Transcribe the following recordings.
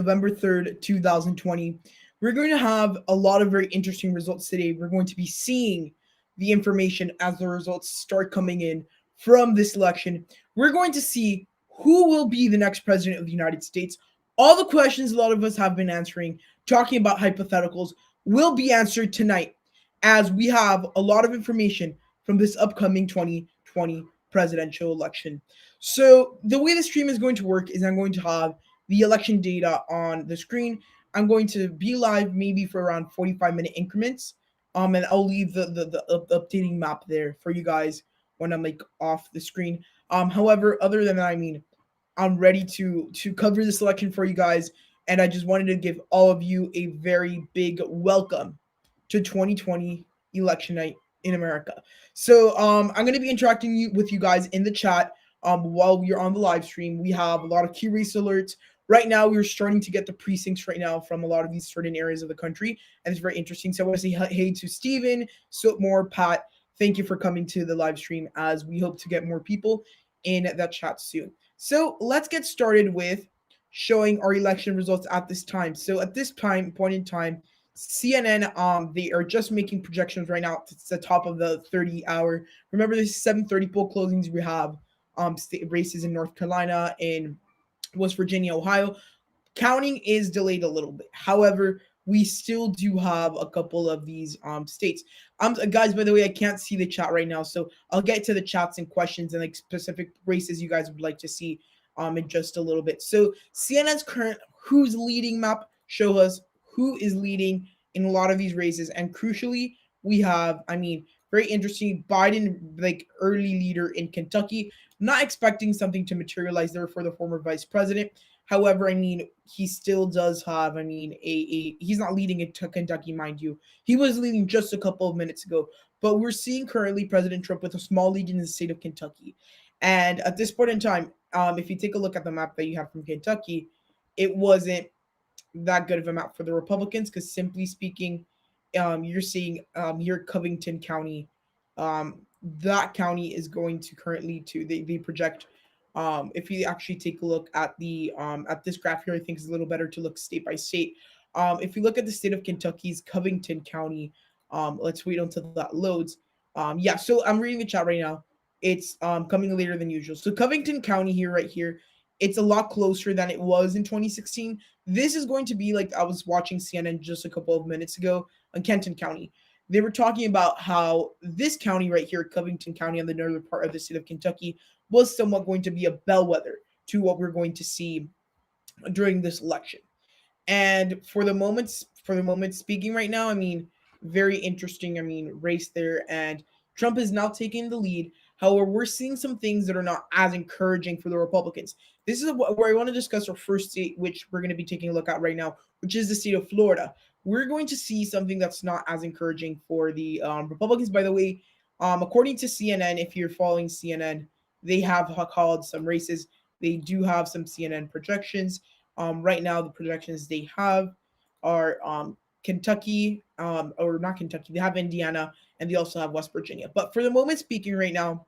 November 3rd, 2020. We're going to have a lot of very interesting results today. We're going to be seeing the information as the results start coming in from this election. We're going to see who will be the next president of the United States. All the questions a lot of us have been answering, talking about hypotheticals, will be answered tonight as we have a lot of information from this upcoming 2020 presidential election. So, the way the stream is going to work is I'm going to have the election data on the screen. I'm going to be live maybe for around 45-minute increments. And I'll leave the updating map there for you guys when I'm like off the screen. However, other than that, I'm ready to cover this election for you guys. And I just wanted to give all of you a very big welcome to 2020 election night in America. So I'm gonna be interacting with you guys in the chat while we're on the live stream. We have a lot of key race alerts. Right now, we're starting to get the precincts right now from a lot of these certain areas of the country, and it's very interesting. So I want to say hey to Steven, Soapmore, Pat. Thank you for coming to the live stream as we hope to get more people in that chat soon. So let's get started with showing our election results at this time. So at this point in time, CNN, they are just making projections right now. It's the top of the 30-hour. Remember, this 7:30 poll closings. We have state races in North Carolina, in West Virginia, Ohio. Counting is delayed a little bit. However, we still do have a couple of these states. Guys, by the way, I can't see the chat right now, so I'll get to the chats and questions and like specific races you guys would like to see in just a little bit. So CNN's current who's leading map show us who is leading in a lot of these races, and crucially, we have, very interesting, Biden, like early leader in Kentucky. Not expecting something to materialize there for the former vice president. However, he still does have, he's not leading it to Kentucky, mind you. He was leading just a couple of minutes ago. But we're seeing currently President Trump with a small lead in the state of Kentucky. And at this point in time, if you take a look at the map that you have from Kentucky, it wasn't that good of a map for the Republicans because simply speaking, you're seeing here Covington County, that county is going to currently to they project if you actually take a look at the at this graph here, I think it's a little better to look state by state. If you look at the state of Kentucky's Covington County, let's wait until that loads. Yeah, so I'm reading the chat right now. It's coming later than usual. So Covington County here, right here, it's a lot closer than it was in 2016. This is going to be like I was watching CNN just a couple of minutes ago on Kenton County. They were talking about how this county right here, Covington County on the northern part of the state of Kentucky, was somewhat going to be a bellwether to what we're going to see during this election. And for the moment speaking right now, very interesting, race there. And Trump is now taking the lead. However, we're seeing some things that are not as encouraging for the Republicans. This is where I want to discuss our first state, which we're going to be taking a look at right now, which is the state of Florida. We're going to see something that's not as encouraging for the Republicans. By the way, according to CNN, if you're following CNN, they have called some races. They do have some CNN projections. Right now, the projections they have are Kentucky, or not Kentucky. They have Indiana, and they also have West Virginia. But for the moment speaking right now,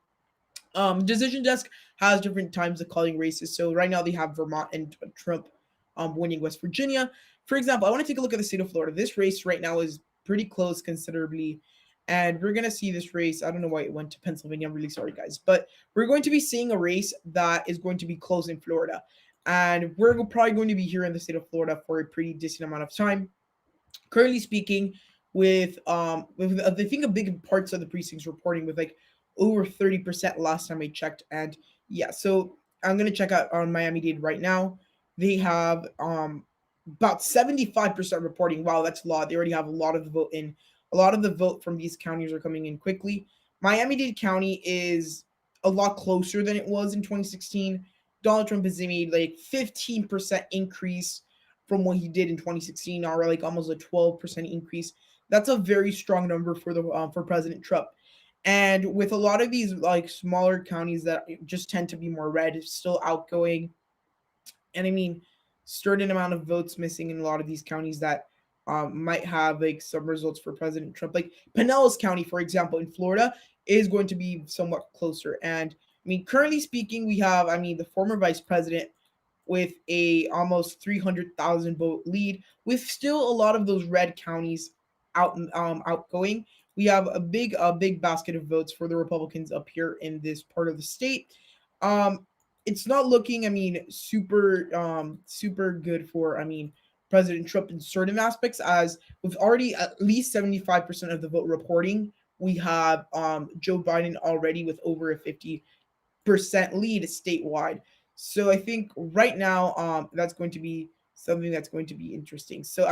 Decision Desk has different times of calling races. So right now they have Vermont and Trump winning West Virginia. For example, I want to take a look at the state of Florida. This race right now is pretty close considerably. And we're going to see this race. I don't know why it went to Pennsylvania. I'm really sorry, guys. But we're going to be seeing a race that is going to be close in Florida. And we're probably going to be here in the state of Florida for a pretty decent amount of time. Currently speaking, with I think a big parts of the precincts reporting with like over 30% last time I checked. And yeah, so I'm going to check out on Miami-Dade right now. They have about 75% reporting. Wow, that's a lot. They already have a lot of the vote in. A lot of the vote from these counties are coming in quickly. Miami-Dade County is a lot closer than it was in 2016. Donald Trump has made like 15% increase from what he did in 2016, or like almost a 12% increase. That's a very strong number for the for President Trump. And with a lot of these like smaller counties that just tend to be more red, still outgoing, and certain amount of votes missing in a lot of these counties that might have like some results for President Trump. Like Pinellas County, for example, in Florida, is going to be somewhat closer. And currently speaking, we have the former vice president with a almost 300,000 vote lead, with still a lot of those red counties outgoing. We have a big basket of votes for the Republicans up here in this part of the state. Um, it's not looking, super good for, President Trump in certain aspects, as with already at least 75% of the vote reporting. We have Joe Biden already with over a 50% lead statewide. So I think right now, that's going to be something that's going to be interesting. So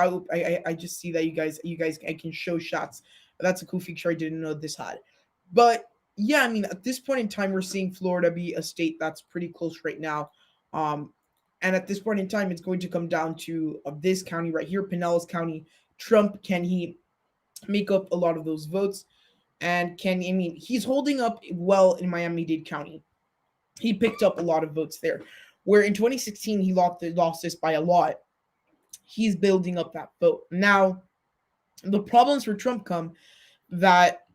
I just see that you guys I can show shots. That's a cool feature I didn't know this had. But yeah, at this point in time, we're seeing Florida be a state that's pretty close right now. Um, and at this point in time, it's going to come down to this county right here, Pinellas County. Trump, can he make up a lot of those votes? And he's holding up well in Miami-Dade County. He picked up a lot of votes there, where in 2016 he lost this by a lot. He's building up that vote now. The problems for Trump come that,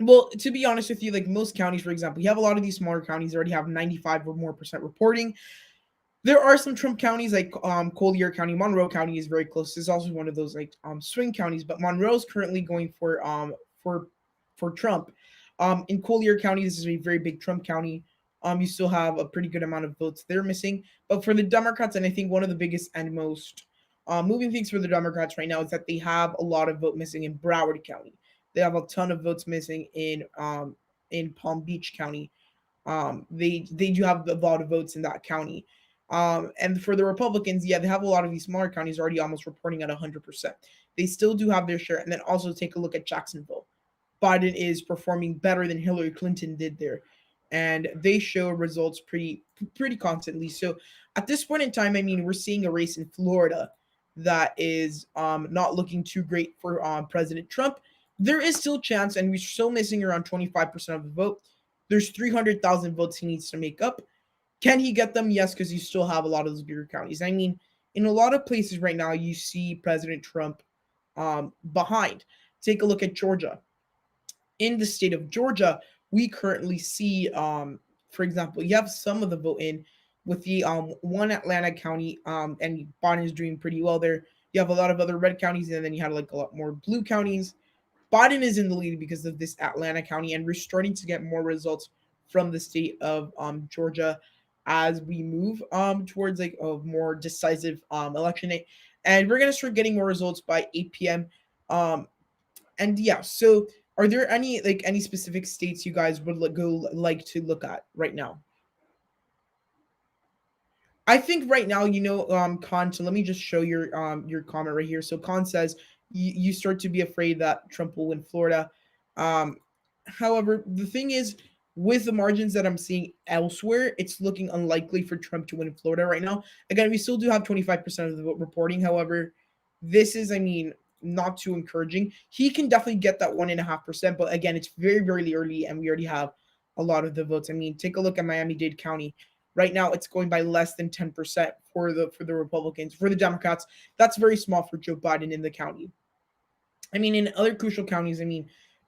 well, to be honest with you, like most counties, for example, you have a lot of these smaller counties already have 95 or more percent reporting. There are some Trump counties like Collier County. Monroe County is very close. This is also one of those like swing counties, but Monroe is currently going for Trump. In Collier County, this is a very big Trump county. You still have a pretty good amount of votes there missing. But for the Democrats, and I think one of the biggest and most moving things for the Democrats right now is that they have a lot of vote missing in Broward County. They have a ton of votes missing in Palm Beach County. They do have a lot of votes in that county. And for the Republicans, yeah, they have a lot of these smaller counties already almost reporting at 100%. They still do have their share. And then also take a look at Jacksonville. Biden is performing better than Hillary Clinton did there, and they show results pretty constantly. So at this point in time, we're seeing a race in Florida that is not looking too great for President Trump. There is still chance, and we're still missing around 25% of the vote. There's 300,000 votes he needs to make up. Can he get them? Yes, because you still have a lot of those bigger counties. In a lot of places right now, you see President Trump behind. Take a look at Georgia. In the state of Georgia, we currently see, for example, you have some of the vote in with the one Atlanta county, and Biden is doing pretty well there. You have a lot of other red counties, and then you had like a lot more blue counties. Biden is in the lead because of this Atlanta county, and we're starting to get more results from the state of Georgia as we move towards like a more decisive election day. And we're gonna start getting more results by 8 p.m. And yeah, so are there any specific states you guys would like to look at right now? I think right now, Khan. So let me just show your comment right here. So Khan says you start to be afraid that Trump will win Florida. Um, However, the thing is, with the margins that I'm seeing elsewhere, it's looking unlikely for Trump to win Florida right now. Again, we still do have 25% of the vote reporting. However, this is, not too encouraging. He can definitely get that 1.5%, but again, it's very, very early, and we already have a lot of the votes. Take a look at Miami-Dade County. Right now, it's going by less than 10% for the Republicans. For the Democrats, that's very small for Joe Biden in the county. In other crucial counties,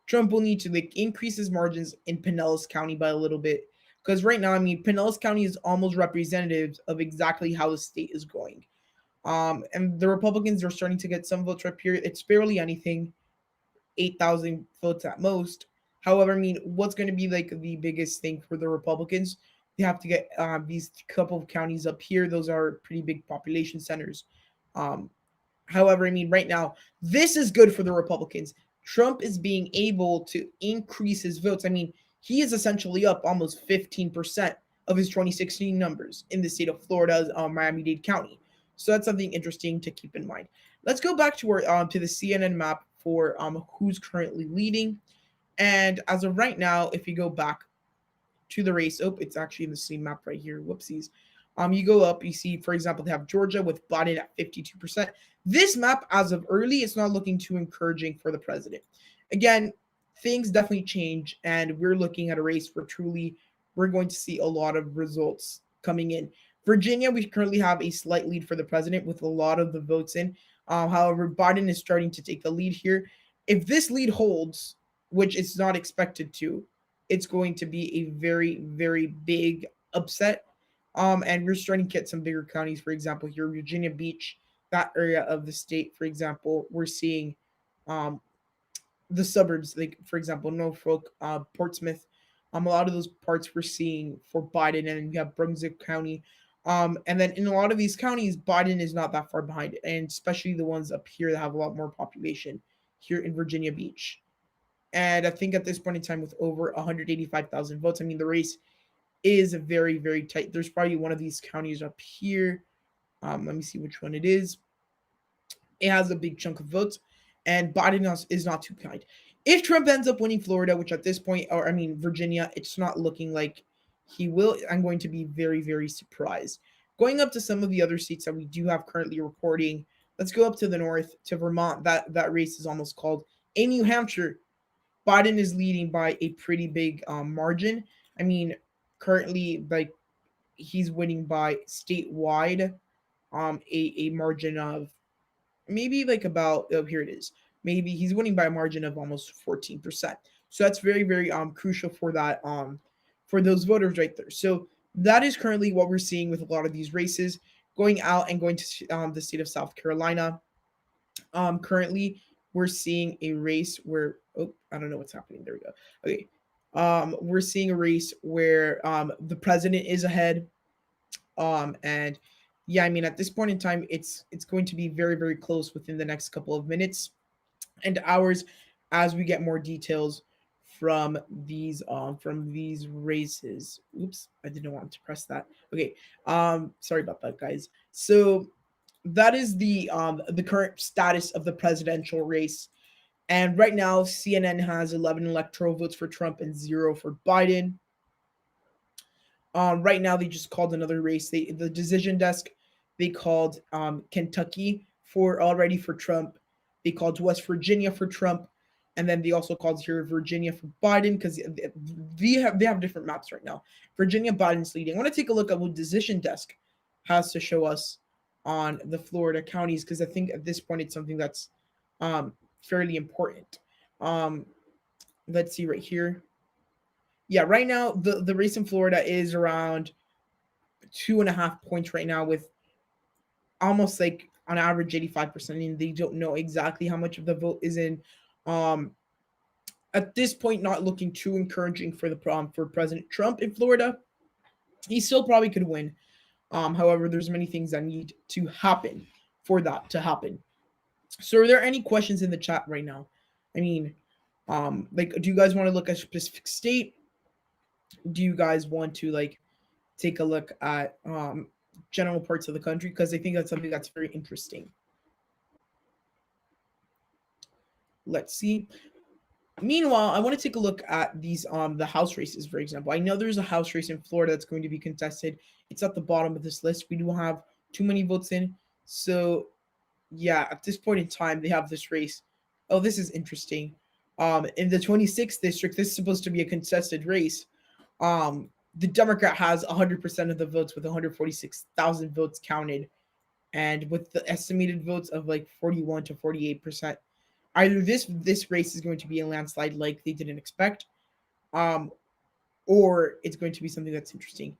Trump will need to increase his margins in Pinellas County by a little bit, because right now, Pinellas County is almost representative of exactly how the state is going. And the Republicans are starting to get some votes right here. It's barely anything, 8,000 votes at most. However, what's going to be like the biggest thing for the Republicans? They have to get these couple of counties up here. Those are pretty big population centers. Um, However, right now, this is good for the Republicans. Trump is being able to increase his votes. He is essentially up almost 15% of his 2016 numbers in the state of Florida's Miami-Dade County. So that's something interesting to keep in mind. Let's go back to our to the CNN map for who's currently leading. And as of right now, if you go back to the race, it's actually in the same map right here. Whoopsies. You go up, you see, for example, they have Georgia with Biden at 52%. This map, as of early, it's not looking too encouraging for the president. Again, things definitely change, and we're looking at a race where truly we're going to see a lot of results coming in. Virginia, we currently have a slight lead for the president with a lot of the votes in. However, Biden is starting to take the lead here. If this lead holds, which it's not expected to, it's going to be a very, very big upset. And we're starting to get some bigger counties. For example, here Virginia Beach, that area of the state. For example, we're seeing um the suburbs, like for example, Norfolk, Portsmouth, a lot of those parts we're seeing for Biden, and you have Brunswick County, and then in a lot of these counties, Biden is not that far behind, and especially the ones up here that have a lot more population, here in Virginia Beach. And I think at this point in time, with over 185,000 votes, I mean the race is very very tight. There's probably one of these counties up here. Let me see which one it is. It has a big chunk of votes, and Biden is not too kind. If Trump ends up winning Florida, which at this point, or I mean Virginia, it's not looking like he will, I'm going to be very, very surprised. Going up to some of the other states that we do have currently reporting, let's go up to the north to Vermont. That race is almost called. In New Hampshire, Biden is leading by a pretty big margin. I mean, currently, like he's winning by statewide a margin of maybe like about, oh, here it is, maybe he's winning by a margin of almost 14%. So that's very very crucial for that for those voters right there. So that is currently what we're seeing with a lot of these races going out and going to the state of South Carolina. Currently we're seeing a race where, oh, I don't know what's happening, there we go. Okay, we're seeing a race where the president is ahead. And yeah, I mean at this point in time, it's going to be very very close within the next couple of minutes and hours as we get more details from these races. Oops, I didn't want to press that. Okay, sorry about that, guys. So that is the current status of the presidential race. And right now, CNN has 11 electoral votes for Trump and 0 for Biden. Right now, they just called another race. The decision desk, they called Kentucky for already for Trump. They called West Virginia for Trump, and then they also called here Virginia for Biden because they have different maps right now. Virginia, Biden's leading. I want to take a look at what decision desk has to show us on the Florida counties because I think at this point it's something that's fairly important. Um, let's see right here. Yeah, right now the race in Florida is around 2.5 points right now, with almost like on average 85%. And they don't know exactly how much of the vote is in. Um, at this point, not looking too encouraging for the for President Trump in Florida. He still probably could win. However, there's many things that need to happen for that to happen. So, are there any questions in the chat right now? I mean, like, do you guys want to look at a specific state? Do you guys want to like take a look at general parts of the country? Because I think that's something that's very interesting. Let's see. Meanwhile, I want to take a look at these the House races, for example. I know there's a House race in Florida that's going to be contested. It's at the bottom of this list. We don't have too many votes in. So yeah, at this point in time, they have this race. Oh, this is interesting. In the 26th district, this is supposed to be a contested race. The Democrat has 100% of the votes with 146,000 votes counted, and with the estimated votes of like 41 to 48%. Either this race is going to be a landslide like they didn't expect, or it's going to be something that's interesting.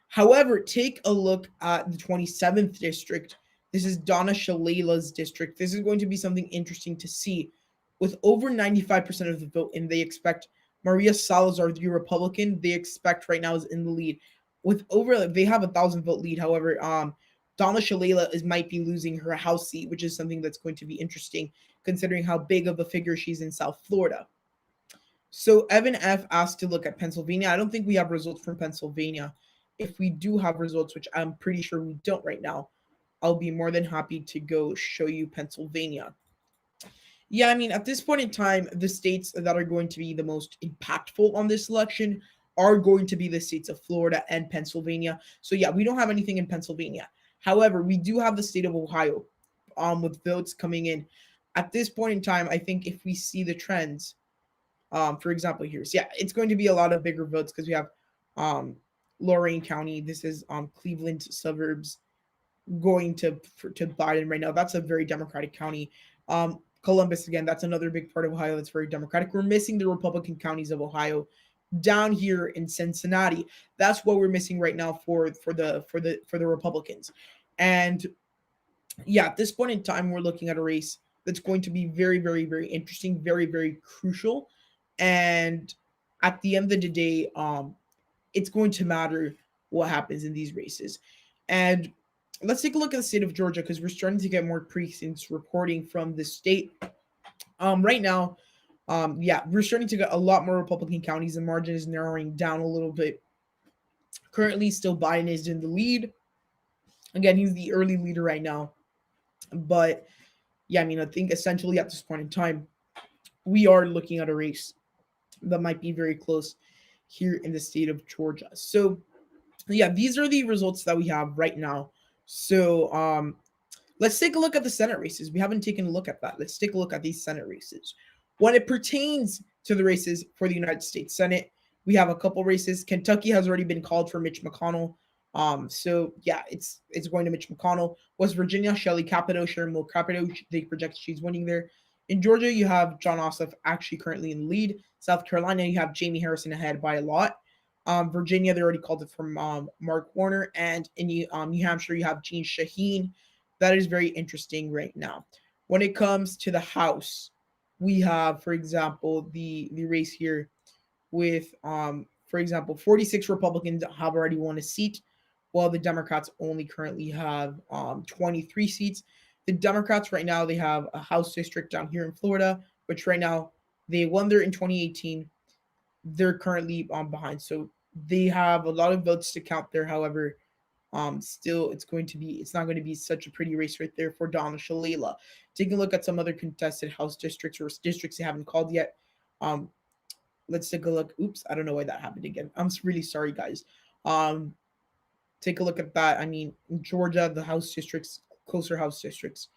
However, take a look at the 27th district. This is Donna Shalala's district. This is going to be something interesting to see. With over 95% of the vote, and they expect Maria Salazar, the Republican, they expect right now is in the lead. With over, they have 1,000 vote lead. However, Donna Shalala might be losing her House seat, which is something that's going to be interesting considering how big of a figure she's in South Florida. So Evan F asked to look at Pennsylvania. I don't think we have results from Pennsylvania. If we do have results, which I'm pretty sure we don't right now, I'll be more than happy to go show you Pennsylvania. Yeah, I mean, at this point in time, the states that are going to be the most impactful on this election are going to be the states of Florida and Pennsylvania. So yeah, we don't have anything in Pennsylvania. However, we do have the state of Ohio with votes coming in. At this point in time, I think if we see the trends, for example, here's, yeah, it's going to be a lot of bigger votes because we have Lorain County. This is Cleveland suburbs going to Biden right now. That's a very Democratic county. Columbus, again, that's another big part of Ohio that's very Democratic. We're missing the Republican counties of Ohio down here in Cincinnati. That's what we're missing right now for the Republicans. And yeah, at this point in time, we're looking at a race that's going to be very, very, very interesting, very, very crucial. And at the end of the day, it's going to matter what happens in these races. And let's take a look at the state of Georgia because we're starting to get more precincts reporting from the state. Right now, yeah, we're starting to get a lot more Republican counties. The margin is narrowing down a little bit. Currently, still Biden is in the lead. Again, he's the early leader right now. But yeah, I mean, I think essentially at this point in time, we are looking at a race that might be very close here in the state of Georgia. So yeah, these are the results that we have right now. So let's take a look at the Senate races. We haven't taken a look at that. Let's take a look at these Senate races. When it pertains to the races for the United States Senate, we have a couple races. Kentucky has already been called for Mitch McConnell. So yeah, it's going to Mitch McConnell. West Virginia, Shelley Capito, Sharon Moore Capito, they project she's winning there. In Georgia, you have John Ossoff actually currently in the lead. South Carolina, you have Jamie Harrison ahead by a lot. Virginia, they already called it from Mark Warner, and in New Hampshire, you have Jean Shaheen. That is very interesting right now. When it comes to the House, we have, for example, the race here with for example, 46 Republicans have already won a seat, while the Democrats only currently have 23 seats. The Democrats right now, they have a House district down here in Florida, which right now they won there in 2018. They're currently behind, so they have a lot of votes to count there. However, still it's not going to be such a pretty race right there for Donna Shalala. Taking a look at some other contested House districts or districts they haven't called yet. Um, let's take a look. Oops, I don't know why that happened again. I'm really sorry, guys. Um, take a look at that. I mean, in Georgia, the House districts, closer House districts.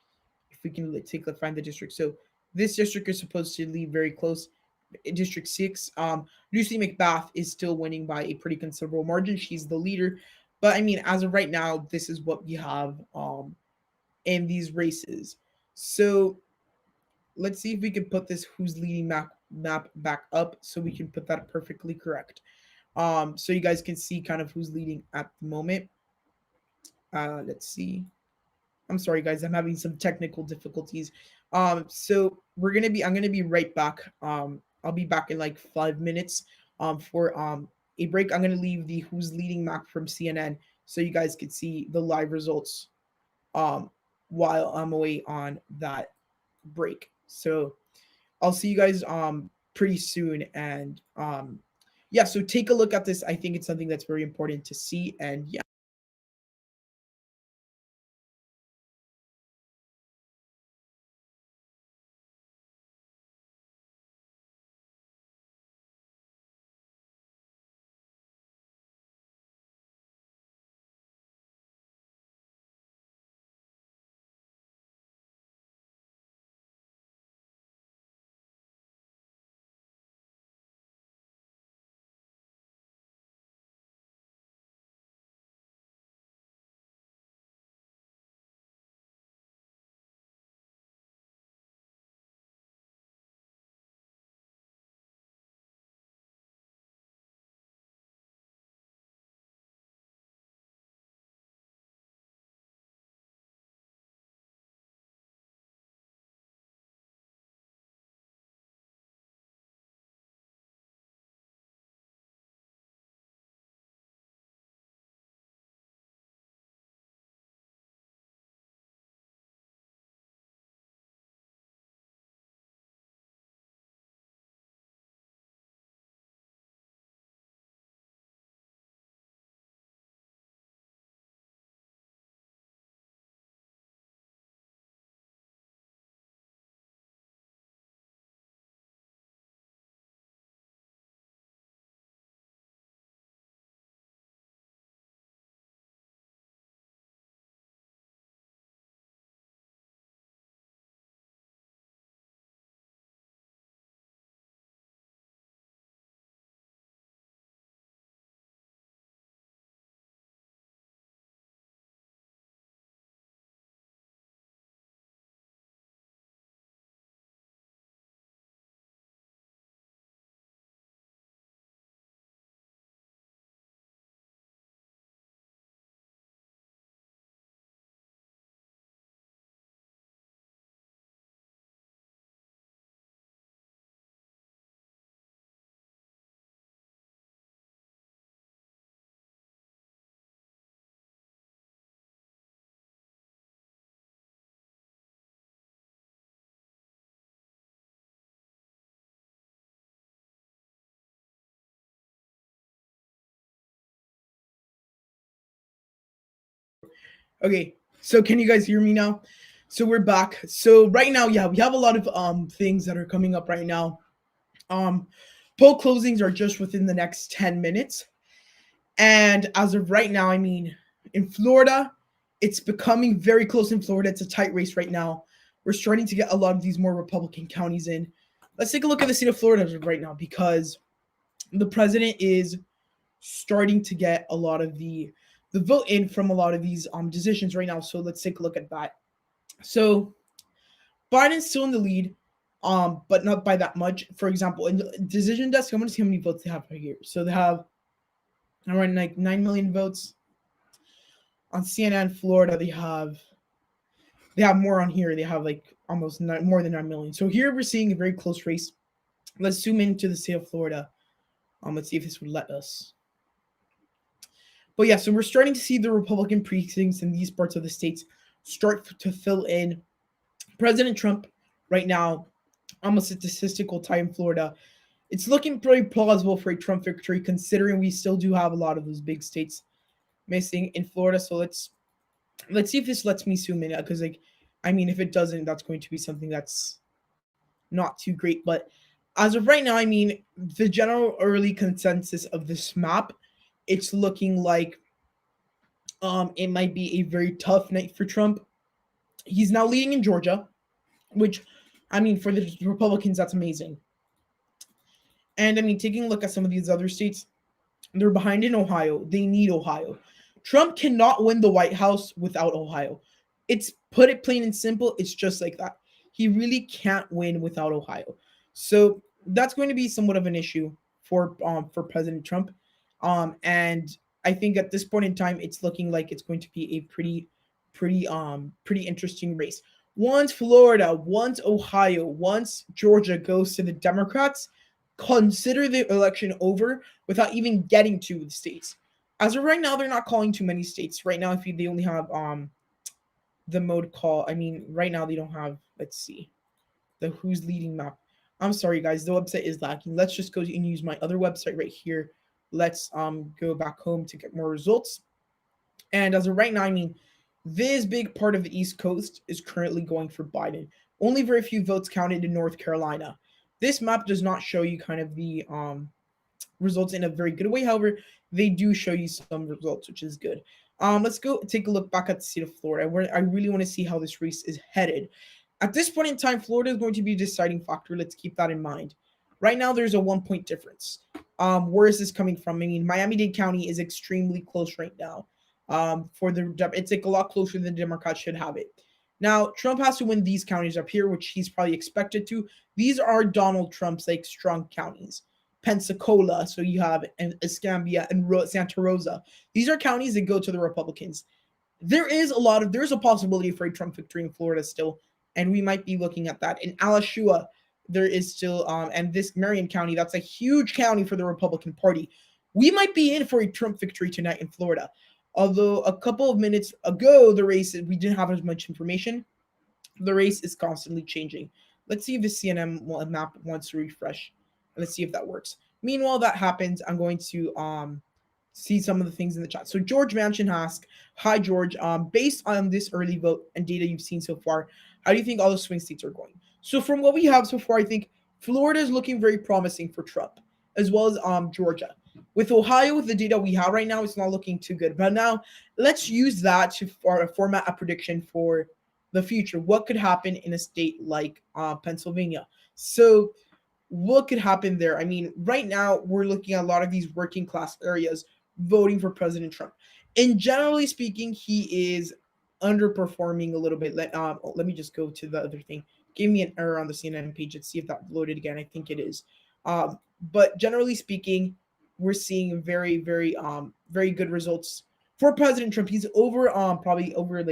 If we can find the district. So this district is supposed to leave very close. District 6. Lucy McBath is still winning by a pretty considerable margin. She's the leader. But I mean, as of right now, this is what we have in these races. So let's see if we can put this who's leading map back up so we can put that perfectly correct. So you guys can see kind of who's leading at the moment. Let's see. I'm sorry, guys. I'm having some technical difficulties. So I'm gonna be right back. I'll be back in like 5 minutes. For a break. I'm gonna leave the who's leading map from CNN so you guys can see the live results. Um, while I'm away on that break. So I'll see you guys pretty soon. And yeah. So take a look at this. I think it's something that's very important to see. And yeah. Okay, so can you guys hear me now? So we're back. So right now, yeah, we have a lot of things that are coming up right now. Um, Poll closings are just within the next 10 minutes. And as of right now, I mean, in Florida, it's becoming very close in Florida. It's a tight race right now. We're starting to get a lot of these more Republican counties in. Let's take a look at the state of Florida as of right now, because the president is starting to get a lot of the vote in from a lot of these decisions right now. So let's take a look at that. So Biden's still in the lead, but not by that much. For example, in the decision desk, I'm going to see how many votes they have right here. So they have around like 9 million votes. On CNN Florida, they have more on here. They have like almost more than 9 million. So here we're seeing a very close race. Let's zoom into the state of Florida. Let's see if this would let us. But yeah, so we're starting to see the Republican precincts in these parts of the states start to fill in. President Trump right now, almost a statistical tie in Florida. It's looking pretty plausible for a Trump victory, considering we still do have a lot of those big states missing in Florida. So let's see if this lets me zoom in, because like, I mean, if it doesn't, that's going to be something that's not too great. But as of right now, I mean, the general early consensus of this map, it's looking like it might be a very tough night for Trump. He's now leading in Georgia, which, I mean, for the Republicans, that's amazing. And I mean, taking a look at some of these other states, they're behind in Ohio. They need Ohio. Trump cannot win the White House without Ohio. It's, put it plain and simple, it's just like that. He really can't win without Ohio. So that's going to be somewhat of an issue for President Trump. And I think at this point in time, it's looking like it's going to be a pretty interesting race. Once Florida, once Ohio, once Georgia goes to the Democrats, consider the election over without even getting to the states. As of right now, they're not calling too many states. Right now, they only have the mode call. I mean, right now they don't have, let's see, the who's leading map. I'm sorry, guys, the website is lacking. Let's just go and use my other website right here. Let's go back home to get more results. And as of right now, I mean, this big part of the East Coast is currently going for Biden. Only very few votes counted in North Carolina. This map does not show you kind of the results in a very good way. However, they do show you some results, which is good. Let's go take a look back at the state of Florida, where I really want to see how this race is headed. At this point in time, Florida is going to be a deciding factor. Let's keep that in mind. Right now, there's a 1-point difference. Where is this coming from? I mean, Miami-Dade County is extremely close right now. It's like a lot closer than the Democrats should have it. Now, Trump has to win these counties up here, which he's probably expected to. These are Donald Trump's like strong counties. Pensacola, so you have Escambia and Santa Rosa. These are counties that go to the Republicans. There's a possibility for a Trump victory in Florida still, and we might be looking at that. In Alachua, there is still, and this Marianne County, that's a huge county for the Republican Party. We might be in for a Trump victory tonight in Florida. Although a couple of minutes ago, the race, we didn't have as much information. The race is constantly changing. Let's see if the CNN map wants to refresh. Let's see if that works. Meanwhile, that happens, I'm going to see some of the things in the chat. So George Manchin asks, hi, George. Based on this early vote and data you've seen so far, how do you think all the swing states are going? So from what we have so far, I think Florida is looking very promising for Trump, as well as Georgia. With Ohio, with the data we have right now, it's not looking too good. But now let's use that to format a prediction for the future. What could happen in a state like Pennsylvania? So what could happen there? I mean, right now we're looking at a lot of these working class areas voting for President Trump. And generally speaking, he is underperforming a little bit. Let me just go to the other thing. Gave me an error on the CNN page. Let's see if that loaded again. I think it is. But generally speaking, we're seeing very, very, very good results for President Trump. He's over, probably over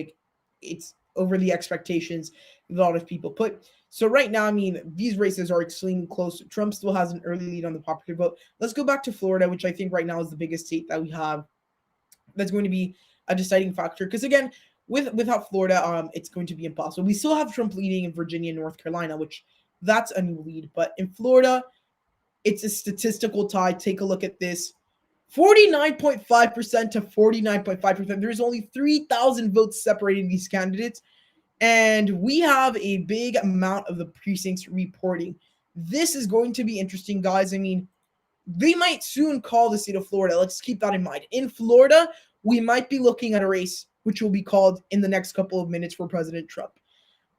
it's over the expectations a lot of people put. So right now, I mean, these races are extremely close. Trump still has an early lead on the popular vote. Let's go back to Florida, which I think right now is the biggest state that we have. That's going to be a deciding factor. Because again, without Florida, it's going to be impossible. We still have Trump leading in Virginia and North Carolina, which that's a new lead. But in Florida, it's a statistical tie. Take a look at this. 49.5% to 49.5%. There's only 3,000 votes separating these candidates. And we have a big amount of the precincts reporting. This is going to be interesting, guys. I mean, they might soon call the state of Florida. Let's keep that in mind. In Florida, we might be looking at a race which will be called in the next couple of minutes for President Trump.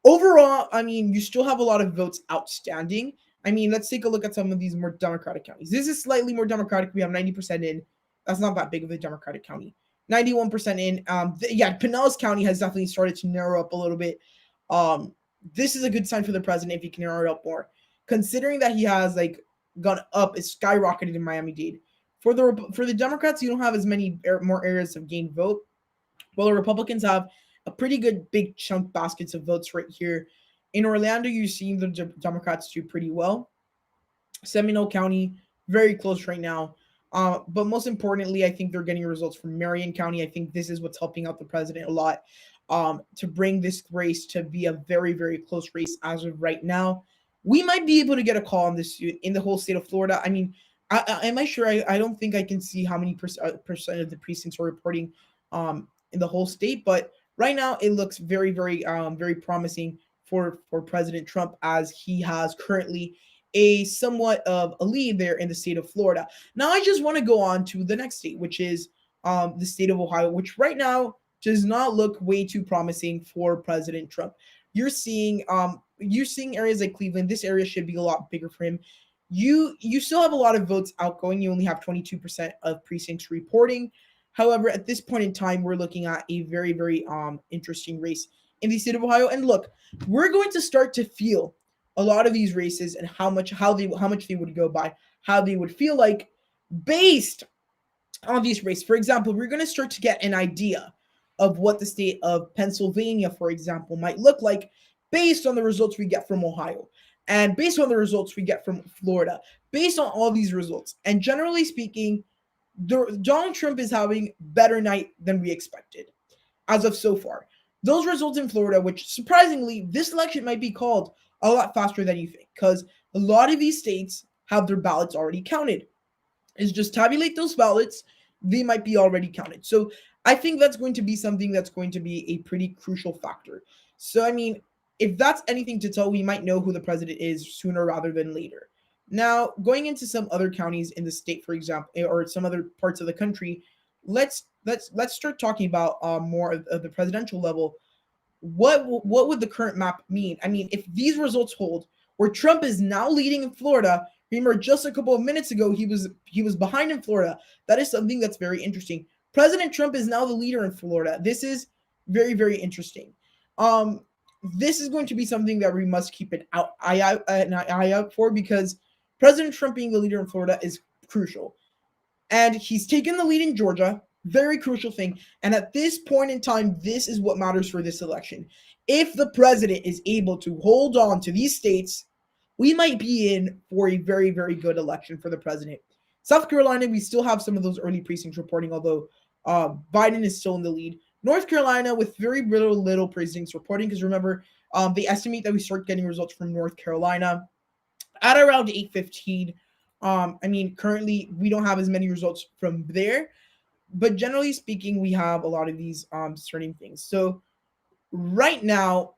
Overall, I mean, you still have a lot of votes outstanding. I mean, let's take a look at some of these more Democratic counties. This is slightly more Democratic. We have 90% in. That's not that big of a Democratic county. 91% in. Pinellas County has definitely started to narrow up a little bit. This is a good sign for the president if he can narrow it up more, considering that he has gone up, it's skyrocketed in Miami-Dade. For the Democrats, you don't have as many more areas of gained vote. Well, the Republicans have a pretty good big chunk baskets of votes right here. In Orlando, you're seeing the Democrats do pretty well. Seminole County, very close right now. But most importantly, I think they're getting results from Marianne County. I think this is what's helping out the president a lot to bring this race to be a very, very close race as of right now. We might be able to get a call on this in the whole state of Florida. I mean, am I sure? I don't think I can see how many percent of the precincts are reporting in the whole state, but right now it looks very, very, very promising for President Trump, as he has currently a somewhat of a lead there in the state of Florida. Now, I just want to go on to the next state, which is the state of Ohio, which right now does not look way too promising for President Trump. You're seeing areas like Cleveland. This area should be a lot bigger for him. You still have a lot of votes outgoing. You only have 22% of precincts reporting. However, at this point in time, we're looking at a very, very interesting race in the state of Ohio. And look, we're going to start to feel a lot of these races and how much they would go by, how they would feel like based on these races. For example, we're going to start to get an idea of what the state of Pennsylvania, for example, might look like based on the results we get from Ohio and based on the results we get from Florida, based on all these results. And generally speaking, Donald Trump is having better night than we expected as of so far. Those results in Florida, which surprisingly, this election might be called a lot faster than you think, because a lot of these states have their ballots already counted. Is just tabulate those ballots, they might be already counted. So I think that's going to be something that's going to be a pretty crucial factor. So, I mean, if that's anything to tell, we might know who the president is sooner rather than later. Now, going into some other counties in the state, for example, or some other parts of the country, let's start talking about more of the presidential level. What would the current map mean? I mean, if these results hold, where Trump is now leading in Florida, remember just a couple of minutes ago he was behind in Florida. That is something that's very interesting. President Trump is now the leader in Florida. This is very, very interesting. This is going to be something that we must keep an eye out for, because President Trump being the leader in Florida is crucial. And he's taken the lead in Georgia, very crucial thing. And at this point in time, this is what matters for this election. If the president is able to hold on to these states, we might be in for a very, very good election for the president. South Carolina, we still have some of those early precincts reporting, although Biden is still in the lead. North Carolina with very little precincts reporting, because remember, they estimate that we start getting results from North Carolina at around 8:15. I mean, currently we don't have as many results from there, but generally speaking, we have a lot of these certain things. So right now,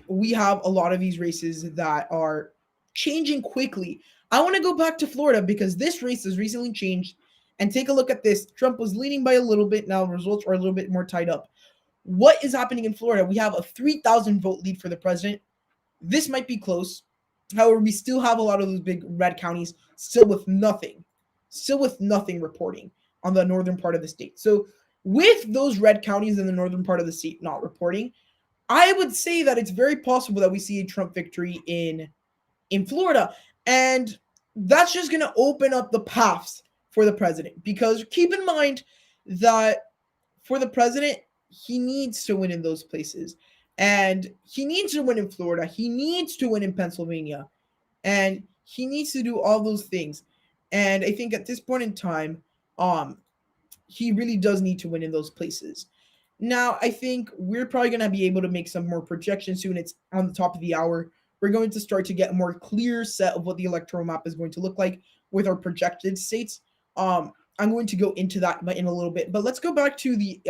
we have a lot of these races that are changing quickly. I want to go back to Florida because this race has recently changed. And take a look at this. Trump was leading by a little bit. Now results are a little bit more tied up. What is happening in Florida? We have a 3,000 vote lead for the president. This might be close. However, we still have a lot of those big red counties still with nothing reporting on the northern part of the state. So with those red counties in the northern part of the state not reporting, I would say that it's very possible that we see a Trump victory in Florida. And that's just going to open up the paths for the president, because keep in mind that for the president, he needs to win in those places, and he needs to win in Florida. He needs to win in Pennsylvania, and he needs to do all those things. And I think at this point in time, he really does need to win in those places. Now, I think we're probably going to be able to make some more projections soon. It's on the top of the hour. We're going to start to get a more clear set of what the electoral map is going to look like with our projected states. I'm going to go into that in a little bit, but let's go back to the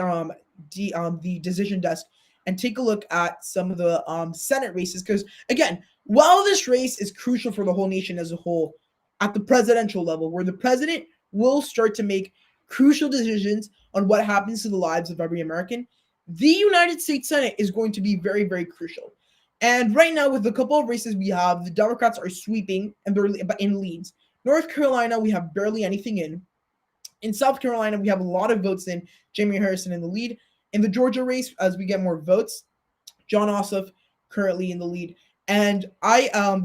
decision desk and take a look at some of the Senate races. Because again, while this race is crucial for the whole nation as a whole, at the presidential level, where the president will start to make crucial decisions on what happens to the lives of every American, the United States Senate is going to be very, very crucial. And right now, with a couple of races we have, the Democrats are sweeping and they're in leads. North Carolina, we have barely anything in. In South Carolina, we have a lot of votes in. Jamie Harrison in the lead. In the Georgia race, as we get more votes, John Ossoff currently in the lead. And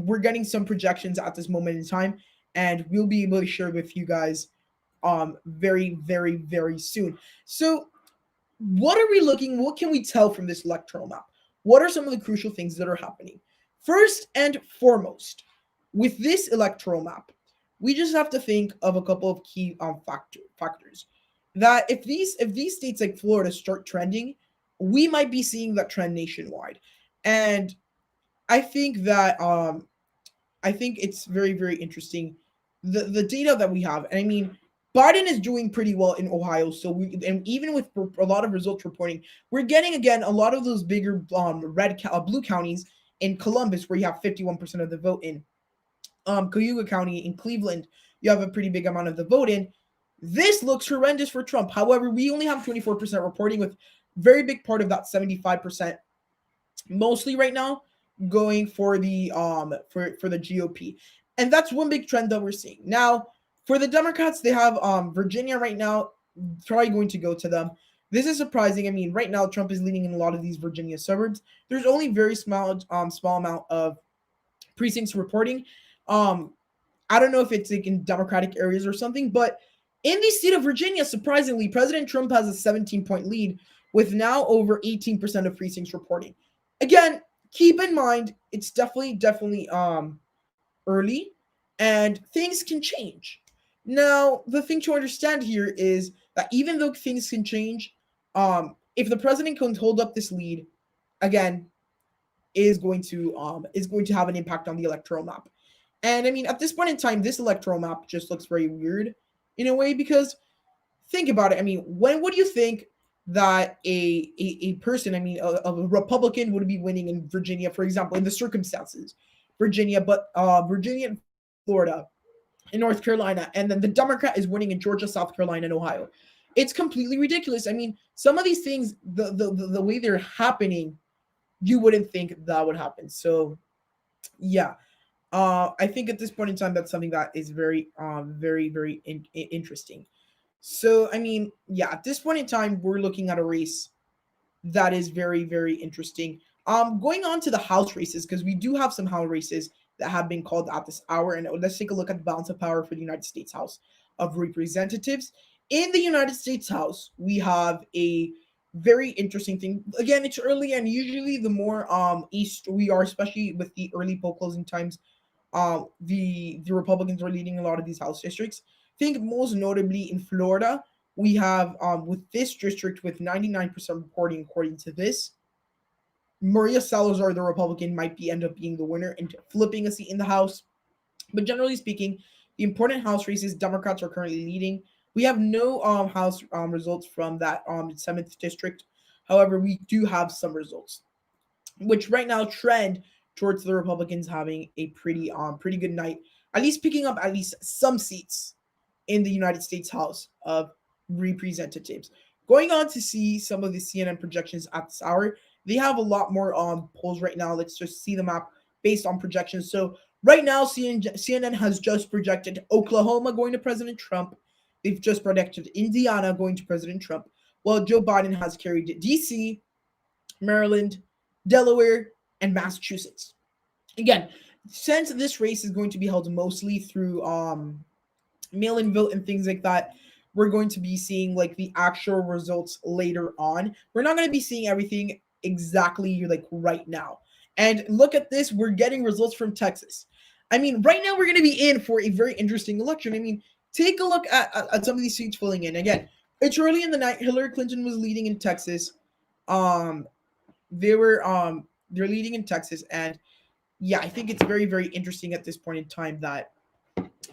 we're getting some projections at this moment in time, and we'll be able to share with you guys very, very, very soon. So what can we tell from this electoral map? What are some of the crucial things that are happening? First and foremost, with this electoral map, we just have to think of a couple of key factors. That if these states like Florida start trending, we might be seeing that trend nationwide. And I think that I think it's very, very interesting the data that we have. And I mean, Biden is doing pretty well in Ohio, so and even with a lot of results reporting, we're getting again a lot of those bigger blue counties in Columbus, where you have 51% of the vote in. Cayuga County in Cleveland, you have a pretty big amount of the vote in. This looks horrendous for Trump. However, we only have 24% reporting, with very big part of that 75% mostly right now going for the for the GOP. And that's one big trend that we're seeing. Now, for the Democrats, they have Virginia right now, probably going to go to them. This is surprising. I mean, right now Trump is leading in a lot of these Virginia suburbs. There's only very small amount of precincts reporting. I don't know if it's like in Democratic areas or something, but in the state of Virginia, surprisingly, President Trump has a 17-point lead with now over 18% of precincts reporting. Again, keep in mind, it's definitely early, and things can change. Now, the thing to understand here is that even though things can change, if the president can hold up this lead, again, is going to have an impact on the electoral map. And I mean, at this point in time, this electoral map just looks very weird in a way, because think about it. I mean, when would you think that a person, I mean, a Republican would be winning in Virginia, for example, in the circumstances, Virginia, but Virginia and Florida and North Carolina, and then the Democrat is winning in Georgia, South Carolina, and Ohio? It's completely ridiculous. I mean, some of these things, the way they're happening, you wouldn't think that would happen. So, yeah. I think at this point in time, that's something that is very, very interesting. So, I mean, yeah, at this point in time, we're looking at a race that is very, very interesting. Going on to the House races, because we do have some House races that have been called at this hour, and let's take a look at the balance of power for the United States House of Representatives. In the United States House, we have a very interesting thing. Again, it's early, and usually the more east we are, especially with the early poll closing times, the Republicans are leading a lot of these House districts. I think most notably in Florida, we have with this district with 99% reporting according to this, Maria Salazar, the Republican, might end up being the winner and flipping a seat in the House. But generally speaking, the important House races, Democrats are currently leading. We have no House results from that 7th district. However, we do have some results, which right now trend towards the Republicans having a pretty good night, at least picking up at least some seats in the United States House of Representatives. Going on to see some of the CNN projections at this hour, they have a lot more polls right now. Let's just see the map based on projections. So right now, CNN has just projected Oklahoma going to President Trump. They've just projected Indiana going to President Trump, while Joe Biden has carried D.C., Maryland, Delaware, and Massachusetts. Again, since this race is going to be held mostly through mail-in vote and things like that, we're going to be seeing like the actual results later on. We're not going to be seeing everything exactly like right now. And look at this, we're getting results from Texas. I mean, right now we're going to be in for a very interesting election. I mean, take a look at some of these seats filling in. Again, it's early in the night. Hillary Clinton was leading in Texas. They're leading in Texas, and yeah, I think it's very, very interesting at this point in time that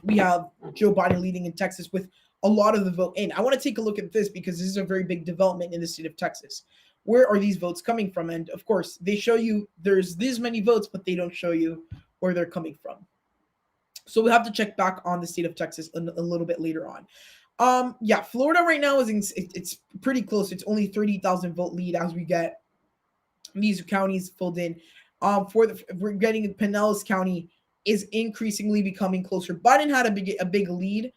we have Joe Biden leading in Texas with a lot of the vote in. I want to take a look at this because this is a very big development in the state of Texas. Where are these votes coming from? And of course, they show you there's these many votes, but they don't show you where they're coming from. So we'll have to check back on the state of Texas a little bit later on. Yeah, Florida right now it's pretty close. It's only 30,000 vote lead as we get these counties filled in. We're getting Pinellas County is increasingly becoming closer. Biden had a big lead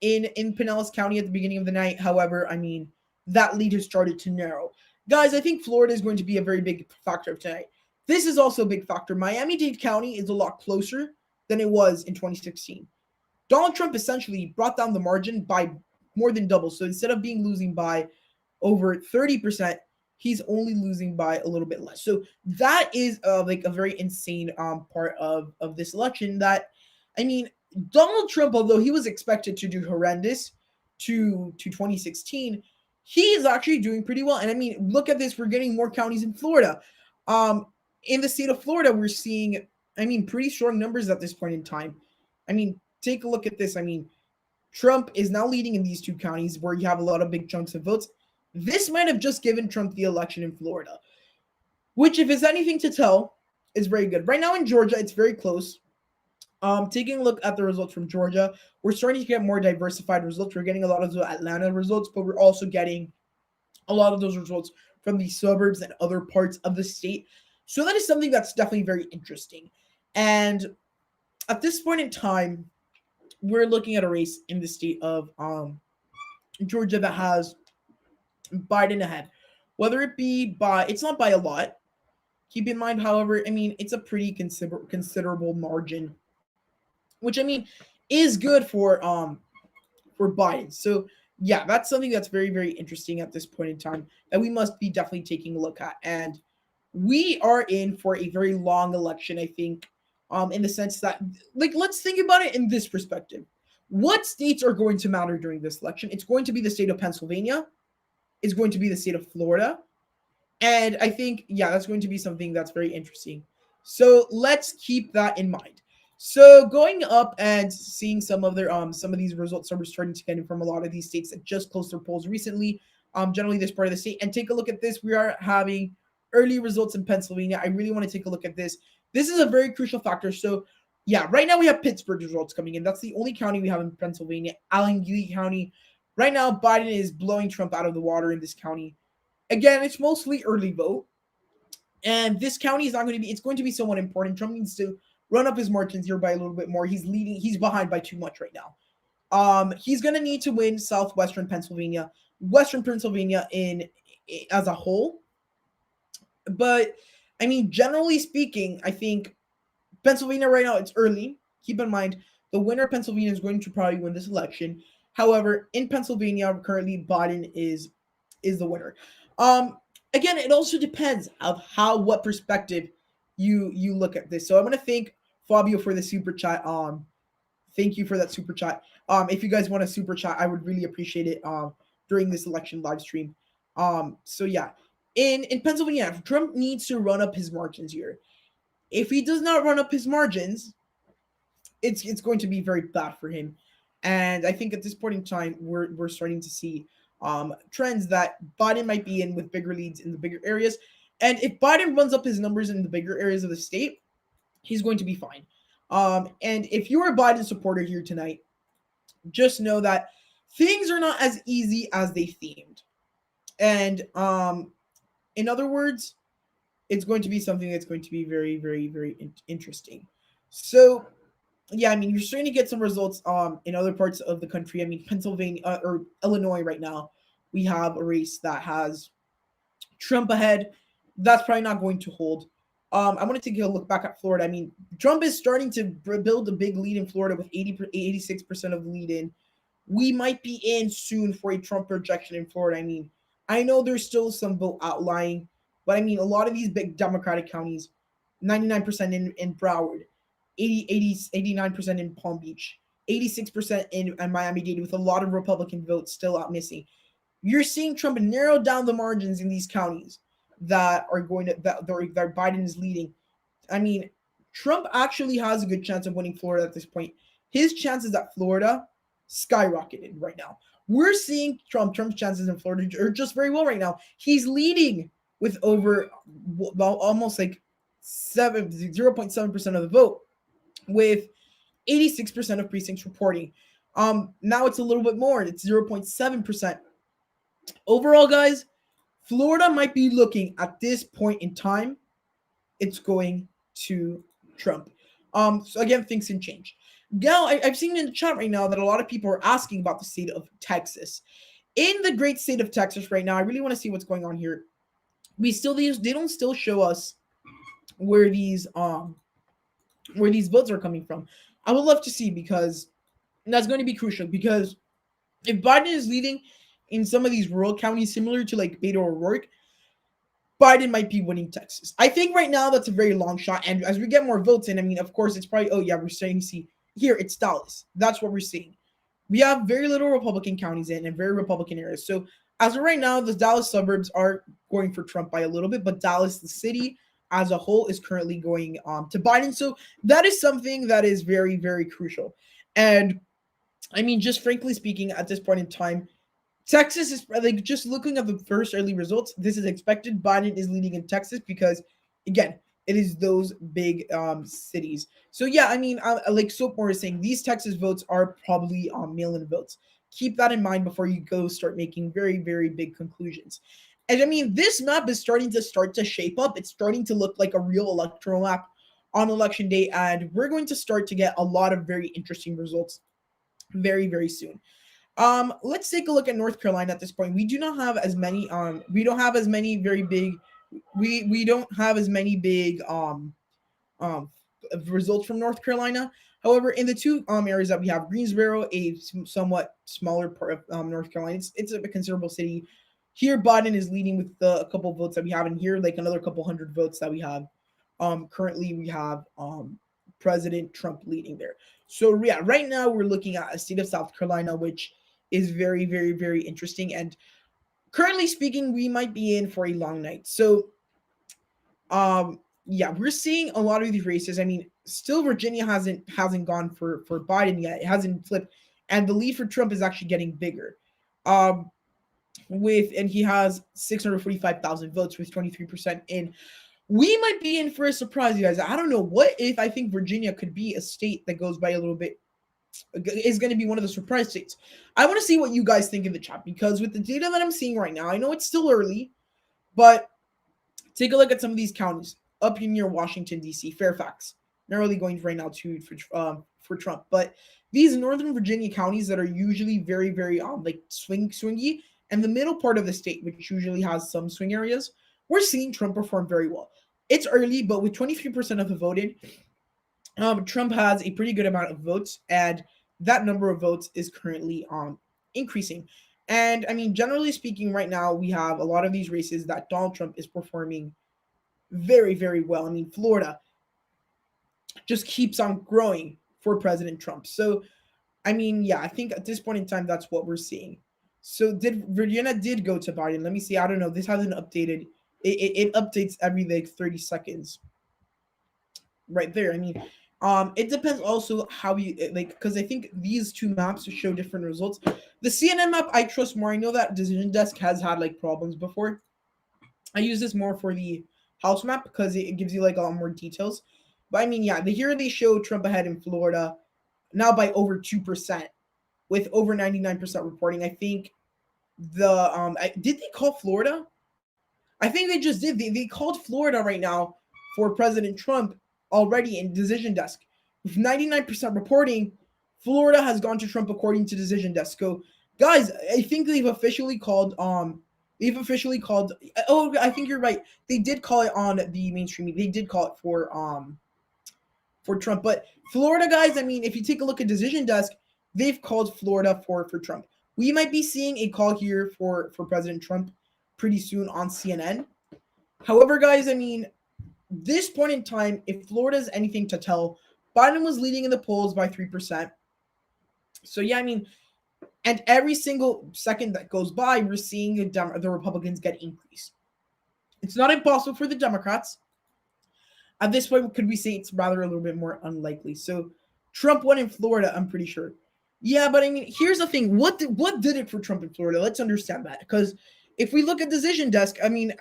in Pinellas County at the beginning of the night. However, I mean, that lead has started to narrow. Guys, I think Florida is going to be a very big factor of tonight. This is also a big factor. Miami-Dade County is a lot closer than it was in 2016. Donald Trump essentially brought down the margin by more than double. So instead of losing by over 30%, he's only losing by a little bit less. So that is like a very insane part of this election. That, I mean, Donald Trump, although he was expected to do horrendous to 2016, he is actually doing pretty well. And I mean, look at this. We're getting more counties in Florida. In the state of Florida, we're seeing, I mean, pretty strong numbers at this point in time. I mean, take a look at this. I mean, Trump is now leading in these two counties where you have a lot of big chunks of votes. This might have just given Trump the election in Florida, which, if it's anything to tell, is very good. Right now in Georgia, it's very close. Taking a look at the results from Georgia, we're starting to get more diversified results. We're getting a lot of the Atlanta results, but we're also getting a lot of those results from the suburbs and other parts of the state. So that is something that's definitely very interesting. And at this point in time, we're looking at a race in the state of Georgia that has Biden ahead. Whether it be by, it's not by a lot. Keep in mind, however, I mean, it's a pretty considerable margin, which I mean is good for Biden. So yeah, that's something that's very, very interesting at this point in time that we must be definitely taking a look at. And we are in for a very long election, I think, in the sense that, like, let's think about it in this perspective. What states are going to matter during this election? It's going to be the state of Pennsylvania. It's going to be the state of Florida. And I think, yeah, that's going to be something that's very interesting. So let's keep that in mind. So going up and seeing some of these results that we're starting to get in from a lot of these states that just closed their polls recently, generally this part of the state. And take a look at this. We are having early results in Pennsylvania. I really want to take a look at this. This is a very crucial factor. So yeah, right now we have Pittsburgh results coming in. That's the only county we have in Pennsylvania. Allegheny County. Right now, Biden is blowing Trump out of the water in this county. Again, it's mostly early vote. And this county is not going to be, it's going to be somewhat important. Trump needs to run up his margins here by a little bit more. He's behind by too much right now. He's going to need to win southwestern Pennsylvania, western Pennsylvania as a whole. But, I mean, generally speaking, I think Pennsylvania right now, it's early. Keep in mind, the winner of Pennsylvania is going to probably win this election. However, in Pennsylvania, currently Biden is the winner. Again, it also depends of what perspective you look at this. So I'm going to thank Fabio for the super chat. Thank you for that super chat. If you guys want a super chat, I would really appreciate it during this election live stream. So yeah, in Pennsylvania, Trump needs to run up his margins here. If he does not run up his margins, it's going to be very bad for him. And I think at this point in time, we're starting to see trends that Biden might be in with bigger leads in the bigger areas. And if Biden runs up his numbers in the bigger areas of the state, he's going to be fine. And if you're a Biden supporter here tonight, just know that things are not as easy as they seemed. And in other words, it's going to be something that's going to be very, very, very interesting. So yeah, I mean, you're starting to get some results in other parts of the country. I mean, Pennsylvania or Illinois right now, we have a race that has Trump ahead. That's probably not going to hold. I want to take a look back at Florida. I mean, Trump is starting to build a big lead in Florida with 86% of the lead in. We might be in soon for a Trump projection in Florida. I mean, I know there's still some vote outlying, but I mean, a lot of these big Democratic counties, 99% in Broward, 89% in Palm Beach, 86% in Miami-Dade, with a lot of Republican votes still out missing. You're seeing Trump narrow down the margins in these counties that Biden is leading. I mean, Trump actually has a good chance of winning Florida at this point. His chances at Florida skyrocketed right now. We're seeing Trump's chances in Florida are just very well right now. He's leading with over almost like 0.7% of the vote, with 86% of precincts reporting. Now it's a little bit more. It's 0.7%. Overall, guys, Florida might be looking at this point in time, it's going to Trump. So again, things can change. Now, I've seen in the chat right now that a lot of people are asking about the state of Texas. In the great state of Texas right now, I really want to see what's going on here. They don't still show us where these votes are coming from. I would love to see, because that's going to be crucial. Because if Biden is leading in some of these rural counties, similar to like Beto or O'Rourke, Biden might be winning Texas. I think right now that's a very long shot. And as we get more votes in, I mean, of course, it's probably, oh yeah, we're starting to see here, it's Dallas. That's what we're seeing. We have very little Republican counties in and very Republican areas. So as of right now, the Dallas suburbs are going for Trump by a little bit, but Dallas, the city as a whole, is currently going to Biden. So that is something that is very, very crucial. And I mean, just frankly speaking, at this point in time, Texas is like, just looking at the first early results, this is expected. Biden is leading in Texas because, again, it is those big cities. So yeah, I mean, like Soapmore is saying, these Texas votes are probably mail-in votes. Keep that in mind before you go start making very, very big conclusions. And I mean, this map is starting to shape up. It's starting to look like a real electoral map on election day, and we're going to start to get a lot of very interesting results very, very soon. Let's take a look at North Carolina at this point. We do not have as many we don't have as many very big we don't have as many big results from North Carolina. However, in the two areas that we have, Greensboro, a somewhat smaller part of North Carolina, it's a considerable city. Here, Biden is leading with a couple of votes that we have, and here, like another couple hundred votes that we have. Currently, we have President Trump leading there. So yeah, right now we're looking at a state of South Carolina, which is very, very, very interesting. And currently speaking, we might be in for a long night. So yeah, we're seeing a lot of these races. I mean, still Virginia hasn't gone for Biden yet. It hasn't flipped, and the lead for Trump is actually getting bigger. And he has 645,000 votes with 23% in. We might be in for a surprise, you guys. I don't know. What if I think Virginia could be a state that goes by a little bit, is going to be one of the surprise states? I want to see what you guys think in the chat, because with the data that I'm seeing right now, I know it's still early, but take a look at some of these counties up near Washington, D.C., Fairfax, narrowly going right now for Trump. But these Northern Virginia counties that are usually very, very like swingy, and the middle part of the state, which usually has some swing areas, we're seeing Trump perform very well. It's early, but with 23% of the voted, Trump has a pretty good amount of votes, and that number of votes is currently increasing. And I mean, generally speaking, right now we have a lot of these races that Donald Trump is performing very, very well. I mean, Florida just keeps on growing for President Trump. So, I mean, yeah, I think at this point in time, that's what we're seeing. So Virginia did go to Biden. Let me see. I don't know. This hasn't updated. It updates every like 30 seconds. Right there. I mean, it depends also how you like, because I think these two maps show different results. The CNN map I trust more. I know that Decision Desk has had like problems before. I use this more for the House map because it gives you like a lot more details. But I mean, yeah, here they show Trump ahead in Florida now by over 2%, with over 99% reporting. I think did they call Florida? I think they just did. They called Florida right now for President Trump already in Decision Desk. With 99% reporting, Florida has gone to Trump according to Decision Desk. So, guys, I think they've officially called. Oh, I think you're right. They did call it on the mainstream. They did call it for Trump. But Florida, guys, I mean, if you take a look at Decision Desk, they've called Florida for Trump. We might be seeing a call here for President Trump pretty soon on CNN. However, guys, I mean, this point in time, if Florida is anything to tell, Biden was leading in the polls by 3%. So, yeah, I mean, and every single second that goes by, we're seeing the Republicans get increased. It's not impossible for the Democrats. At this point, could we say it's rather a little bit more unlikely? So, Trump won in Florida, I'm pretty sure. Yeah, but I mean, here's the thing. What did it for Trump in Florida? Let's understand that. Because if we look at decision desk, I mean,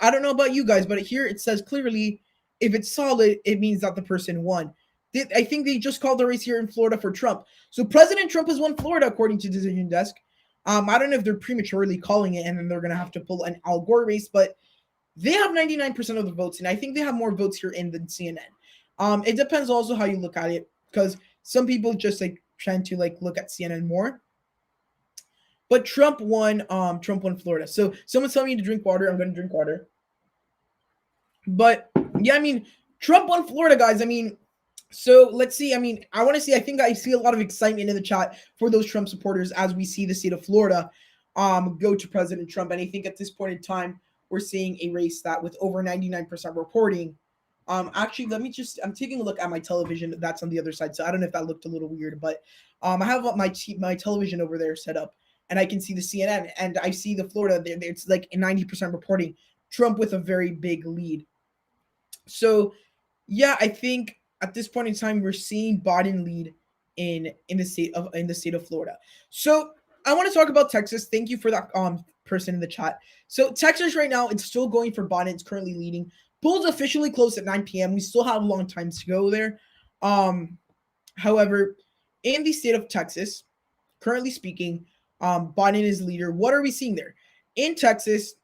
I don't know about you guys, but here it says clearly, if it's solid, it means that the person won. I think they just called the race here in Florida for Trump. So President Trump has won Florida according to decision desk. I don't know if they're prematurely calling it and then they're going to have to pull an Al Gore race, but they have 99% of the votes, and I think they have more votes here in than CNN. It depends also how you look at it, because some people just like trying to like look at CNN more. But Trump won Florida. So someone's telling me to drink water. I'm gonna drink water. But yeah, I mean, Trump won Florida, guys. I mean, so let's see. I mean, I want to see. I think I see a lot of excitement in the chat for those Trump supporters as we see the state of Florida go to President Trump. And I think at this point in time, we're seeing a race that with over 99% reporting. Actually, I'm taking a look at my television. That's on the other side. So I don't know if that looked a little weird, but I have my television over there set up and I can see the CNN and I see the Florida. It's like 90% reporting Trump with a very big lead. So yeah, I think at this point in time, we're seeing Biden lead in the state of Florida. So I want to talk about Texas. Thank you for that person in the chat. So Texas right now, it's still going for Biden. It's currently leading. Polls officially closed at 9 p.m. We still have a long time to go there. However, in the state of Texas, currently speaking, Biden is leader. What are we seeing there? In Texas,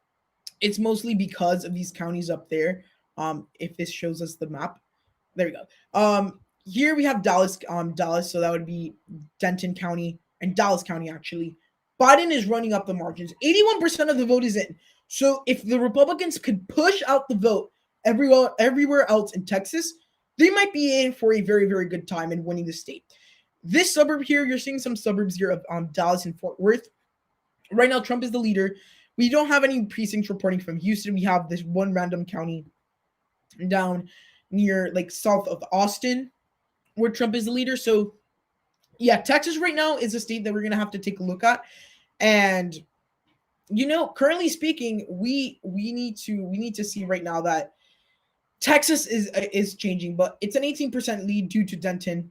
it's mostly because of these counties up there. If this shows us the map, there we go. Here we have Dallas, so that would be Denton County and Dallas County, actually. Biden is running up the margins. 81% of the vote is in. So if the Republicans could push out the vote everywhere else in Texas, they might be in for a very, very good time in winning the state. This suburb here, you're seeing some suburbs here of Dallas and Fort Worth. Right now, Trump is the leader. We don't have any precincts reporting from Houston. We have this one random county down near like south of Austin where Trump is the leader. So yeah, Texas right now is a state that we're going to have to take a look at. And currently speaking, we need to see right now that Texas is changing, but it's an 18% lead due to Denton,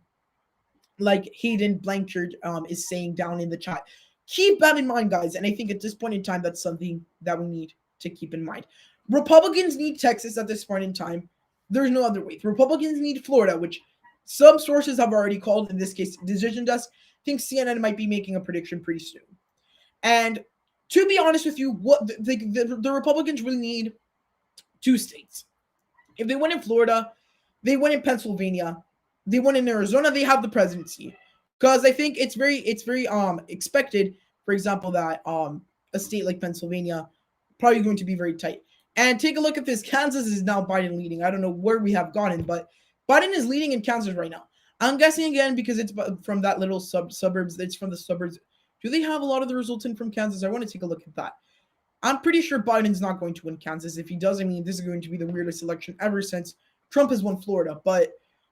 like Hayden Blanchard is saying down in the chat. Keep that in mind, guys. And I think at this point in time, that's something that we need to keep in mind. Republicans need Texas at this point in time. There's no other way. Republicans need Florida, which some sources have already called. In this case, Decision Desk thinks CNN might be making a prediction pretty soon. And to be honest with you, what the Republicans really need two states. If they win in Florida, they win in Pennsylvania, they win in Arizona, they have the presidency. Because I think it's very expected, for example, that a state like Pennsylvania probably going to be very tight. And take a look at this. Kansas is now Biden leading. I don't know where we have gotten, but Biden is leading in Kansas right now. I'm guessing again because it's from that little suburbs. It's from the suburbs. Do they have a lot of the results in from Kansas? I want to take a look at that. I'm pretty sure Biden's not going to win Kansas. If he does, I mean, this is going to be the weirdest election ever since Trump has won Florida. But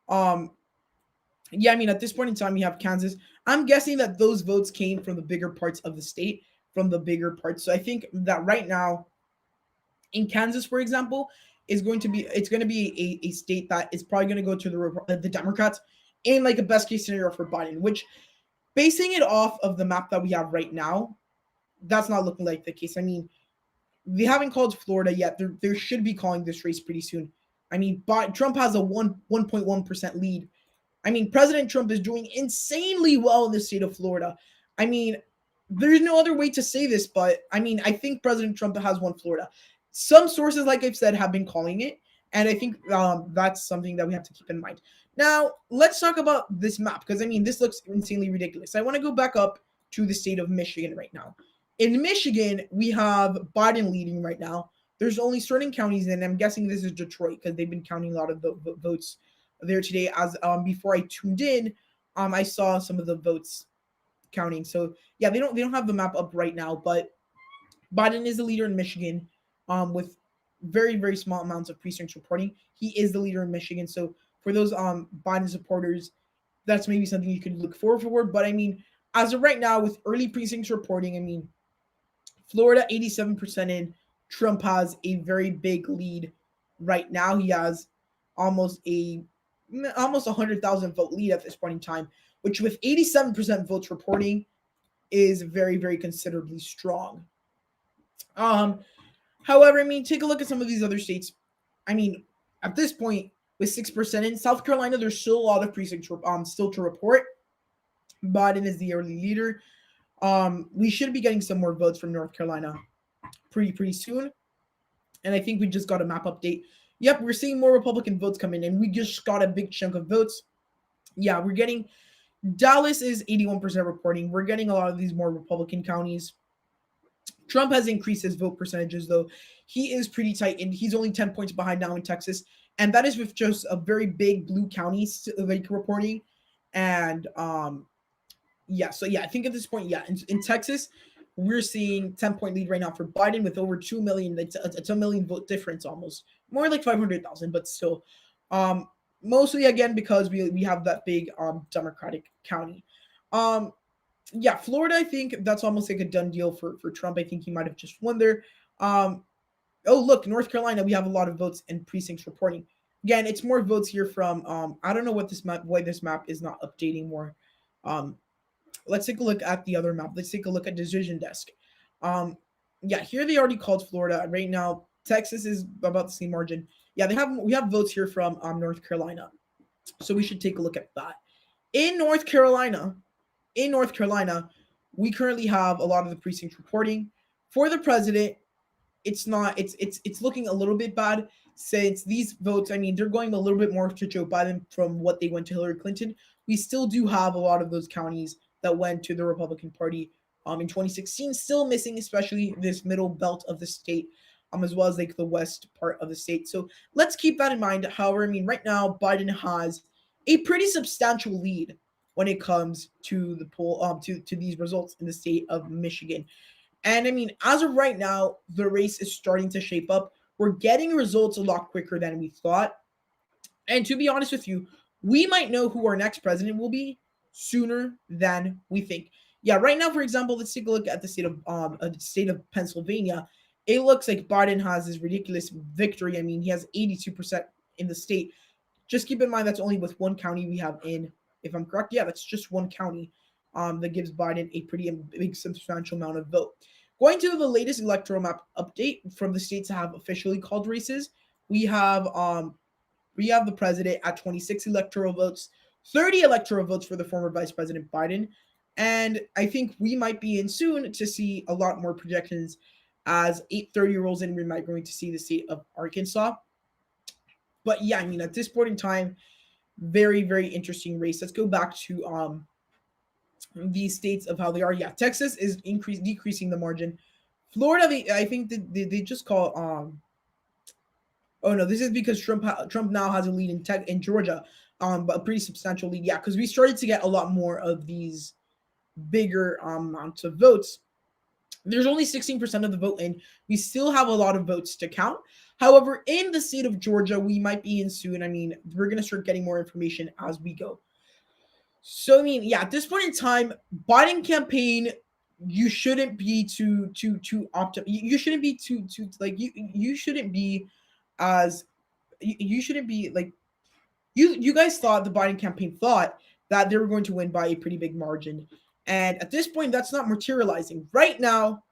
yeah, I mean, at this point in time, you have Kansas. I'm guessing that those votes came from the bigger parts of the state, from the bigger parts. So I think that right now, in Kansas, for example, it's going to be a state that is probably going to go to the Democrats in like a best case scenario for Biden, which basing it off of the map that we have right now, that's not looking like the case. I mean, they haven't called Florida yet. They should be calling this race pretty soon. I mean, Trump has a 1.1% lead. I mean, President Trump is doing insanely well in the state of Florida. I mean, there's no other way to say this, but I mean, I think President Trump has won Florida. Some sources, like I've said, have been calling it, and I think that's something that we have to keep in mind. Now, let's talk about this map, because, I mean, this looks insanely ridiculous. I want to go back up to the state of Michigan right now. In Michigan, we have Biden leading right now. There's only certain counties, and I'm guessing this is Detroit, because they've been counting a lot of the votes there today. As before I tuned in, I saw some of the votes counting. So, yeah, they don't have the map up right now, but Biden is the leader in Michigan. With very, very small amounts of precincts reporting. He is the leader in Michigan. So for those Biden supporters, that's maybe something you could look forward for. But I mean, as of right now, with early precincts reporting, I mean, Florida 87% in. Trump has a very big lead right now. He has almost a almost 100,000 vote lead at this point in time, which with 87% votes reporting is very, very considerably strong. However, I mean, take a look at some of these other states. I mean, at this point, with 6% in South Carolina, there's still a lot of precincts still to report. Biden is the early leader. We should be getting some more votes from North Carolina pretty soon. And I think we just got a map update. Yep, we're seeing more Republican votes come in, and we just got a big chunk of votes. Yeah, we're getting Dallas is 81% reporting. We're getting a lot of these more Republican counties. Trump has increased his vote percentages, though. He is pretty tight, and he's only 10 points behind now in Texas. And that is with just a very big blue county like reporting. And yeah, so yeah, I think at this point, yeah, in Texas, we're seeing 10-point lead right now for Biden with over 2 million. It's a 2 million vote difference almost. More like 500,000, but still. Mostly again because we have that big Democratic county. Yeah, Florida, I think that's almost like a done deal for Trump. I think he might have just won there. Oh, look, North Carolina, we have a lot of votes and precincts reporting. Again, it's more votes here from I don't know why this map is not updating more. Let's take a look at the other map. Let's take a look at Decision Desk. Yeah, here they already called Florida. Right now, Texas is about the same margin. Yeah, we have votes here from North Carolina. So we should take a look at that. In North Carolina, we currently have a lot of the precincts reporting. For the president, it's looking a little bit bad since these votes, I mean, they're going a little bit more to Joe Biden from what they went to Hillary Clinton. We still do have a lot of those counties that went to the Republican Party in 2016, still missing, especially this middle belt of the state, as well as like the west part of the state. So let's keep that in mind. However, I mean, right now, Biden has a pretty substantial lead when it comes to the poll, to these results in the state of Michigan. And I mean, as of right now, the race is starting to shape up. We're getting results a lot quicker than we thought. And to be honest with you, we might know who our next president will be sooner than we think. Yeah, right now, for example, let's take a look at the state of Pennsylvania. It looks like Biden has this ridiculous victory. I mean, he has 82% in the state. Just keep in mind that's only with one county we have in, if I'm correct, yeah, that's just one county that gives Biden a pretty big substantial amount of vote. Going to the latest electoral map update from the states that have officially called races, we have the president at 26 electoral votes, 30 electoral votes for the former Vice President Biden, and I think we might be in soon to see a lot more projections as 8:30 rolls in. We might going to see the state of Arkansas. But yeah, I mean, at this point in time, very, very interesting race. Let's go back to these states of how they are. Yeah, Texas is decreasing the margin. Florida, I think they just call oh no, this is because Trump now has a lead in Georgia, but a pretty substantial lead. Yeah, because we started to get a lot more of these bigger amounts of votes. There's only 16% of the vote in. We still have a lot of votes to count. However, in the state of Georgia, we might be in soon. I mean, we're going to start getting more information as we go. So, I mean, yeah, at this point in time, Biden campaign, you shouldn't be too optimistic. You shouldn't be too like you shouldn't be as you shouldn't be like you guys thought the Biden campaign thought that they were going to win by a pretty big margin. And at this point, that's not materializing. Right now,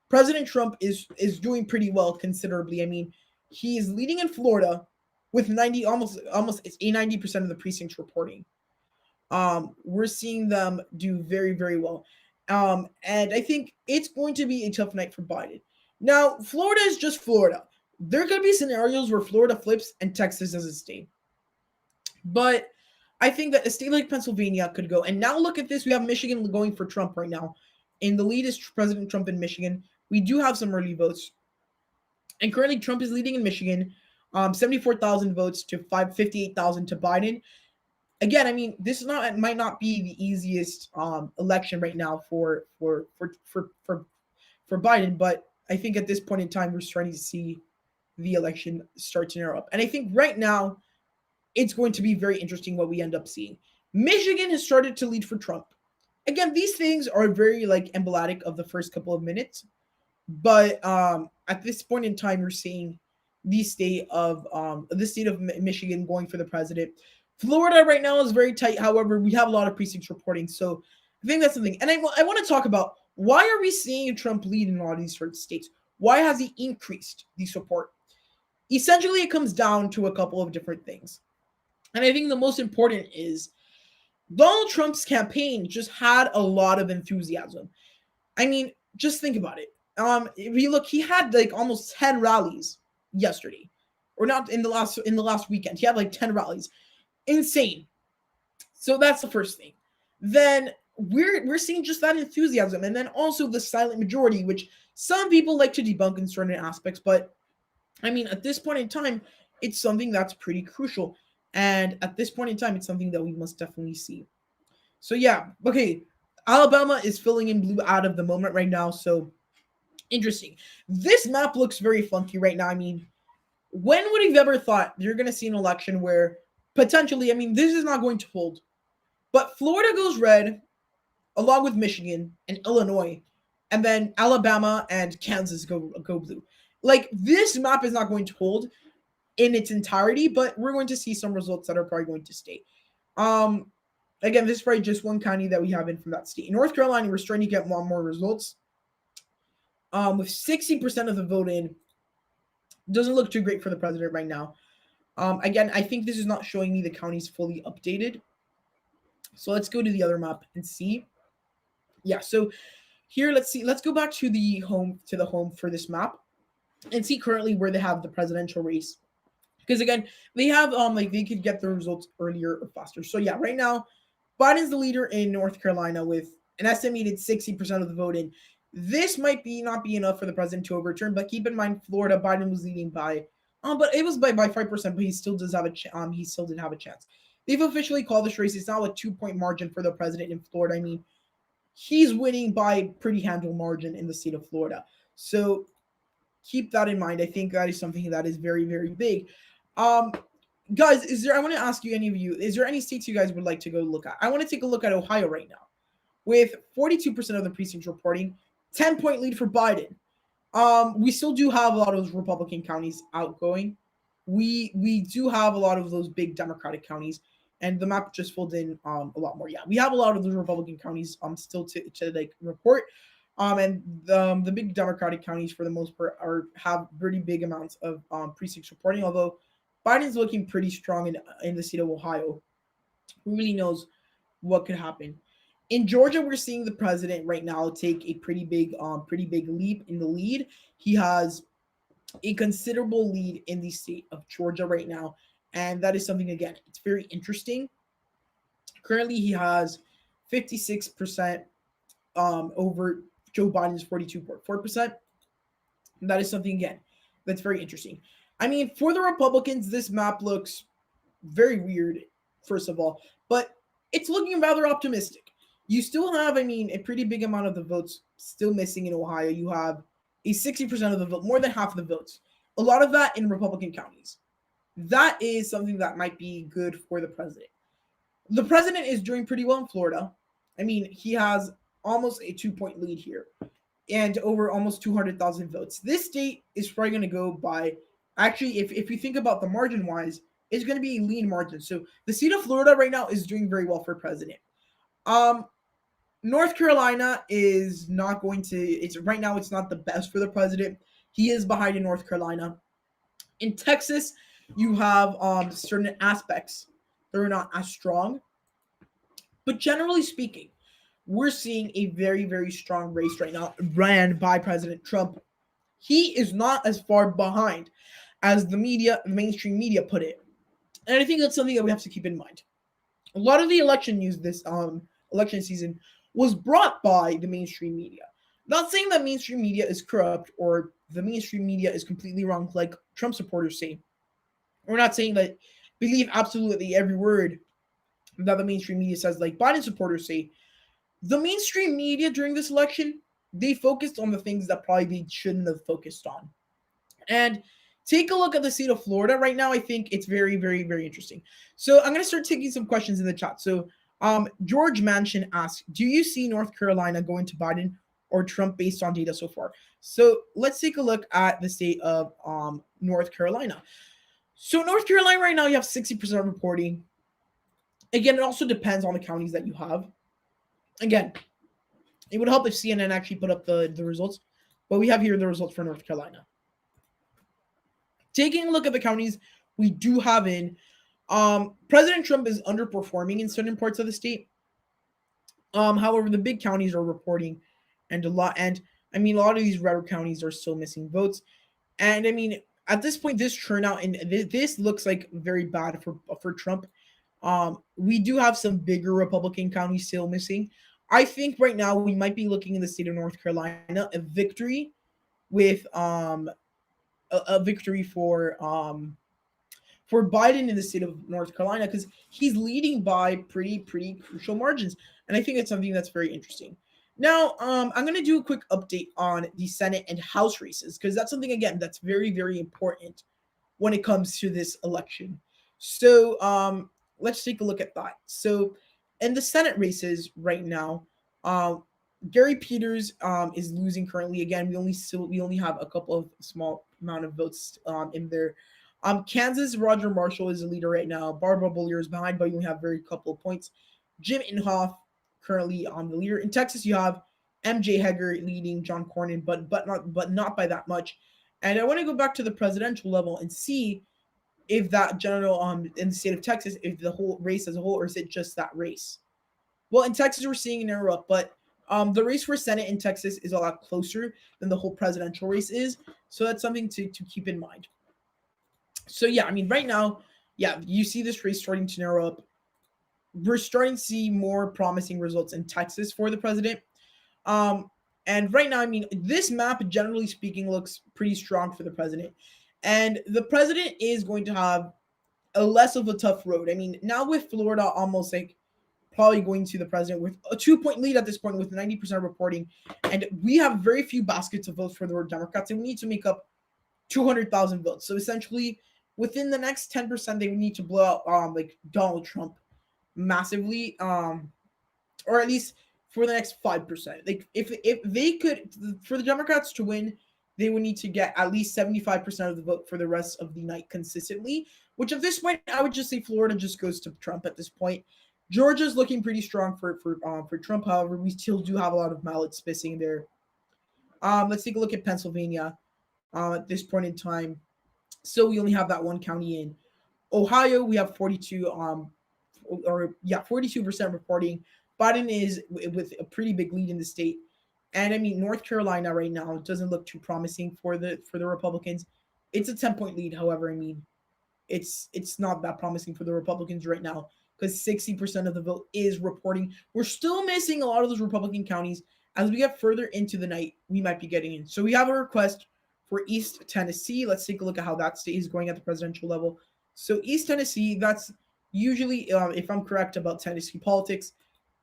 President Trump is doing pretty well considerably. I mean, he is leading in Florida with almost it's 90% of the precincts reporting. We're seeing them do very, very well. And I think it's going to be a tough night for Biden. Now, Florida is just Florida. There could be scenarios where Florida flips and Texas doesn't stay. But I think that a state like Pennsylvania could go. And now look at this. We have Michigan going for Trump right now. In the lead is President Trump in Michigan. We do have some early votes. And currently Trump is leading in Michigan. 74,000 votes to 58,000 to Biden. Again, I mean, this might not be the easiest election right now for Biden, but I think at this point in time we're starting to see the election start to narrow up. And I think right now it's going to be very interesting what we end up seeing. Michigan has started to lead for Trump. Again, these things are very like emblematic of the first couple of minutes, but at this point in time, you're seeing the state of Michigan going for the president. Florida right now is very tight. However, we have a lot of precincts reporting. So I think that's something. And I want to talk about why are we seeing Trump lead in a lot of these certain states? Why has he increased the support? Essentially, it comes down to a couple of different things. And I think the most important is Donald Trump's campaign just had a lot of enthusiasm. I mean, just think about it. If you look, he had like almost 10 rallies yesterday, or not in the last weekend. He had like 10 rallies. Insane. So that's the first thing. Then we're seeing just that enthusiasm, and then also the silent majority, which some people like to debunk in certain aspects. But I mean, at this point in time, it's something that's pretty crucial, and at this point in time, it's something that we must definitely see. So yeah, okay. Alabama is filling in blue out of the moment right now, so interesting. This map looks very funky right now. I mean, when would have ever thought you're going to see an election where potentially, I mean, this is not going to hold, but Florida goes red along with Michigan and Illinois, and then Alabama and Kansas go blue. Like, this map is not going to hold in its entirety, but we're going to see some results that are probably going to stay. Again, this is probably just one county that we have in from that state. In North Carolina, we're starting to get more results. With 60% of the vote in, doesn't look too great for the president right now. Again, I think this is not showing me the counties fully updated. So let's go to the other map and see. Yeah, so here, let's see. Let's go back to the home for this map and see currently where they have the presidential race. Because again, they have like they could get the results earlier or faster. So yeah, right now, Biden's the leader in North Carolina with an estimated 60% of the vote in. This might not be enough for the president to overturn, but keep in mind, Florida, Biden was leading by, but it was by 5%, but he still does have he still did have a chance. They've officially called this race. It's now a 2-point margin for the president in Florida. I mean, he's winning by pretty handle margin in the state of Florida. So keep that in mind. I think that is something that is very, very big. Guys, I want to ask you, any of you, is there any states you guys would like to go look at? I want to take a look at Ohio right now with 42% of the precincts reporting, 10-point lead for Biden. We still do have a lot of those Republican counties outgoing. We do have a lot of those big Democratic counties, and the map just filled in a lot more. Yeah, we have a lot of those Republican counties still to like report. And the big Democratic counties for the most part have pretty big amounts of precincts reporting, although Biden's looking pretty strong in the state of Ohio. Who really knows what could happen? In Georgia, we're seeing the president right now take a pretty big leap in the lead. He has a considerable lead in the state of Georgia right now, and that is something, again, it's very interesting. Currently, he has 56% over Joe Biden's 42.4%. That is something, again, that's very interesting. I mean, for the Republicans, this map looks very weird, first of all, but it's looking rather optimistic. You still have, I mean, a pretty big amount of the votes still missing in Ohio. You have a 60% of the vote, more than half of the votes. A lot of that in Republican counties. That is something that might be good for the president. The president is doing pretty well in Florida. I mean, he has almost a 2-point lead here and over almost 200,000 votes. This state is probably going to go by, actually, if you think about the margin-wise, it's going to be a lean margin. So the state of Florida right now is doing very well for president. North Carolina is not going to, it's right now, it's not the best for the president. He is behind in North Carolina. In Texas, you have certain aspects that are not as strong. But generally speaking, we're seeing a very, very strong race right now ran by President Trump. He is not as far behind as the mainstream media put it. And I think that's something that we have to keep in mind. A lot of the election news this election season was brought by the mainstream media. Not saying that mainstream media is corrupt or the mainstream media is completely wrong, like Trump supporters say. We're not saying that believe absolutely every word that the mainstream media says, like Biden supporters say. The mainstream media during this election, they focused on the things that probably they shouldn't have focused on. And take a look at the state of Florida right now. I think it's very, very, very interesting. So I'm going to start taking some questions in the chat. So George Manchin asks, do you see North Carolina going to Biden or Trump based on data so far? So let's take a look at the state of North Carolina. So North Carolina right now, you have 60% reporting. Again, it also depends on the counties that you have. Again, it would help if CNN actually put up the results, but we have here the results for North Carolina. Taking a look at the counties we do have in, President Trump is underperforming in certain parts of the state. However, the big counties are reporting, and a lot of these red counties are still missing votes. And I mean, at this point, this turnout and this looks like very bad for Trump. We do have some bigger Republican counties still missing. I think right now we might be looking in the state of North Carolina a victory with a victory for Biden in the state of North Carolina, because he's leading by pretty crucial margins, and I think it's something that's very interesting. Now, I'm going to do a quick update on the Senate and House races, because that's something, again, that's very important when it comes to this election. So let's take a look at that. So in the Senate races right now, Gary Peters is losing currently. Again, we only have a couple of small amount of votes in there. Kansas, Roger Marshall is the leader right now. Barbara Bollier is behind, but you only have very couple of points. Jim Inhofe currently on the leader. In Texas, you have MJ Heger leading John Cornyn, but not by that much. And I want to go back to the presidential level and see if that general in the state of Texas, if the whole race as a whole, or is it just that race? Well, in Texas, we're seeing an error up, but the race for Senate in Texas is a lot closer than the whole presidential race is. So that's something to keep in mind. So yeah, I mean, right now, yeah, you see this race starting to narrow up. We're starting to see more promising results in Texas for the president. And right now, I mean, this map, generally speaking, looks pretty strong for the president. And the president is going to have a less of a tough road. I mean, now with Florida almost like probably going to the president with a 2-point lead at this point with 90% reporting. And we have very few baskets of votes for the Democrats, and we need to make up 200,000 votes. So essentially, within the next 10%, they need to blow out like Donald Trump massively, or at least for the next 5%. Like if they could, for the Democrats to win, they would need to get at least 75% of the vote for the rest of the night consistently, which at this point, I would just say Florida just goes to Trump at this point. Georgia's looking pretty strong for Trump. However, we still do have a lot of ballots missing there. Let's take a look at Pennsylvania at this point in time. So we only have that one county in Ohio. We have 42% reporting. Biden is with a pretty big lead in the state. And I mean, North Carolina right now doesn't look too promising for the Republicans. It's a 10-point lead. However, I mean, it's not that promising for the Republicans right now because 60% of the vote is reporting. We're still missing a lot of those Republican counties. As we get further into the night, we might be getting in. So we have a request for East Tennessee. Let's take a look at how that state is going at the presidential level. So East Tennessee, that's usually, if I'm correct about Tennessee politics,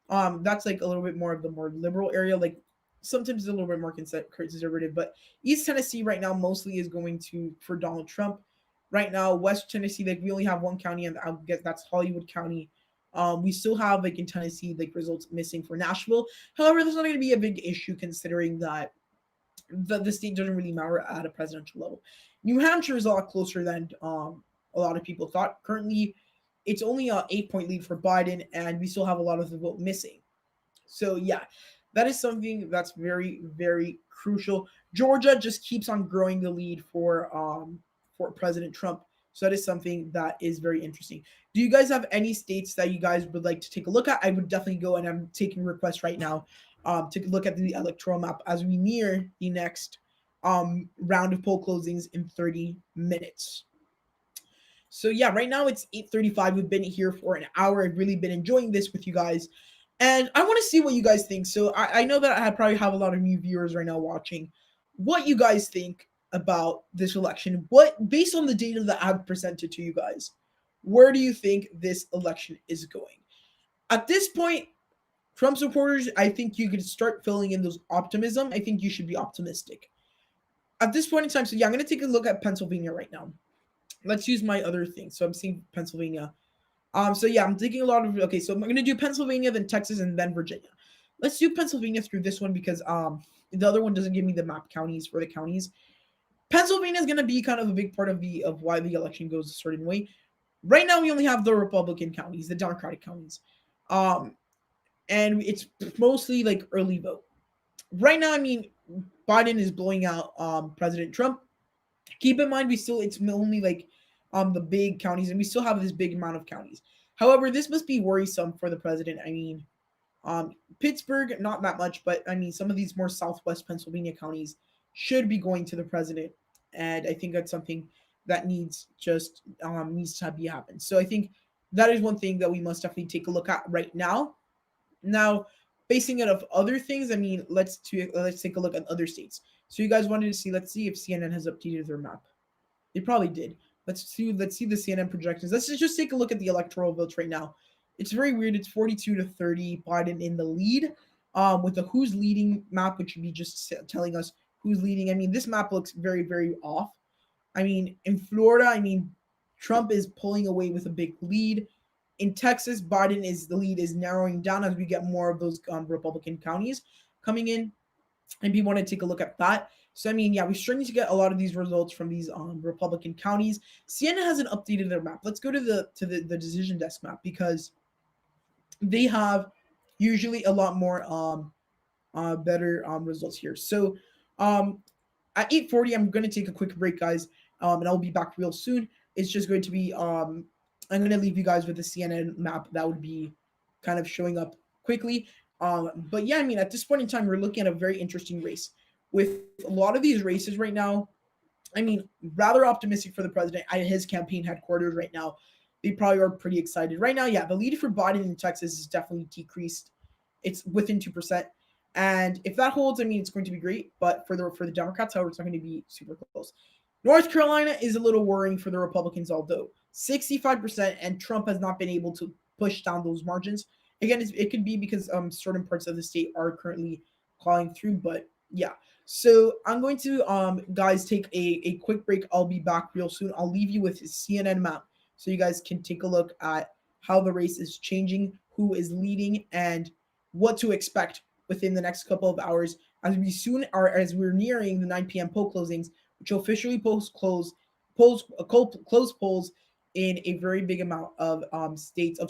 that's like a little bit more of the more liberal area. Like sometimes a little bit more conservative, but East Tennessee right now mostly is going for Donald Trump. Right now, West Tennessee, like we only have one county, and I guess that's Hollywood County. We still have like in Tennessee, like results missing for Nashville. However, that's not going to be a big issue considering that the state doesn't really matter at a presidential level. New Hampshire is a lot closer than a lot of people thought. Currently, it's only an 8-point lead for Biden, and we still have a lot of the vote missing. So yeah, that is something that's very crucial. Georgia just keeps on growing the lead for President Trump. So that is something that is very interesting. Do you guys have any states that you guys would like to take a look at? I would definitely go, and I'm taking requests right now to look at the electoral map as we near the next round of poll closings in 30 minutes. So yeah, right now it's 8:35. We've been here for an hour. I've really been enjoying this with you guys. And I want to see what you guys think. So I know that I probably have a lot of new viewers right now watching. What you guys think about this election? What, based on the data that I've presented to you guys, where do you think this election is going? At this point, Trump supporters, I think you could start filling in those optimism. I think you should be optimistic. At this point in time, so yeah, I'm going to take a look at Pennsylvania right now. Let's use my other thing. So I'm seeing Pennsylvania. So yeah, I'm thinking a lot of, okay, so I'm going to do Pennsylvania, then Texas, and then Virginia. Let's do Pennsylvania through this one because the other one doesn't give me the map counties for the counties. Pennsylvania is going to be kind of a big part of why the election goes a certain way. Right now, we only have the Republican counties, the Democratic counties, um, and it's mostly like early vote. Right now, I mean, Biden is blowing out President Trump. Keep in mind, we still it's only like the big counties, and we still have this big amount of counties. However, this must be worrisome for the president. I mean, Pittsburgh, not that much, but I mean, some of these more southwest Pennsylvania counties should be going to the president, and I think that's something that needs to be happen. So I think that is one thing that we must definitely take a look at right now. Now, basing it off other things, I mean, let's take a look at other states. So you guys wanted to see, let's see if CNN has updated their map. They probably did. Let's see the CNN projections. Let's just take a look at the electoral votes right now. It's very weird. It's 42-30, Biden in the lead. With the who's leading map, which would be just telling us who's leading. I mean, this map looks very, very off. I mean, in Florida, I mean, Trump is pulling away with a big lead. In Texas, the lead is narrowing down as we get more of those Republican counties coming in, and we want to take a look at that. So I mean, yeah, we're starting to get a lot of these results from these Republican counties. CNN hasn't updated their map. Let's go to the decision desk map because they have usually a lot more better results here. So at 8:40, I'm going to take a quick break, guys, and I'll be back real soon. It's just going to be I'm going to leave you guys with the CNN map that would be kind of showing up quickly. But yeah, I mean, at this point in time, we're looking at a very interesting race. With a lot of these races right now, I mean, rather optimistic for the president at his campaign headquarters right now. They probably are pretty excited. Right now, yeah, the lead for Biden in Texas is definitely decreased. It's within 2%. And if that holds, I mean, it's going to be great. But for the Democrats, however, it's not going to be super close. North Carolina is a little worrying for the Republicans, although 65%, and Trump has not been able to push down those margins. Again, it could be because certain parts of the state are currently calling through, but yeah. So I'm going to guys take a quick break. I'll be back real soon. I'll leave you with his CNN map so you guys can take a look at how the race is changing, who is leading, and what to expect within the next couple of hours as we're nearing the 9 p.m. poll closings, which will officially close polls in a very big amount of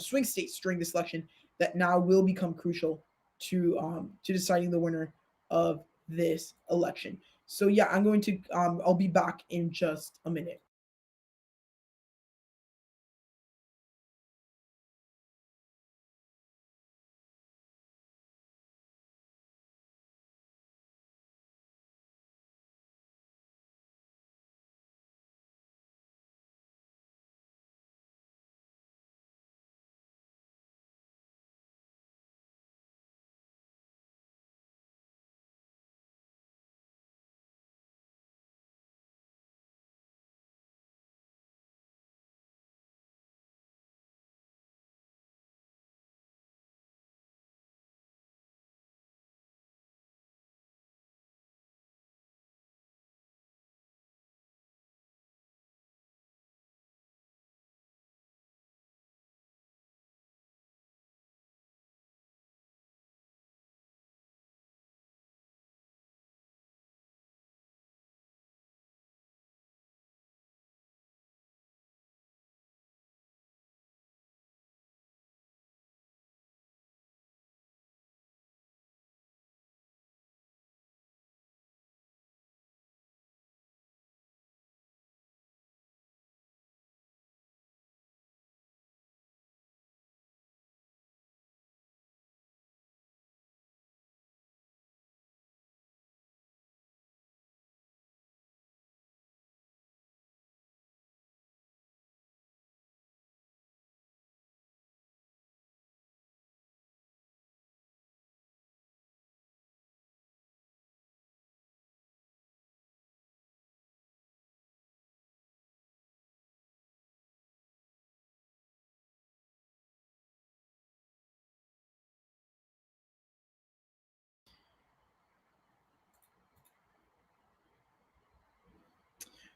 swing states during this election that now will become crucial to deciding the winner of this election. So yeah, I'll be back in just a minute.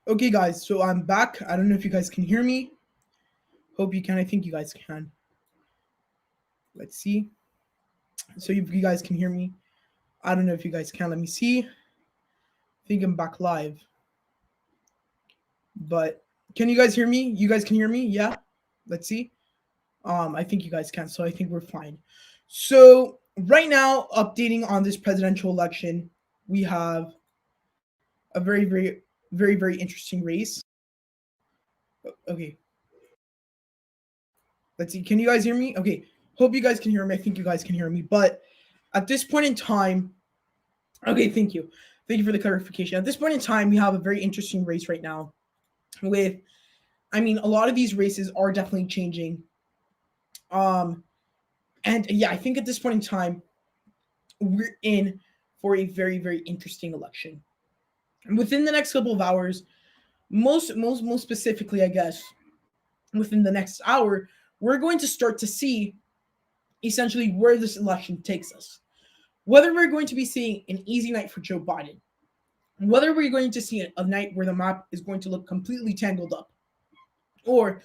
Okay, guys, so I'm back. I don't know if you guys can hear me. Hope you can. I think you guys can. Let's see. So if you guys can hear me, I don't know if you guys can. Let me see. I think I'm back live. But can you guys hear me? You guys can hear me? Yeah? Let's see. I think you guys can, so I think we're fine. So right now, updating on this presidential election, we have a very interesting race. Okay, let's see. Can you guys hear me? Okay, hope you guys can hear me. I think you guys can hear me. But at this point in time, okay, thank you. Thank you for the clarification. At this point in time, we have a very interesting race right now with, I mean, a lot of these races are definitely changing. Um, and yeah, I think at this point in time, we're in for a very interesting election. And within the next couple of hours, most specifically, I guess, within the next hour, we're going to start to see essentially where this election takes us. Whether we're going to be seeing an easy night for Joe Biden, whether we're going to see a night where the map is going to look completely tangled up, or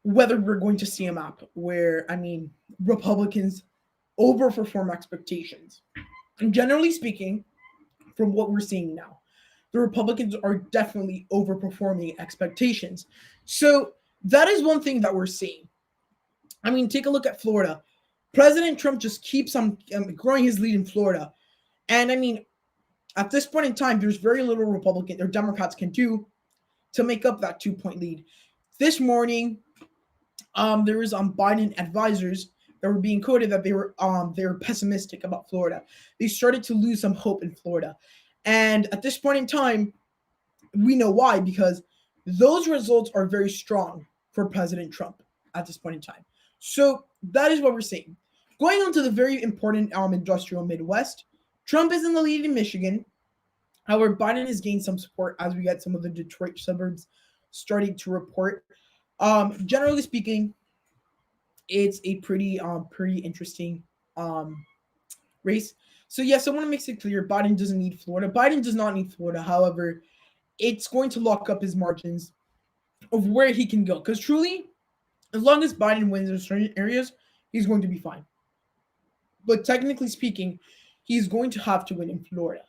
whether we're going to see a map where, I mean, Republicans overperform expectations. And generally speaking, from what we're seeing now, the Republicans are definitely overperforming expectations. So that is one thing that we're seeing. I mean, take a look at Florida. President Trump just keeps on growing his lead in Florida. And I mean, at this point in time, there's very little Republican or Democrats can do to make up that 2-point lead. This morning, there was Biden advisors that were being quoted that they were pessimistic about Florida. They started to lose some hope in Florida. And at this point in time, we know why, because those results are very strong for President Trump at this point in time. So that is what we're seeing. Going on to the very important industrial Midwest, Trump is in the lead in Michigan. However, Biden has gained some support as we get some of the Detroit suburbs starting to report. Generally speaking, it's a pretty interesting race. So yes, I want to make it clear, Biden doesn't need Florida. Biden does not need Florida. However, it's going to lock up his margins of where he can go. Because truly, as long as Biden wins in certain areas, he's going to be fine. But technically speaking, he's going to have to win in Florida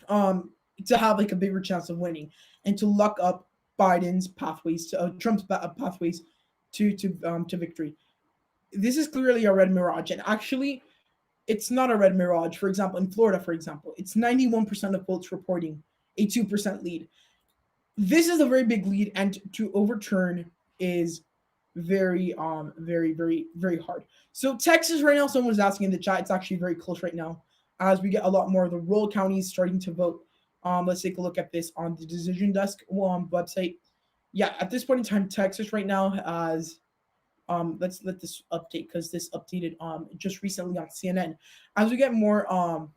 to have like a bigger chance of winning and to lock up Biden's pathways to Trump's pathways to victory. This is clearly a red mirage, and actually, it's not a red mirage. For example, in Florida, it's 91% of votes reporting a 2% lead. This is a very big lead, and to overturn is very hard. So Texas right now, someone was asking in the chat, it's actually very close right now as we get a lot more of the rural counties starting to vote. Let's take a look at this on the Decision Desk website. Yeah, at this point in time, Texas right now has let's let this update because this updated just recently on CNN. As we get more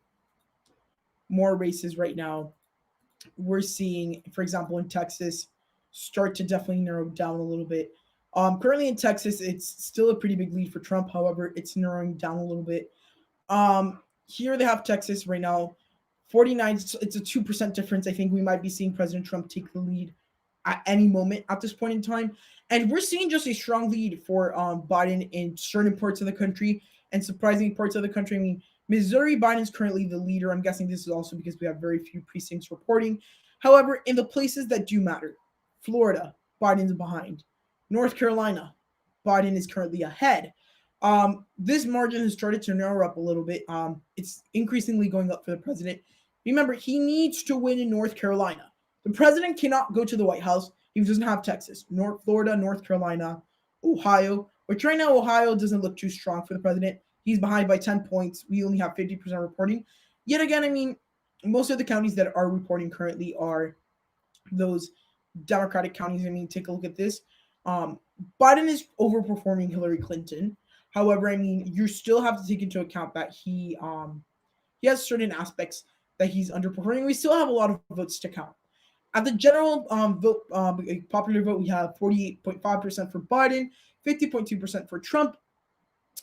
races right now, we're seeing, for example, in Texas, start to definitely narrow down a little bit. Currently in Texas, it's still a pretty big lead for Trump. However, it's narrowing down a little bit. Here they have Texas right now, 49. It's a 2% difference. I think we might be seeing President Trump take the lead at any moment at this point in time. And we're seeing just a strong lead for Biden in certain parts of the country and surprising parts of the country. I mean, Missouri, Biden's currently the leader. I'm guessing this is also because we have very few precincts reporting. However, in the places that do matter, Florida, Biden's behind. North Carolina, Biden is currently ahead. This margin has started to narrow up a little bit. It's increasingly going up for the president. Remember, he needs to win in North Carolina. The president cannot go to the White House if he doesn't have Texas, Florida, North Carolina, Ohio, which right now Ohio doesn't look too strong for the president. He's behind by 10 points. We only have 50% reporting. Yet again, I mean, most of the counties that are reporting currently are those Democratic counties. I mean, take a look at this. Biden is overperforming Hillary Clinton. However, I mean, you still have to take into account that he has certain aspects that he's underperforming. We still have a lot of votes to count. At the general vote, popular vote, we have 48.5% for Biden, 50.2% for Trump,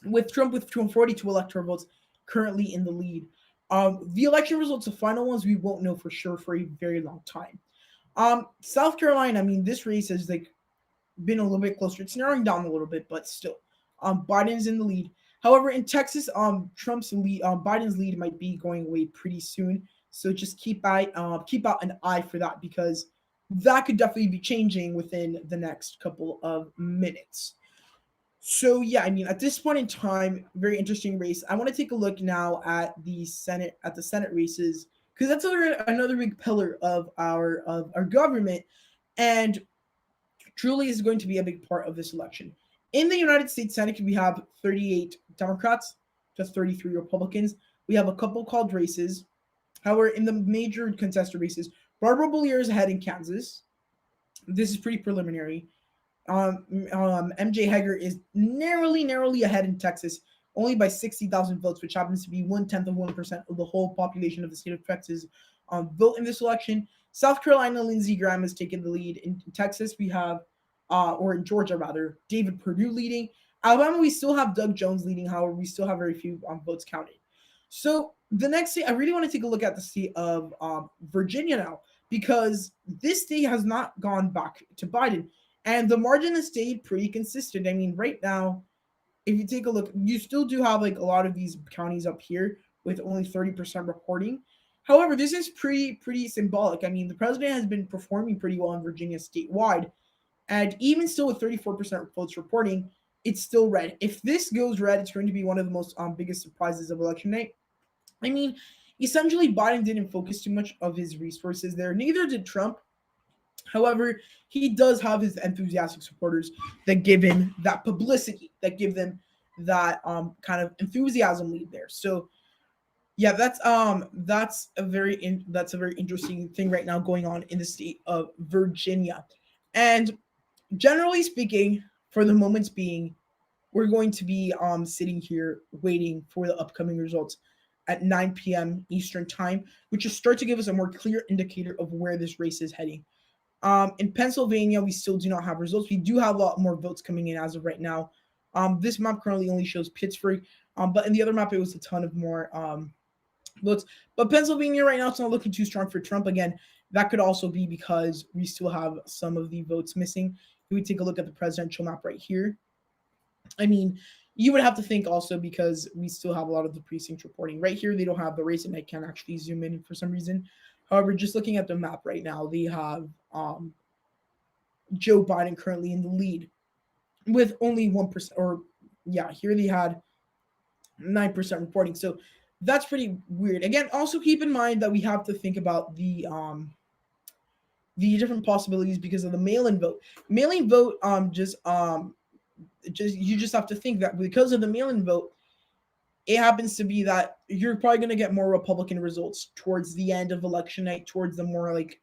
with Trump with 242 electoral votes currently in the lead. The election results, the final ones, we won't know for sure for a very long time. South Carolina, I mean, this race has like been a little bit closer. It's narrowing down a little bit, but still, Biden's in the lead. However, in Texas, Trump's lead, Biden's lead might be going away pretty soon. So just keep out an eye for that because that could definitely be changing within the next couple of minutes. So yeah, I mean, at this point in time, very interesting race. I want to take a look now at the Senate races, because that's another big pillar of our government, and truly is going to be a big part of this election. In the United States Senate, we have 38 Democrats, just 33 Republicans. We have a couple called races. However, in the major contested races, Barbara Bollier is ahead in Kansas. This is pretty preliminary. MJ Heger is narrowly ahead in Texas, only by 60,000 votes, which happens to be 0.1% of the whole population of the state of Texas vote in this election. South Carolina, Lindsey Graham has taken the lead. In Texas, we have, or in Georgia rather, David Perdue leading. Alabama, we still have Doug Jones leading. However, we still have very few votes counted. So the next state, I really want to take a look at the state of Virginia now, because this state has not gone back to Biden. And the margin has stayed pretty consistent. I mean, right now, if you take a look, you still do have like a lot of these counties up here with only 30% reporting. However, this is pretty symbolic. I mean, the president has been performing pretty well in Virginia statewide. And even still with 34% votes reporting, it's still red. If this goes red, it's going to be one of the most biggest surprises of election night. I mean, essentially, Biden didn't focus too much of his resources there. Neither did Trump. However, he does have his enthusiastic supporters that give him that publicity, that give them that kind of enthusiasm lead there. So yeah, that's a very interesting thing right now going on in the state of Virginia. And generally speaking, for the moments being, we're going to be sitting here waiting for the upcoming results at 9 p.m. Eastern time, which will start to give us a more clear indicator of where this race is heading. In Pennsylvania, we still do not have results. We do have a lot more votes coming in as of right now. This map currently only shows Pittsburgh, but in the other map, it was a ton of more votes. But Pennsylvania right now, it's not looking too strong for Trump. Again, that could also be because we still have some of the votes missing. If we take a look at the presidential map right here, I mean, you would have to think also because we still have a lot of the precincts reporting. Right here, they don't have the race, and I can't actually zoom in for some reason. However, just looking at the map right now, they have Joe Biden currently in the lead with only 1%, or yeah, here they had 9% reporting. So that's pretty weird. Again, also keep in mind that we have to think about the different possibilities because of the mail-in vote. Mail-in vote just you just have to think that because of the mail-in vote, it happens to be that you're probably going to get more Republican results towards the end of election night, towards the more like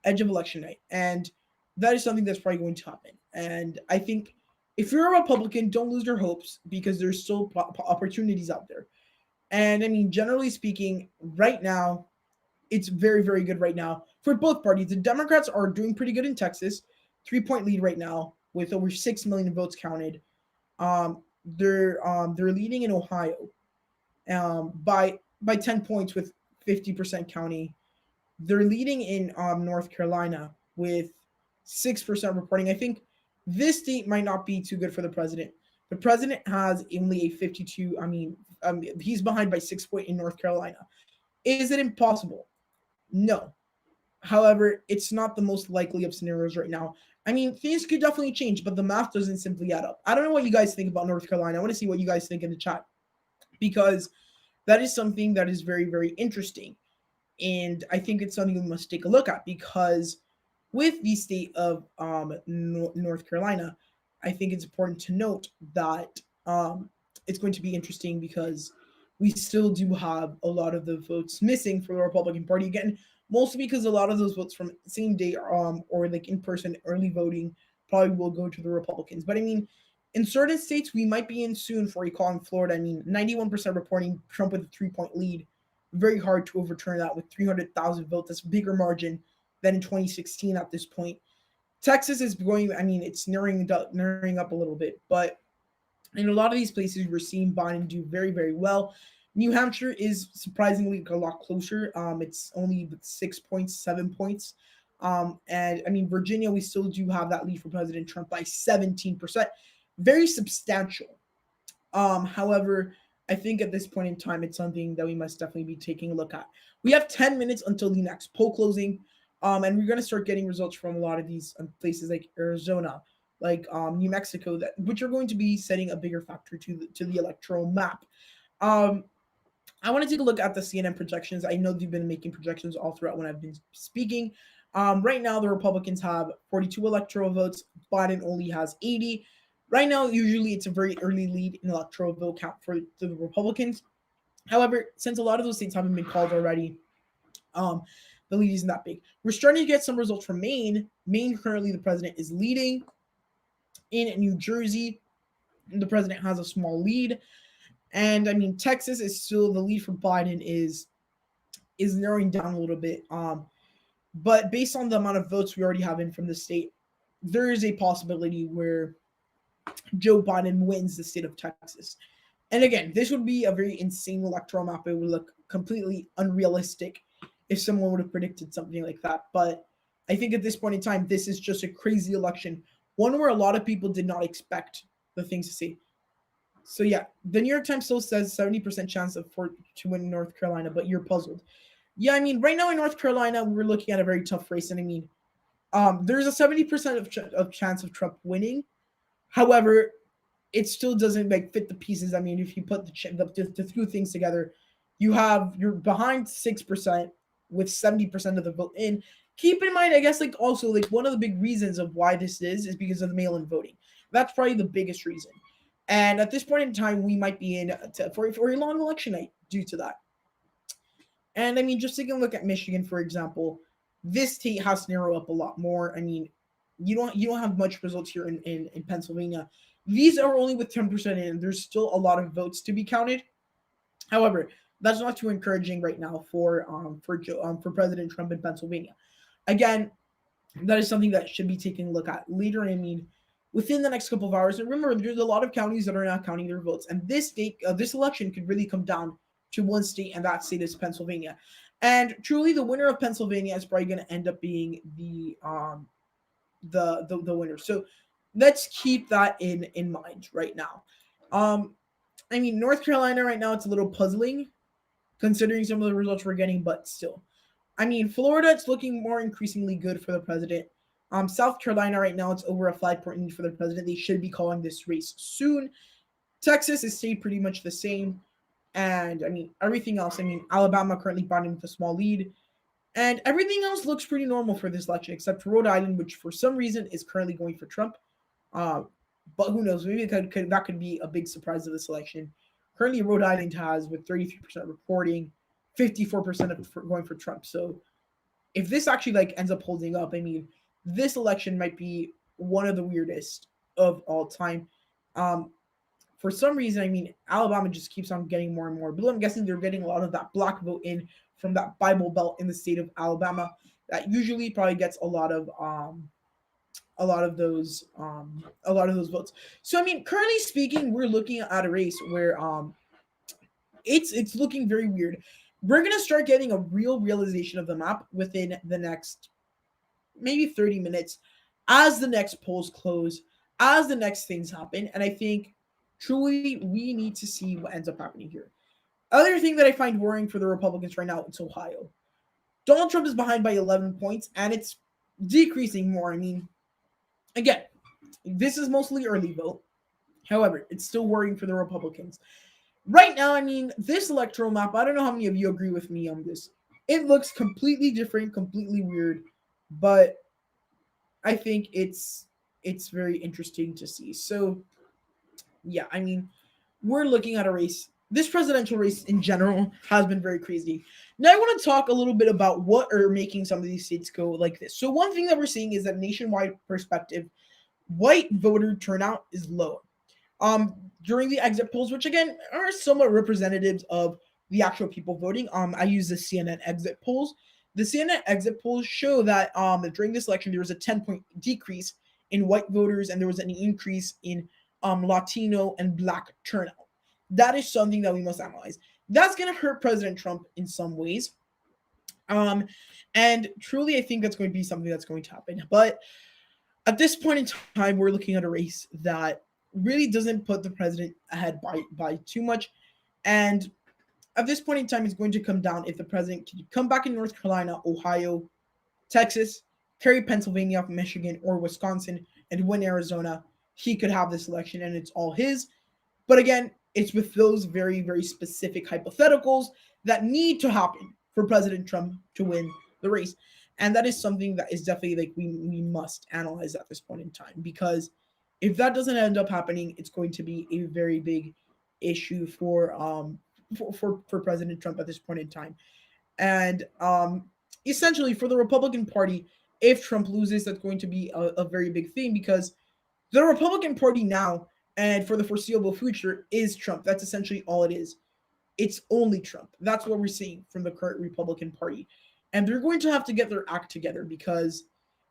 edge of election night. And that is something that's probably going to happen. And I think if you're a Republican, don't lose your hopes because there's still opportunities out there. And I mean, generally speaking, right now, it's very, very good right now for both parties. The Democrats are doing pretty good in Texas, 3-point lead right now with over 6 million votes counted. They're leading in Ohio by 10 points with 50% counting. They're leading in North Carolina with 6% reporting. I think this state might not be too good for the president. The president has only a 52. I mean, he's behind by 6 points in North Carolina. Is it impossible? No. However, it's not the most likely of scenarios right now. I mean, things could definitely change, but the math doesn't simply add up. I don't know what you guys think about North Carolina. I want to see what you guys think in the chat because that is something that is very, very interesting. And I think it's something we must take a look at because with the state of North Carolina, I think it's important to note that it's going to be interesting because we still do have a lot of the votes missing for the Republican Party. Again, mostly because a lot of those votes from same day or like in-person early voting probably will go to the Republicans. But I mean, in certain states, we might be in soon for a call in Florida. I mean, 91% reporting Trump with a 3-point lead. Very hard to overturn that with 300,000 votes. That's a bigger margin than in 2016 at this point. Texas is going, I mean, it's narrowing up a little bit. But in a lot of these places, we're seeing Biden do very, very well. New Hampshire is surprisingly a lot closer. It's only 6 points, 7 points. And I mean, Virginia, we still do have that lead for President Trump by 17%. Very substantial. However, I think at this point in time, it's something that we must definitely be taking a look at. We have 10 minutes until the next poll closing. And we're going to start getting results from a lot of these places like Arizona, like New Mexico, that which are going to be setting a bigger factor to the electoral map. Um, I want to take a look at the CNN projections. I know they've been making projections all throughout when I've been speaking. Right now, the Republicans have 42 electoral votes. Biden only has 80. Right now, usually it's a very early lead in electoral vote count for the Republicans. However, since a lot of those states haven't been called already, um, the lead isn't that big. We're starting to get some results from Maine. Maine currently, the president is leading. In New Jersey, the president has a small lead. And I mean, Texas is still the lead for Biden is narrowing down a little bit. But based on the amount of votes we already have in from the state, there is a possibility where Joe Biden wins the state of Texas. And again, this would be a very insane electoral map. It would look completely unrealistic if someone would have predicted something like that. But I think at this point in time, this is just a crazy election, one where a lot of people did not expect the things to see. So yeah, the New York Times still says 70% chance to win North Carolina, but you're puzzled. Yeah, I mean, right now in North Carolina, we're looking at a very tough race, and I mean, there's a 70% of chance of Trump winning. However, it still doesn't like fit the pieces. I mean, if you put the two things together, you're behind 6% with 70% of the vote in. Keep in mind, I guess, like also like one of the big reasons of why this is because of the mail-in voting. That's probably the biggest reason. And at this point in time, we might be for a long election night due to that. And I mean, just taking a look at Michigan, for example, this state has to narrow up a lot more. I mean, you don't have much results here in Pennsylvania. These are only with 10% in. There's still a lot of votes to be counted. However, that's not too encouraging right now for President Trump in Pennsylvania. Again, that is something that should be taken a look at later. I mean, within the next couple of hours. And remember, there's a lot of counties that are not counting their votes, and this election could really come down to one state, and that state is Pennsylvania. And truly, the winner of Pennsylvania is probably going to end up being the winner. So let's keep that in mind right now. I mean, North Carolina right now, it's a little puzzling considering some of the results we're getting, but still. I mean, Florida, it's looking more increasingly good for the president. South Carolina right now, it's over a 5-point lead for the president. They should be calling this race soon. Texas has stayed pretty much the same. And I mean, everything else, I mean, Alabama currently bottom with a small lead. And everything else looks pretty normal for this election, except for Rhode Island, which for some reason is currently going for Trump. But who knows? Maybe that could be a big surprise of this election. Currently, Rhode Island has, with 33% reporting, 54% of going for Trump. So if this actually like ends up holding up, I mean, this election might be one of the weirdest of all time. For some reason, I mean, Alabama just keeps on getting more and more blue. I'm guessing they're getting a lot of that black vote in from that Bible Belt in the state of Alabama. That usually probably gets a lot of those votes. So I mean, currently speaking, we're looking at a race where it's looking very weird. We're gonna start getting a real realization of the map within the next maybe 30 minutes as the next polls close, as the next things happen. And I think truly we need to see what ends up happening here. Other thing that I find worrying for the Republicans right now, it's Ohio. Donald Trump is behind by 11 points, and it's decreasing more. I mean, again, this is mostly early vote. However, it's still worrying for the Republicans. Right now, I mean, this electoral map, I don't know how many of you agree with me on this. It looks completely different, completely weird, but I think it's very interesting to see. So, yeah, I mean, we're looking at a race. This presidential race in general has been very crazy. Now I want to talk a little bit about what are making some of these states go like this. So one thing that we're seeing is that nationwide perspective, white voter turnout is low. During the exit polls, which again are somewhat representatives of the actual people voting. I use the CNN exit polls. The CNN exit polls show that during this election there was a 10-point decrease in white voters, and there was an increase in Latino and Black turnout. That is something that we must analyze. That's going to hurt President Trump in some ways. And truly, I think that's going to be something that's going to happen. But at this point in time, we're looking at a race that really doesn't put the president ahead by too much. And at this point in time, it's going to come down if the president can come back in North Carolina, Ohio, Texas, carry Pennsylvania, Michigan, or Wisconsin, and win Arizona, he could have this election and it's all his. But again, it's with those very, very specific hypotheticals that need to happen for President Trump to win the race. And that is something that is definitely like we must analyze at this point in time, because if that doesn't end up happening, it's going to be a very big issue for President Trump at this point in time. And essentially for the Republican Party, if Trump loses, that's going to be a very big thing, because the Republican Party now and for the foreseeable future is Trump. That's essentially all it is. It's only Trump. That's what we're seeing from the current Republican Party. And they're going to have to get their act together because,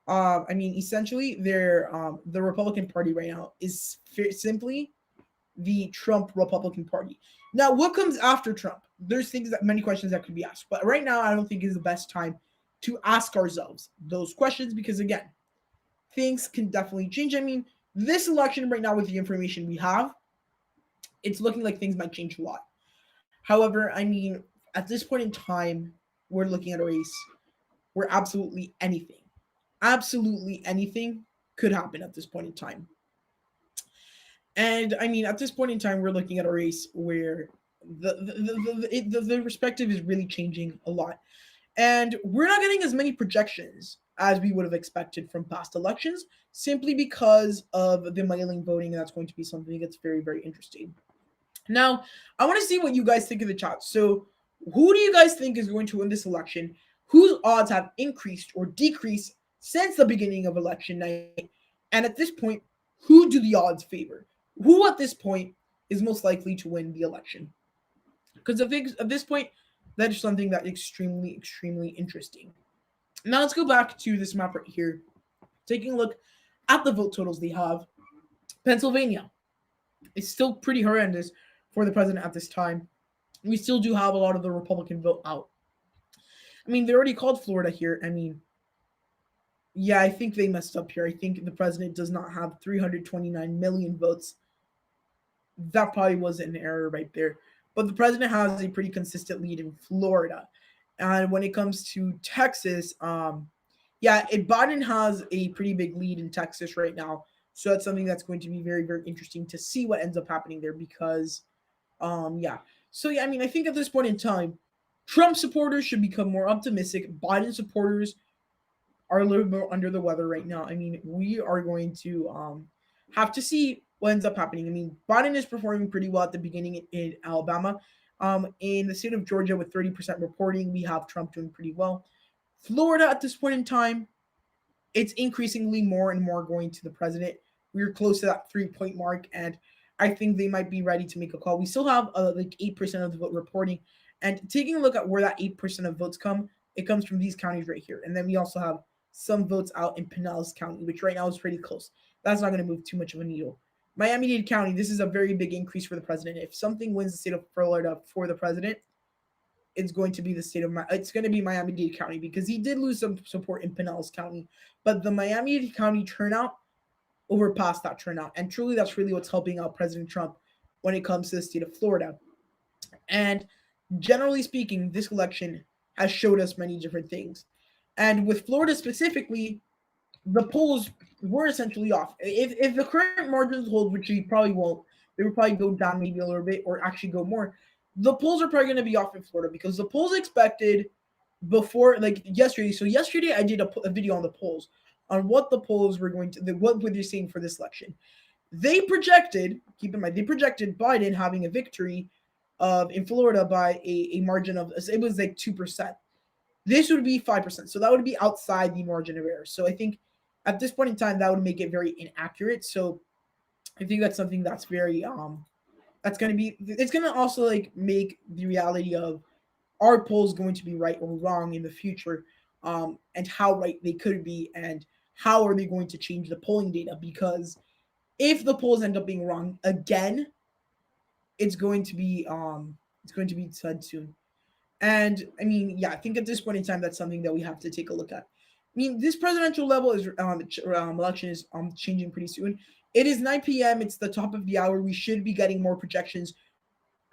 essentially, the Republican Party right now is simply the Trump Republican Party. Now, what comes after Trump? There's many questions that could be asked. But right now, I don't think is the best time to ask ourselves those questions because, again, things can definitely change. This election right now, with the information we have, it's looking like things might change a lot. However, at this point in time, we're looking at a race where absolutely anything could happen at this point in time. And at this point in time, we're looking at a race where the perspective is really changing a lot. And we're not getting as many projections as we would have expected from past elections, simply because of the mail-in voting, and that's going to be something that's very, very interesting. Now, I want to see what you guys think in the chat. So, who do you guys think is going to win this election? Whose odds have increased or decreased since the beginning of election night? And at this point, who do the odds favor? Who at this point is most likely to win the election? Because at this point, that is something that's extremely, extremely interesting. Now let's go back to this map right here. Taking a look at the vote totals they have. Pennsylvania is still pretty horrendous for the president at this time. We still do have a lot of the Republican vote out. They already called Florida here. I think they messed up here. I think the president does not have 329 million votes. That probably was an error right there. But the president has a pretty consistent lead in Florida. And when it comes to Texas, Biden has a pretty big lead in Texas right now. So that's something that's going to be very, very interesting to see what ends up happening there because, I think at this point in time, Trump supporters should become more optimistic. Biden supporters are a little bit under the weather right now. We are going to have to see what ends up happening. Biden is performing pretty well at the beginning in Alabama. In the state of Georgia with 30% reporting, we have Trump doing pretty well. Florida at this point in time, it's increasingly more and more going to the president. We're close to that 3-point mark, and I think they might be ready to make a call. We still have 8% of the vote reporting, and taking a look at where that 8% of votes come, it comes from these counties right here. And then we also have some votes out in Pinellas County, which right now is pretty close. That's not going to move too much of a needle. Miami-Dade County, this is a very big increase for the president. If something wins the state of Florida for the president, it's going to be Miami-Dade County because he did lose some support in Pinellas County, but the Miami-Dade County turnout overpassed that turnout, and truly that's really what's helping out President Trump when it comes to the state of Florida. And generally speaking, this election has showed us many different things. And with Florida specifically, the polls were essentially off. If the current margins hold, which they probably won't, they will probably go down maybe a little bit or actually go more. The polls are probably going to be off in Florida because the polls expected before, yesterday. So yesterday I did a video on the polls on what the polls were what were they saying for this election. They projected, keep in mind, Biden having a victory in Florida by a margin of, it was 2%. This would be 5%. So that would be outside the margin of error. So I think at this point in time, that would make it very inaccurate. So I think that's something that's very, it's going to also make the reality of are polls going to be right or wrong in the future, and how right they could be, and how are they going to change the polling data? Because if the polls end up being wrong again, it's going to be said soon. And I think at this point in time, that's something that we have to take a look at. This presidential level is election is changing pretty soon. It is 9 p.m. It's the top of the hour. We should be getting more projections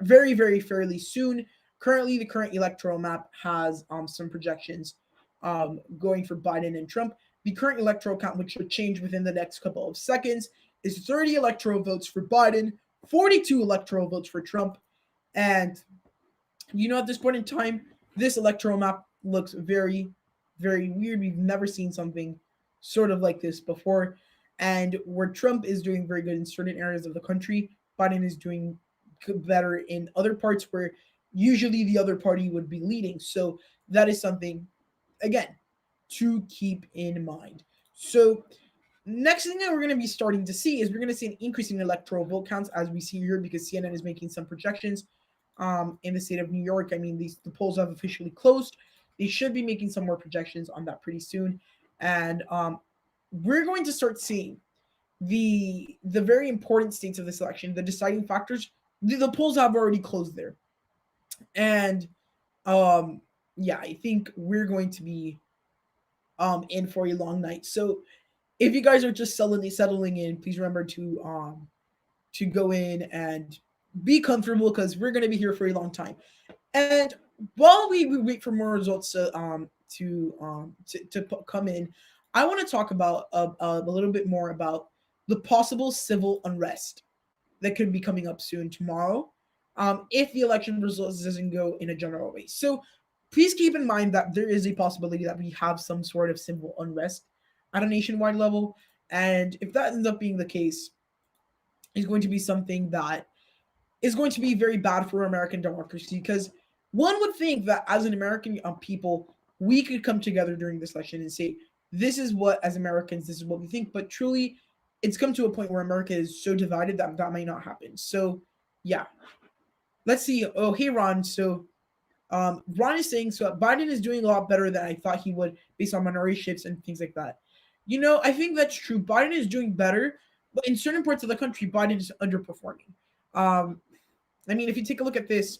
very, very fairly soon. Currently, the current electoral map has some projections going for Biden and Trump. The current electoral count, which should change within the next couple of seconds, is 30 electoral votes for Biden, 42 electoral votes for Trump. And, at this point in time, this electoral map looks very, very weird. We've never seen something sort of like this before. And where Trump is doing very good in certain areas of the country, Biden is doing better in other parts where usually the other party would be leading. So that is something, again, to keep in mind. So next thing that we're going to be starting to see is we're going to see an increase in electoral vote counts, as we see here, because CNN is making some projections in the state of New York. I mean, the polls have officially closed. They should be making some more projections on that pretty soon. And we're going to start seeing the very important states of this election, the deciding factors. The polls have already closed there. And yeah, I think we're going to be in for a long night. So if you guys are just settling in, please remember to go in and be comfortable, because we're going to be here for a long time. And while we wait for more results to come in, I want to talk about a little bit more about the possible civil unrest that could be coming up soon tomorrow, if the election results doesn't go in a general way. So please keep in mind that there is a possibility that we have some sort of civil unrest at a nationwide level. And if that ends up being the case, it's going to be something that is going to be very bad for American democracy, because one would think that as an American people, we could come together during this election and say, this is what, as Americans, this is what we think. But truly, it's come to a point where America is so divided that that might not happen. So, yeah. Let's see. Oh, hey, Ron. So, Ron is saying, so Biden is doing a lot better than I thought he would based on minority shifts and things like that. I think that's true. Biden is doing better, but in certain parts of the country, Biden is underperforming. I mean, if you take a look at this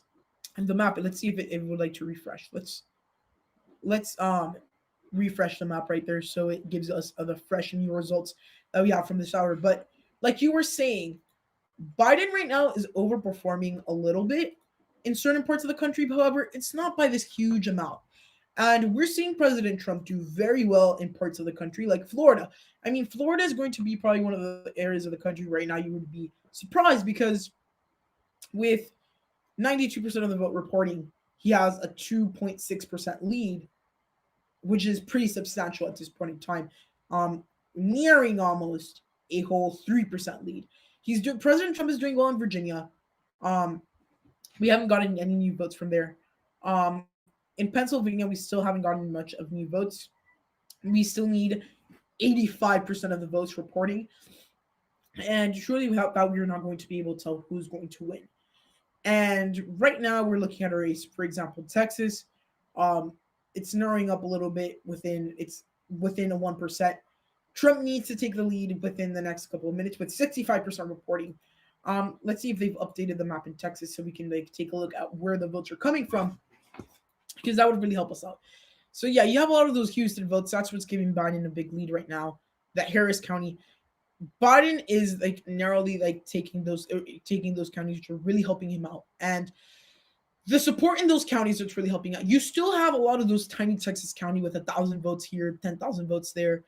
and the map, let's see if it would like to refresh. Let's refresh the map right there, so it gives us the fresh and new results that we have from this hour. But like you were saying, Biden right now is overperforming a little bit in certain parts of the country. However, it's not by this huge amount. And we're seeing President Trump do very well in parts of the country, like Florida. I mean, Florida is going to be probably one of the areas of the country right now you would be surprised, because with 92% of the vote reporting, he has a 2.6% lead, which is pretty substantial at this point in time, nearing almost a whole 3% lead. President Trump is doing well in Virginia. We haven't gotten any new votes from there. In Pennsylvania, we still haven't gotten much of new votes. We still need 85% of the votes reporting. And surely without that, we're not going to be able to tell who's going to win. And right now, we're looking at a race, for example, Texas. It's narrowing up a little bit within a 1%. Trump needs to take the lead within the next couple of minutes with 65% reporting. Let's see if they've updated the map in Texas so we can take a look at where the votes are coming from, because that would really help us out. So yeah, you have a lot of those Houston votes. That's what's giving Biden a big lead right now. That Harris County, Biden is narrowly taking those counties, which are really helping him out. And the support in those counties that's really helping out. You still have a lot of those tiny Texas county with 1,000 votes here, 10,000 votes there.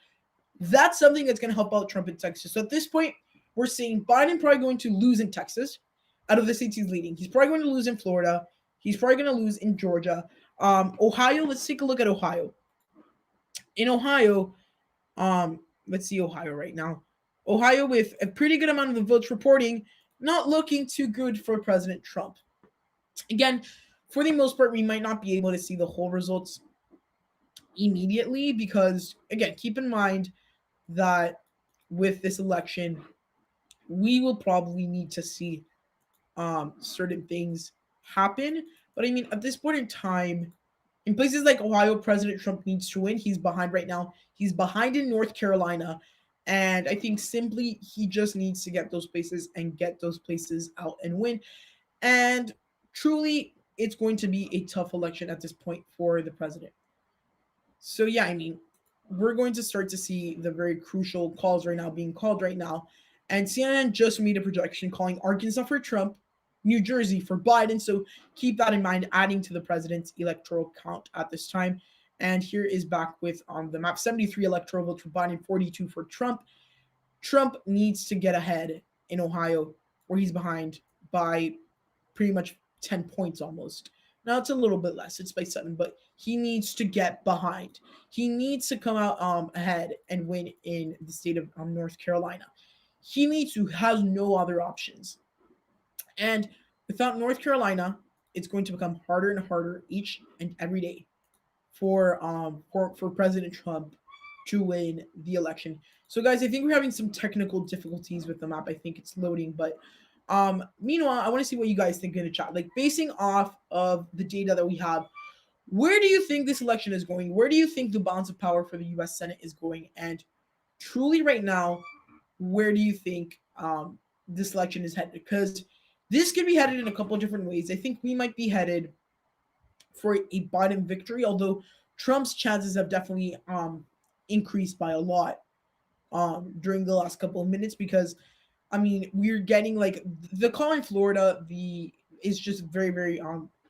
That's something that's going to help out Trump in Texas. So at this point, we're seeing Biden probably going to lose in Texas out of the states he's leading. He's probably going to lose in Florida. He's probably going to lose in Georgia. Ohio, let's take a look at Ohio. In Ohio, let's see Ohio right now. Ohio, with a pretty good amount of the votes reporting, not looking too good for President Trump. Again, for the most part, we might not be able to see the whole results immediately because, again, keep in mind that with this election, we will probably need to see certain things happen. But I mean, at this point in time, in places like Ohio, President Trump needs to win. He's behind right now. He's behind in North Carolina. And I think simply he just needs to get those places out and win. And truly, it's going to be a tough election at this point for the president. So yeah, I mean, we're going to start to see the very crucial calls right now being called right now. And CNN just made a projection calling Arkansas for Trump, New Jersey for Biden. So keep that in mind, adding to the president's electoral count at this time. And here is back with on the map: 73 electoral votes for Biden, 42 for Trump. Trump needs to get ahead in Ohio, where he's behind by pretty much 10 points almost. Now it's a little bit less, it's by 7, but he needs to get behind. He needs to come out ahead and win in the state of North Carolina. He needs to has no other options. And without North Carolina, it's going to become harder and harder each and every day for President Trump to win the election. So guys, I think we're having some technical difficulties with the map. I think it's loading, but meanwhile, I want to see what you guys think in the chat. Like, basing off of the data that we have, where do you think this election is going? Where do you think the balance of power for the US Senate is going? And truly right now, where do you think this election is headed? Because this could be headed in a couple of different ways. I think we might be headed for a Biden victory, although Trump's chances have definitely increased by a lot during the last couple of minutes, because I mean, we're getting like the call in Florida, is just very, very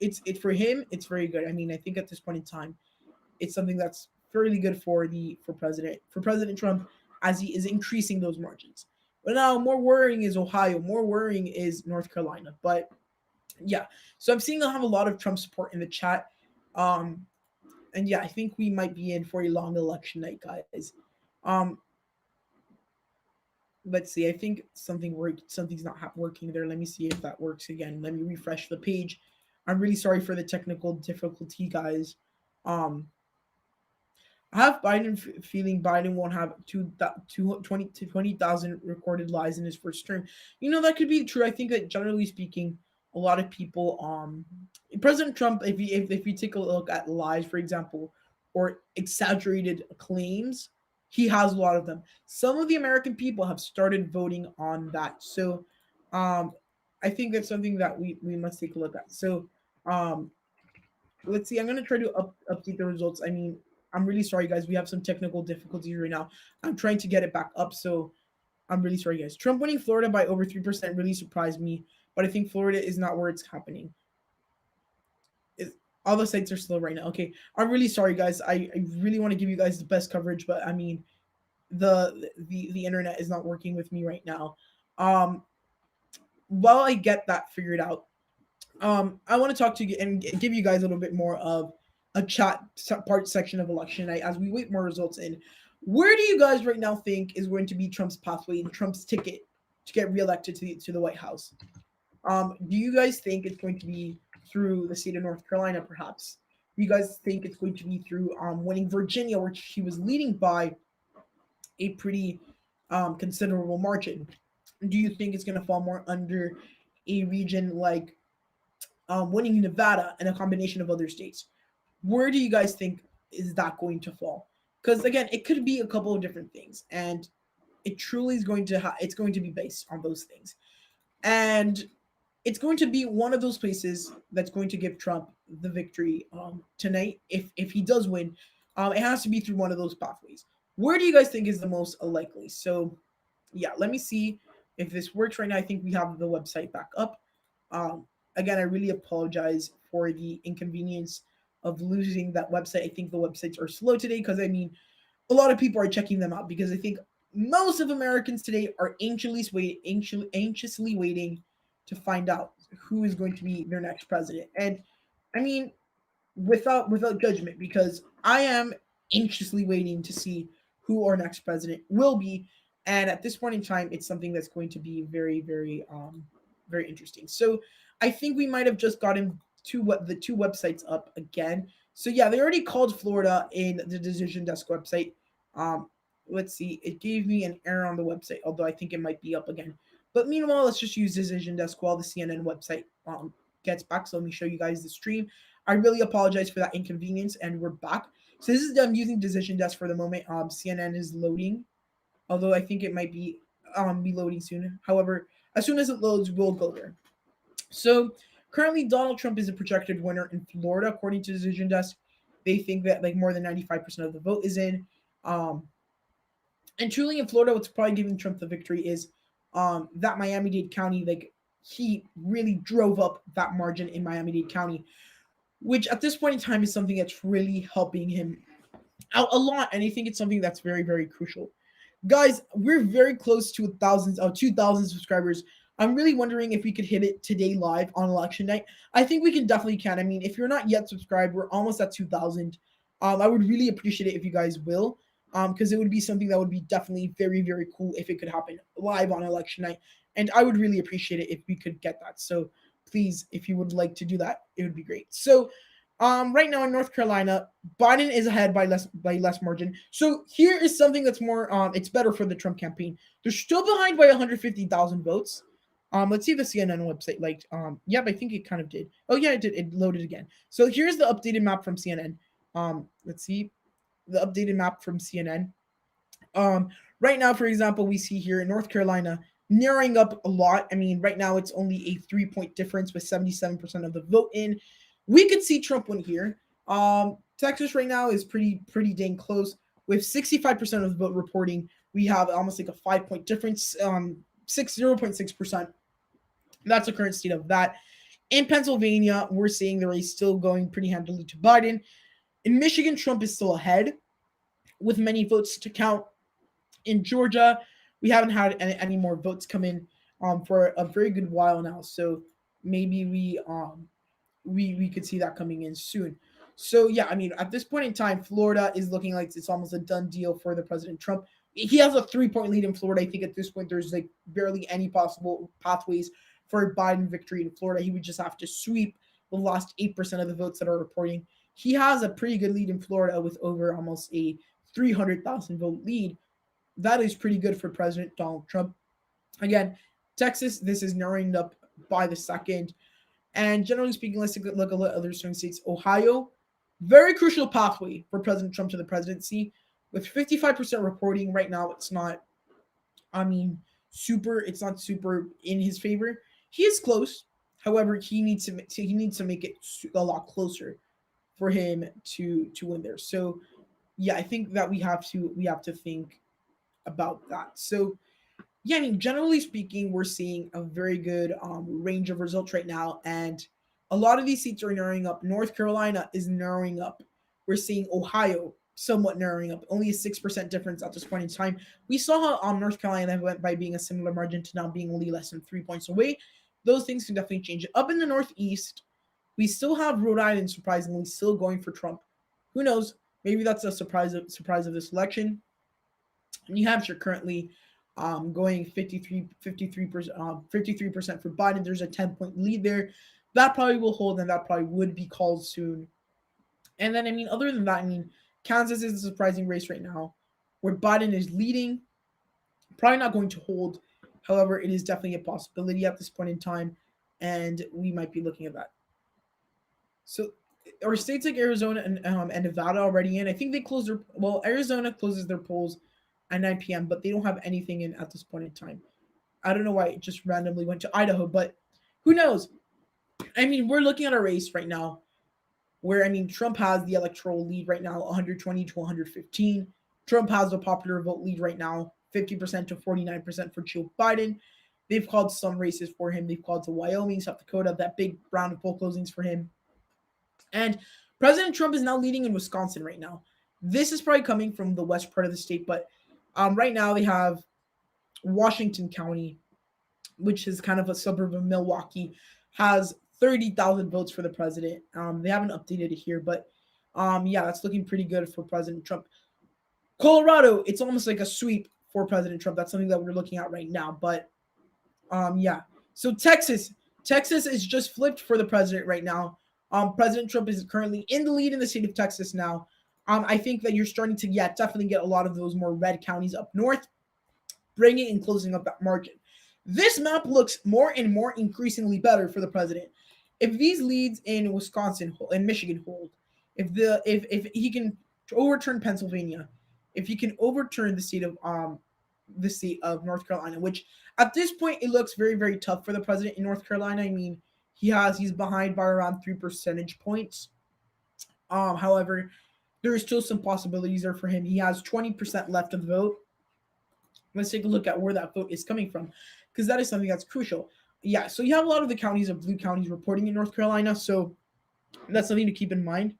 it's for him, it's very good. I mean, I think at this point in time, it's something that's fairly good for President Trump, as he is increasing those margins. But now more worrying is Ohio, more worrying is North Carolina. But yeah, so I'm seeing I have a lot of Trump support in the chat. And yeah, I think we might be in for a long election night, guys. Let's see. I think something's not working there. Let me see if that works again. Let me refresh the page. I'm really sorry for the technical difficulty, guys. I have Biden feeling Biden won't have 20,000 recorded lies in his first term. You know, that could be true. I think that generally speaking, a lot of people, President Trump, if you take a look at lies, for example, or exaggerated claims, he has a lot of them. Some of the American people have started voting on that. So I think that's something that we must take a look at. So let's see. I'm going to try to update the results. I mean, I'm really sorry, guys. We have some technical difficulties right now. I'm trying to get it back up. So I'm really sorry, guys. Trump winning Florida by over 3% really surprised me. But I think Florida is not where it's happening. All the sites are slow right now. Okay, I'm really sorry, guys. I really want to give you guys the best coverage, but I mean, the internet is not working with me right now. While I get that figured out, I want to talk to you and give you guys a little bit more of a chat part section of election night as we wait more results in. Where do you guys right now think is going to be Trump's pathway and Trump's ticket to get reelected to the White House? Do you guys think it's going to be through the state of North Carolina, perhaps? Do you guys think it's going to be through winning Virginia, which he was leading by a pretty considerable margin? Do you think it's going to fall more under a region like winning Nevada and a combination of other states? Where do you guys think is that going to fall? Because again, it could be a couple of different things, and it truly is going to it's going to be based on those things, and it's going to be one of those places that's going to give Trump the victory tonight. If he does win, it has to be through one of those pathways. Where do you guys think is the most likely? So yeah, let me see if this works right now. I think we have the website back up. Again, I really apologize for the inconvenience of losing that website. I think the websites are slow today because, I mean, a lot of people are checking them out because I think most of Americans today are anxiously waiting to find out who is going to be their next president. And I mean, without judgment, because I am anxiously waiting to see who our next president will be. And at this point in time, it's something that's going to be very, very, very interesting. So I think we might have just gotten the two websites up again. So yeah, they already called Florida in the Decision Desk website. Let's see, it gave me an error on the website, although I think it might be up again. But meanwhile, let's just use Decision Desk while the CNN website gets back. So let me show you guys the stream. I really apologize for that inconvenience, and we're back. So this is I'm using Decision Desk for the moment. CNN is loading, although I think it might be loading soon. However, as soon as it loads, we'll go there. So currently, Donald Trump is a projected winner in Florida, according to Decision Desk. They think that like more than 95% of the vote is in. And truly in Florida, what's probably giving Trump the victory is that Miami-Dade County, like he really drove up that margin in Miami-Dade County. which at this point in time is something that's really helping him out a lot. And I think it's something that's very, very crucial. Guys, we're very close to 2,000 subscribers. I'm really wondering if we could hit it today live on election night. I think we can definitely can. I mean, if you're not yet subscribed, we're almost at 2,000. I would really appreciate it if you guys will, because it would be something that would be definitely very, very cool if it could happen live on election night. And I would really appreciate it if we could get that. So please, if you would like to do that, it would be great. So right now in North Carolina, Biden is ahead by less margin. So here is something that's more it's better for the Trump campaign. They're still behind by 150,000 votes. Let's see if the CNN website yep, I think it kind of did. Oh yeah, it did. It loaded again. So here's the updated map from CNN. Let's see the updated map from CNN. Right now, for example, we see here in North Carolina narrowing up a lot. I mean, right now it's only a 3-point difference with 77% of the vote in. We could see Trump win here. Texas right now is pretty dang close with 65% of the vote reporting. We have almost like a 5-point difference, 0.6%. That's the current state of that. In Pennsylvania, we're seeing the race still going pretty handily to Biden. In Michigan, Trump is still ahead with many votes to count. In Georgia, we haven't had any more votes come in for a very good while now. So maybe we could see that coming in soon. So yeah, I mean, at this point in time, Florida is looking like it's almost a done deal for the President Trump. He has a 3-point lead in Florida. I think at this point there's like barely any possible pathways for a Biden victory in Florida. He would just have to sweep the last 8% of the votes that are reporting. He has a pretty good lead in Florida with over almost a 300,000 vote lead. That is pretty good for President Donald Trump. Again, Texas, this is narrowing up by the second. And generally speaking, let's look at other swing states. Ohio, very crucial pathway for President Trump to the presidency. With 55% reporting right now, it's not, it's not super in his favor. He is close. However, he needs to make it a lot closer for him to win there. So, yeah, I think that we have to think about that. So, yeah, I mean, generally speaking, we're seeing a very good range of results right now, and a lot of these seats are narrowing up. North Carolina is narrowing up. We're seeing Ohio somewhat narrowing up, only a 6% difference at this point in time. We saw how North Carolina went by being a similar margin to now being only less than 3 points away. Those things can definitely change. Up in the Northeast, we still have Rhode Island surprisingly still going for Trump. Who knows? Maybe that's a surprise of this election. New Hampshire currently going 53% for Biden. There's a 10-point lead there. That probably will hold, and that probably would be called soon. And then, I mean, other than that, I mean, Kansas is a surprising race right now, where Biden is leading. Probably not going to hold. However, it is definitely a possibility at this point in time, and we might be looking at that. So, are states like Arizona and Nevada already in? I think they closed their. Well, Arizona closes their polls at 9 p.m., but they don't have anything in at this point in time. I don't know why it just randomly went to Idaho, but who knows? I mean, we're looking at a race right now where, I mean, Trump has the electoral lead right now, 120 to 115. Trump has the popular vote lead right now, 50% to 49% for Joe Biden. They've called some races for him. They've called to Wyoming, South Dakota, that big round of poll closings for him. And President Trump is now leading in Wisconsin right now. This is probably coming from the west part of the state, but right now they have Washington County, which is kind of a suburb of Milwaukee, has 30,000 votes for the president. They haven't updated it here, but yeah, that's looking pretty good for President Trump. Colorado, it's almost like a sweep for President Trump. That's something that we're looking at right now. But yeah, so Texas is just flipped for the president right now. President Trump is currently in the lead in the state of Texas now. I think that you're starting to, definitely get a lot of those more red counties up north, bringing and closing up that margin. This map looks more and more increasingly better for the president. If these leads in Wisconsin and Michigan hold, if he can overturn Pennsylvania, if he can overturn the state of North Carolina, which at this point it looks very, very tough for the president in North Carolina. I mean, he's behind by around 3 percentage points. However, there is still some possibilities there for him. He has 20% left of the vote. Let's take a look at where that vote is coming from, because that is something that's crucial. Yeah, so you have a lot of the counties of blue counties reporting in North Carolina. So That's something to keep in mind.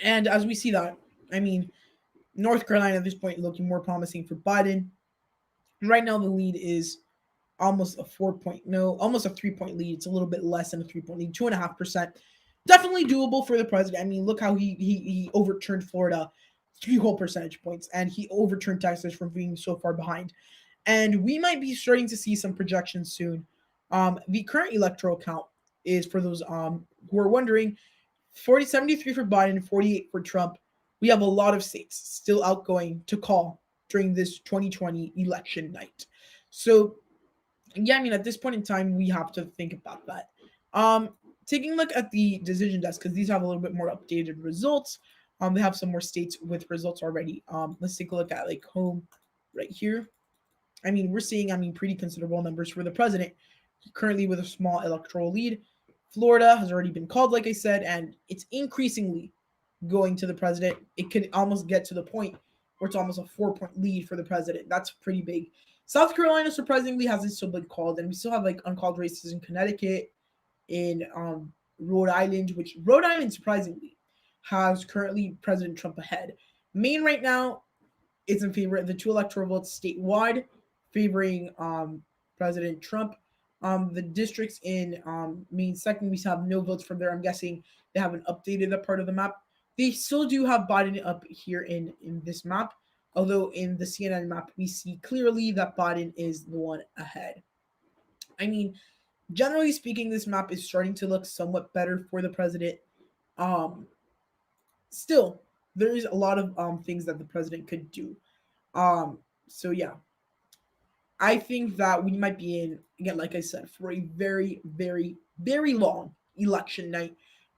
And as we see that, I mean, North Carolina at this point looking more promising for Biden. Right now, the lead is almost a 4 point, no, almost a 3 point lead. It's a little bit less than a 3 point lead, 2.5%. Definitely doable for the president. I mean, look how he overturned Florida 3 whole percentage points, and he overturned Texas from being so far behind. And we might be starting to see some projections soon. The current electoral count is, for those who are wondering, 73 for Biden, 48 for Trump. We have a lot of states still outgoing to call during this 2020 election night. So yeah, I mean, at this point in time, we have to think about that. Taking a look at the decision desk, because these have a little bit more updated results. They have some more states with results already. Let's take a look at like home right here. I mean, we're seeing, pretty considerable numbers for the president, currently with a small electoral lead. Florida has already been called, like I said, and it's increasingly going to the president. It could almost get to the point where it's almost a 4 point lead for the president. That's pretty big. South Carolina, surprisingly, hasn't still been called, and we still have like uncalled races in Connecticut, in Rhode Island, which Rhode Island, surprisingly, has currently President Trump ahead. Maine right now is in favor of the two electoral votes statewide, favoring President Trump. The districts in Maine second, we have no votes from there. I'm guessing they haven't updated that part of the map. They still do have Biden up here in this map, although in the CNN map, we see clearly that Biden is the one ahead. I mean, generally speaking, this map is starting to look somewhat better for the president. Still, there is a lot of things that the president could do. So yeah, I think that we might be in, again, like I said, for a very, very, very long election night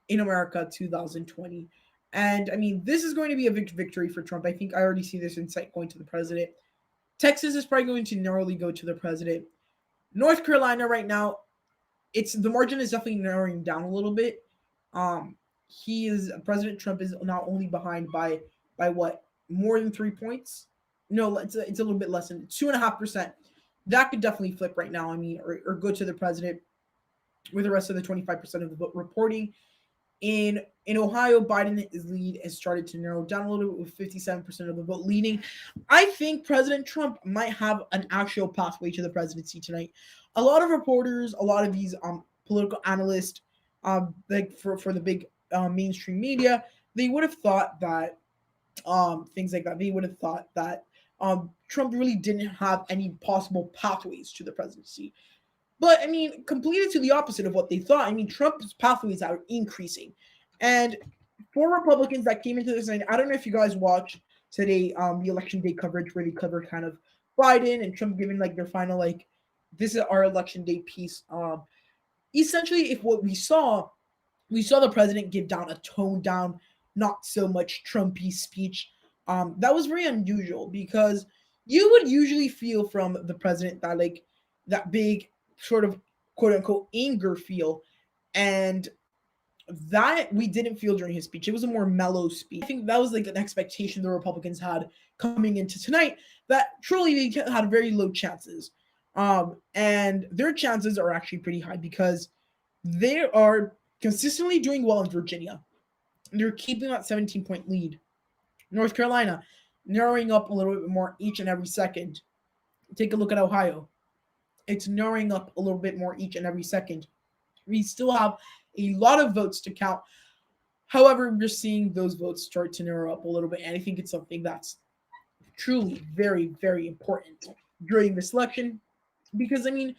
in America 2020. And I mean, this is going to be a victory for Trump. I think I already see this insight going to the president. Texas is probably going to narrowly go to the president. North Carolina right now, the margin is definitely narrowing down a little bit. President Trump is now only behind by what, more than 3 points? No, it's a little bit less than 2.5%. That could definitely flip right now. I mean, or go to the president with the rest of the 25% of the vote reporting. In Ohio, Biden's lead has started to narrow down a little bit with 57% of the vote leading. I think President Trump might have an actual pathway to the presidency tonight. A lot of reporters, a lot of these political analysts, like for the big mainstream media, they would have thought that things like that. They would have thought that Trump really didn't have any possible pathways to the presidency. But I mean, completely to the opposite of what they thought. I mean, Trump's pathways are increasing. And for Republicans that came into this night, I don't know if you guys watched today the election day coverage where they covered kind of Biden and Trump giving like their final like, this is our election day piece. Essentially, if what we saw the president give down a toned down, not so much Trumpy speech. That was very unusual because you would usually feel from the president that like that big sort of quote unquote anger feel, and that we didn't feel during his speech. It was a more mellow speech. I think that was like an expectation the Republicans had coming into tonight, that truly they had very low chances. And their chances are actually pretty high because they are consistently doing well in Virginia. They're keeping that 17-point lead. North Carolina narrowing up a little bit more each and every second. Take a look at Ohio. It's narrowing up a little bit more each and every second. We still have a lot of votes to count. However, we're seeing those votes start to narrow up a little bit, and I think it's something that's truly very, very important during this election. Because, I mean,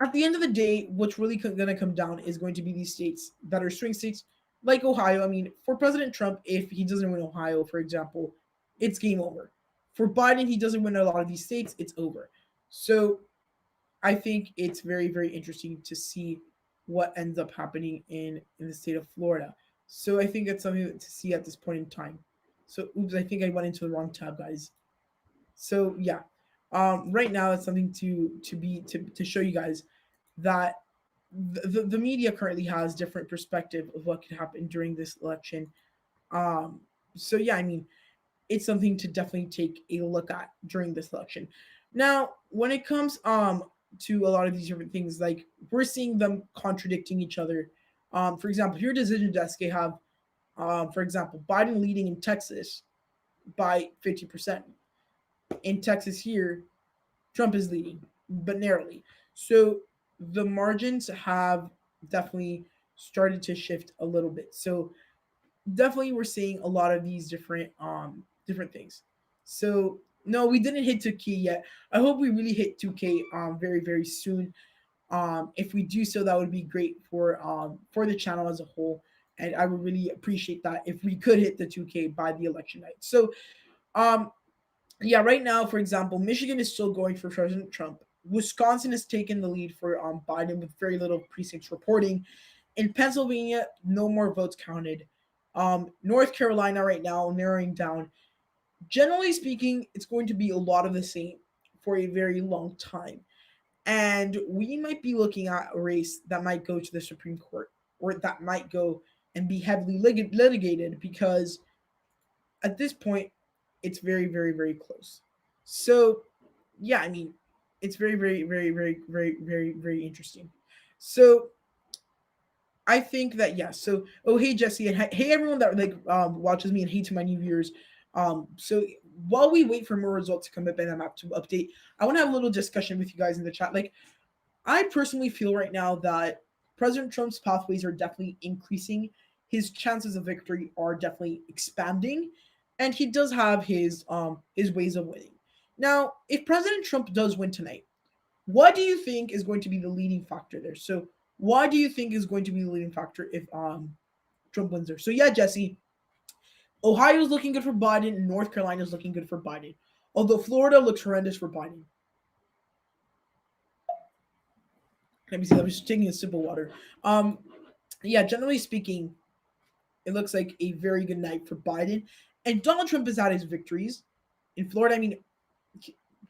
at the end of the day, what's really going to come down is going to be these states that are swing states, like Ohio. I mean, for President Trump, if he doesn't win Ohio, for example, it's game over. For Biden, he doesn't win a lot of these states, it's over. So I think it's very, very interesting to see what ends up happening in the state of Florida. So I think it's something to see at this point in time. So, oops, I think I went into the wrong tab, guys. So yeah, right now it's something to show you guys that the media currently has different perspective of what could happen during this election. So yeah, I mean, it's something to definitely take a look at during this election. Now, when it comes to a lot of these different things, like we're seeing them contradicting each other For example, here decision desk they have, for example, Biden leading in Texas by 50%. In Texas here, Trump is leading, but narrowly. So the margins have definitely started to shift a little bit. So definitely we're seeing a lot of these different things. So no, we didn't hit 2K yet. I hope we really hit 2K very very soon. If we do so, that would be great for the channel as a whole, and I would really appreciate that if we could hit the 2K by the election night. So um yeah, right now, for example, Michigan is still going for President Trump. Wisconsin has taken the lead for Biden with very little precincts reporting. In Pennsylvania, no more votes counted. North Carolina right now narrowing down. Generally speaking, it's going to be a lot of the same for a very long time. And we might be looking at a race that might go to the Supreme Court or that might go and be heavily litigated because at this point, it's very, very, very close. So, yeah, I mean, it's very, very, very, very, very, very, very interesting. So, I think that yes. So, oh hey Jesse, and hey everyone that watches me, and hey to my new viewers. So while we wait for more results to come up and I'm up to update, I want to have a little discussion with you guys in the chat. Like, I personally feel right now that President Trump's pathways are definitely increasing. His chances of victory are definitely expanding, and he does have his ways of winning. Now, if President Trump does win tonight, what do you think is going to be the leading factor there? So, why do you think is going to be the leading factor if Trump wins there? So, yeah, Jesse, Ohio's looking good for Biden, and North Carolina's looking good for Biden. Although Florida looks horrendous for Biden. Let me see. I was just taking a sip of water. Um, yeah, generally speaking, it looks like a very good night for Biden, and Donald Trump has had his victories in Florida. I mean,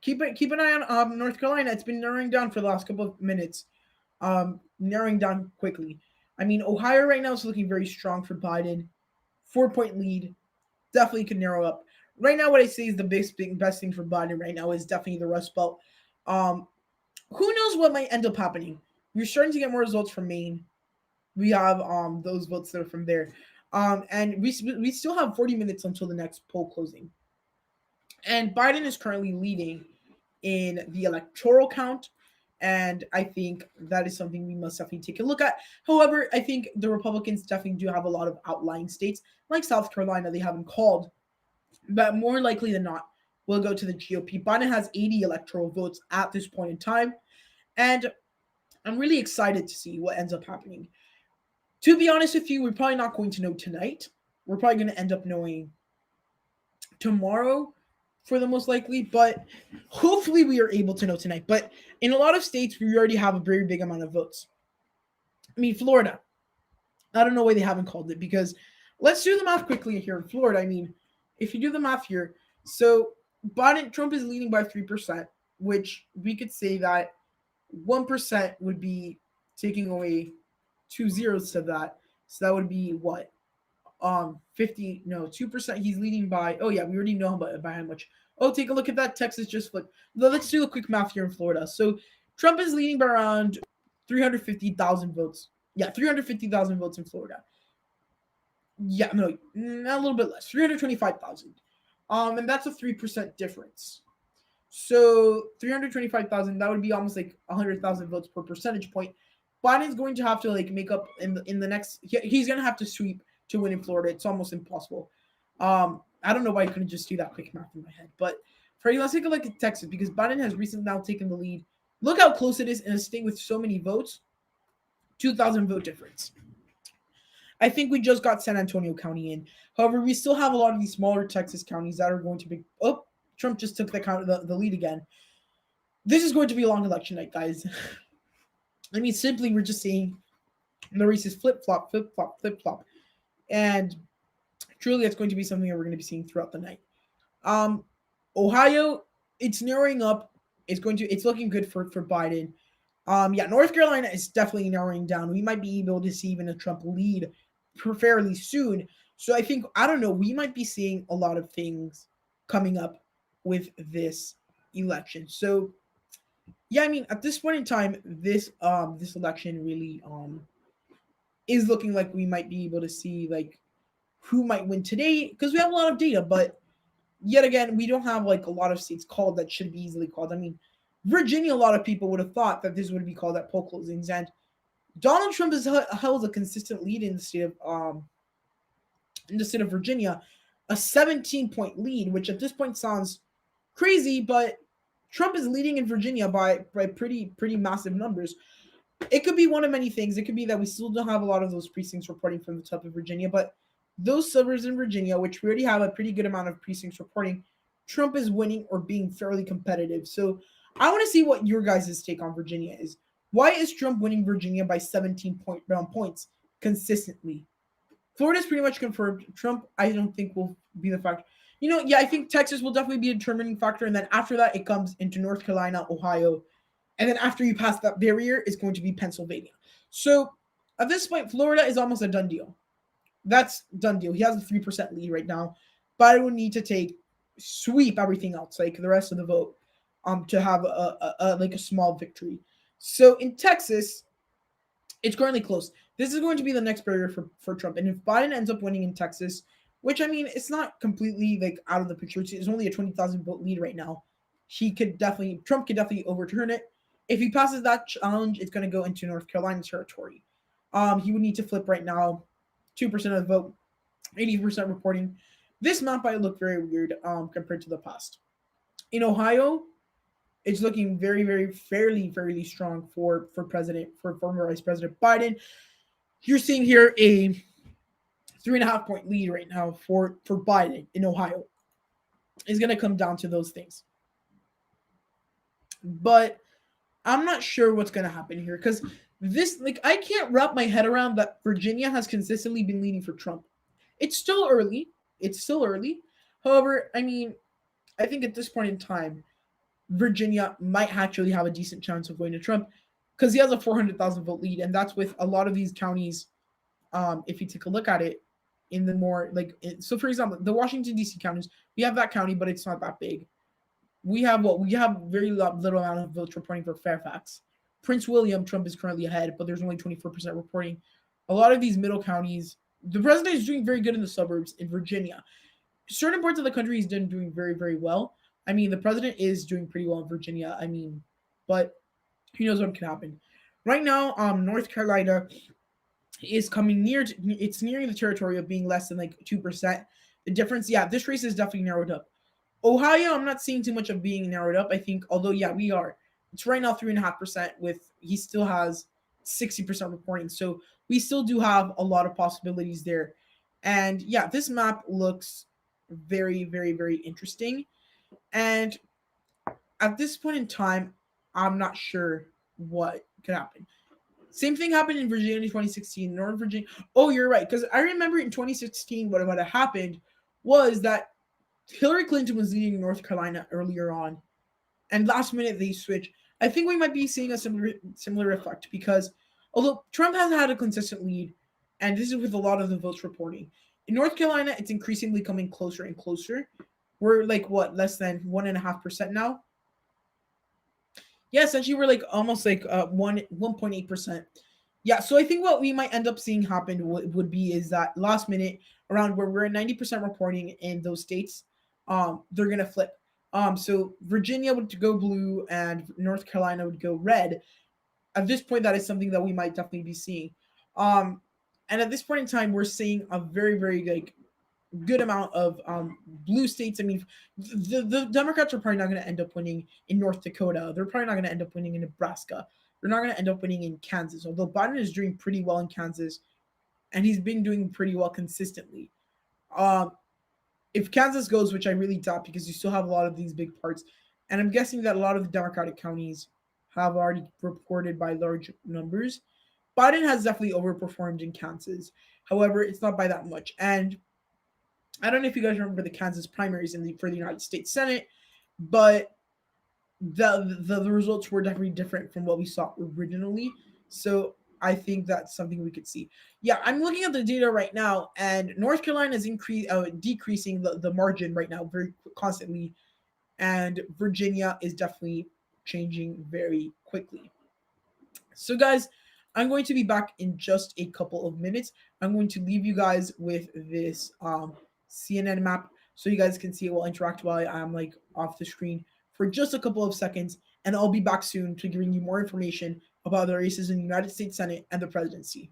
keep an eye on North Carolina. It's been narrowing down for the last couple of minutes, narrowing down quickly. I mean, Ohio right now is looking very strong for Biden. 4 point lead, definitely could narrow up. Right now, what I say is the best thing for Biden right now is definitely the Rust Belt. Um, who knows what might end up happening? We're starting to get more results from Maine. We have those votes that are from there, and we still have 40 minutes until the next poll closing. And Biden is currently leading in the electoral count. And I think that is something we must definitely take a look at. However, I think the Republicans definitely do have a lot of outlying states, like South Carolina, they haven't called, but more likely than not, will go to the GOP. Biden has 80 electoral votes at this point in time. And I'm really excited to see what ends up happening. To be honest with you, we're probably not going to know tonight. We're probably going to end up knowing tomorrow for the most likely, but hopefully we are able to know tonight. But in a lot of states, we already have a very big amount of votes. I mean, Florida, I don't know why they haven't called it because let's do the math quickly here in Florida. I mean, if you do the math here, so Trump is leading by 3%, which we could say that 1% would be taking away 2 zeros to that. So that would be what? 50, no, 2%. He's leading by, oh yeah, we already know by how much. Oh, take a look at that. Texas just flipped. Let's do a quick math here in Florida. So Trump is leading by around 350,000 votes. Yeah, 350,000 votes in Florida. Yeah, no, a little bit less, 325,000. And that's a 3% difference. So 325,000, that would be almost like 100,000 votes per percentage point. Biden's going to have to like make up in the next. He's going to have to sweep to win in Florida. It's almost impossible. I don't know why I couldn't just do that quick math in my head. But Freddie, let's take a look at Texas because Biden has recently now taken the lead. Look how close it is in a state with so many votes. 2,000 vote difference. I think we just got San Antonio County in. However, we still have a lot of these smaller Texas counties that are going to be. Oh, Trump just took the lead again. This is going to be a long election night, guys. I mean, simply, we're just seeing the races flip flop, flip flop, flip flop, and truly, it's going to be something that we're going to be seeing throughout the night. Ohio, it's narrowing up. It's looking good for Biden. Yeah, North Carolina is definitely narrowing down. We might be able to see even a Trump lead fairly soon. So I think, I don't know, we might be seeing a lot of things coming up with this election. So yeah, I mean, at this point in time, this election really is looking like we might be able to see like who might win today because we have a lot of data, but yet again, we don't have like a lot of states called that should be easily called. I mean, Virginia, a lot of people would have thought that this would be called at poll closings, and Donald Trump has held a consistent lead in the state of Virginia, a 17-point lead, which at this point sounds crazy, but Trump is leading in Virginia by pretty massive numbers. It could be one of many things. It could be that we still don't have a lot of those precincts reporting from the top of Virginia, but those suburbs in Virginia, which we already have a pretty good amount of precincts reporting, Trump is winning or being fairly competitive. So I want to see what your guys' take on Virginia is. Why is Trump winning Virginia by 17 points consistently? Florida's pretty much confirmed. Trump, I don't think will be the factor. Yeah, I think Texas will definitely be a determining factor, and then after that, it comes into North Carolina, Ohio, and then after you pass that barrier, it's going to be Pennsylvania. So at this point, Florida is almost a done deal. That's done deal. He has a 3% lead right now. Biden would need to sweep everything else, like the rest of the vote, to have a small victory. So in Texas, it's currently close. This is going to be the next barrier for Trump. And if Biden ends up winning in Texas, which I mean, it's not completely like out of the picture. It's only a 20,000 vote lead right now. Trump could definitely overturn it. If he passes that challenge, it's going to go into North Carolina territory. He would need to flip right now 2% of the vote, 80% reporting. This map might look very weird compared to the past. In Ohio, it's looking very, fairly strong for former Vice President Biden. You're seeing here a 3.5 point lead right now for Biden in Ohio. It's going to come down to those things. But I'm not sure what's going to happen here because I can't wrap my head around that Virginia has consistently been leading for Trump. It's still early. However, I mean, I think at this point in time, Virginia might actually have a decent chance of going to Trump because he has a 400,000 vote lead, and that's with a lot of these counties. If you take a look at it, in the more so for example, the Washington D.C. counties, we have that county, but it's not that big. We have very little amount of votes reporting for Fairfax. Prince William, Trump is currently ahead, but there's only 24% reporting. A lot of these middle counties, the president is doing very good in the suburbs in Virginia. Certain parts of the country he's doing very, very well. I mean, the president is doing pretty well in Virginia. I mean, but who knows what can happen. Right now, North Carolina is coming it's nearing the territory of being less than 2%. The difference, this race is definitely narrowed up. Ohio, I'm not seeing too much of being narrowed up. I think, although, we are. It's right now 3.5% he still has 60% reporting. So we still do have a lot of possibilities there. And this map looks very, very interesting. And at this point in time, I'm not sure what could happen. Same thing happened in Virginia in 2016, Northern Virginia. Oh, you're right. Because I remember in 2016, what had happened was that Hillary Clinton was leading North Carolina earlier on. And last minute they switched. I think we might be seeing a similar effect because although Trump has had a consistent lead, and this is with a lot of the votes reporting, in North Carolina, it's increasingly coming closer and closer. We're less than 1.5% now? Yeah, essentially we're almost 1.8%. Yeah, so I think what we might end up seeing happen would be is that last minute, around where we're at 90% reporting in those states, they're gonna flip. So Virginia would go blue and North Carolina would go red. At this point, that is something that we might definitely be seeing. And at this point in time, we're seeing a very, very good amount of blue states. I mean, the Democrats are probably not going to end up winning in North Dakota. They're probably not going to end up winning in Nebraska. They're not going to end up winning in Kansas, although Biden is doing pretty well in Kansas, and he's been doing pretty well consistently. If Kansas goes, which I really doubt because you still have a lot of these big parts, and I'm guessing that a lot of the Democratic counties have already reported by large numbers, Biden has definitely overperformed in Kansas. However, it's not by that much. And I don't know if you guys remember the Kansas primaries for the United States Senate, but the results were definitely different from what we saw originally. So I think that's something we could see. Yeah, I'm looking at the data right now, and North Carolina is decreasing the margin right now very constantly, and Virginia is definitely changing very quickly. So, guys, I'm going to be back in just a couple of minutes. I'm going to leave you guys with this CNN map so you guys can see it. Will interact while I'm like off the screen for just a couple of seconds, and I'll be back soon to giving you more information about the races in the United States Senate and the presidency.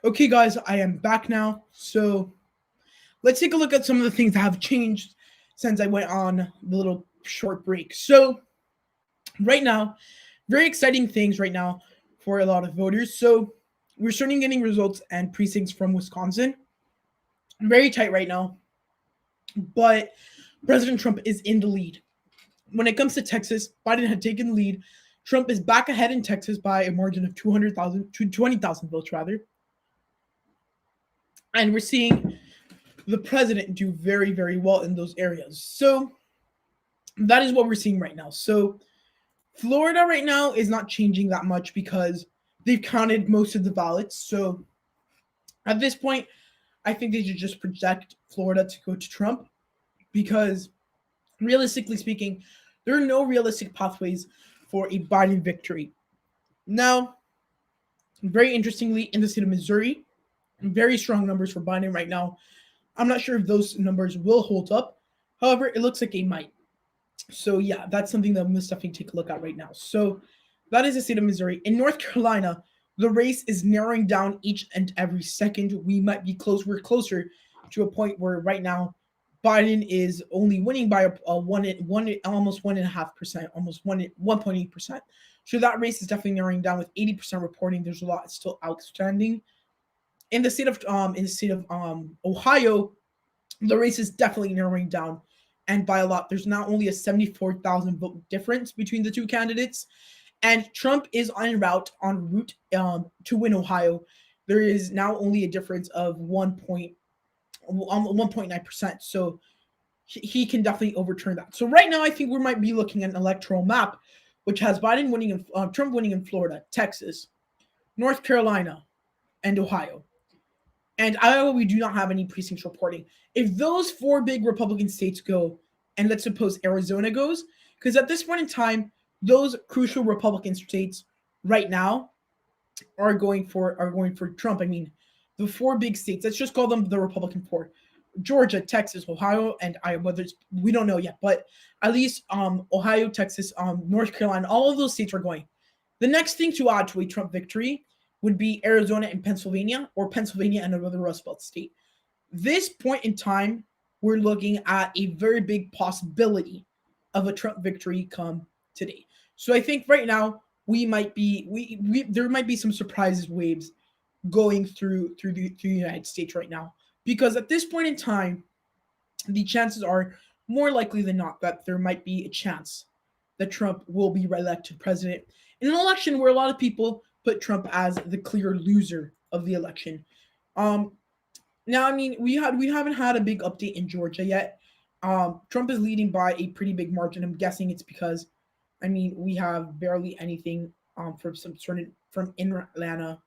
Okay, guys, I am back now. So let's take a look at some of the things that have changed since I went on the little short break. So right now, very exciting things right now for a lot of voters. So we're starting getting results and precincts from Wisconsin. Very tight right now, but President Trump is in the lead. When it comes to Texas, Biden had taken the lead. Trump is back ahead in Texas by a margin of 200,000 to 20,000 votes, rather. And we're seeing the president do very, very well in those areas. So that is what we're seeing right now. So Florida right now is not changing that much because they've counted most of the ballots. So at this point, I think they should just project Florida to go to Trump because realistically speaking, there are no realistic pathways for a Biden victory. Now, very interestingly, in the state of Missouri, very strong numbers for Biden right now. I'm not sure if those numbers will hold up. However, it looks like they might. So yeah, that's something that we must definitely take a look at right now. So that is the state of Missouri. In North Carolina, the race is narrowing down each and every second. We might be close. We're closer to a point where right now Biden is only winning by almost 1.5%, almost 1.8%. So that race is definitely narrowing down with 80% reporting. There's a lot still outstanding. In the state of Ohio, the race is definitely narrowing down, and by a lot. There's not only a 74,000 vote difference between the two candidates, and Trump is en route to win Ohio. There is now only a difference of 1.9%. So he can definitely overturn that. So right now, I think we might be looking at an electoral map, which has Biden winning and Trump winning in Florida, Texas, North Carolina, and Ohio. And Iowa, we do not have any precincts reporting. If those four big Republican states go, and let's suppose Arizona goes, because at this point in time, those crucial Republican states right now are going for Trump. I mean, the four big states. Let's just call them the Republican four: Georgia, Texas, Ohio, and Iowa. We don't know yet, but at least Ohio, Texas, North Carolina, all of those states are going. The next thing to add to a Trump victory would be Arizona and Pennsylvania, or Pennsylvania and another Rust Belt state. This point in time, we're looking at a very big possibility of a Trump victory come today. So I think right now there might be some surprises waves going through the United States right now, because at this point in time, the chances are more likely than not that there might be a chance that Trump will be reelected president in an election where a lot of people put Trump as the clear loser of the election. Now, I mean, we haven't had a big update in Georgia yet. Trump is leading by a pretty big margin. I'm guessing it's because, I mean, we have barely anything from in Atlanta,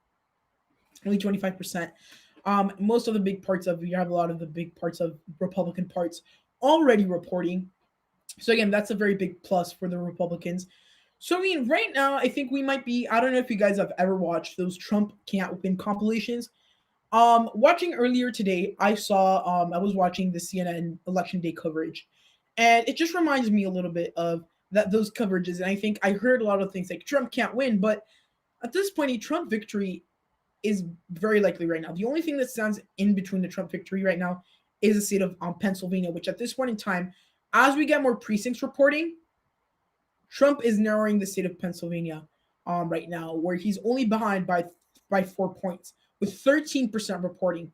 only 25%. Most of the big parts of, you have a lot of the big parts of Republican parts already reporting. So again, that's a very big plus for the Republicans. So I mean, right now, I think we might be, I don't know if you guys have ever watched those Trump can't win compilations. Watching earlier today, I was watching the CNN election day coverage, and it just reminds me a little bit of those coverages. And I think I heard a lot of things like Trump can't win, but at this point, a Trump victory is very likely right now. The only thing that stands in between the Trump victory right now is the state of Pennsylvania, which at this point in time, as we get more precincts reporting, Trump is narrowing the state of Pennsylvania right now, where he's only behind by 4 points with 13% reporting.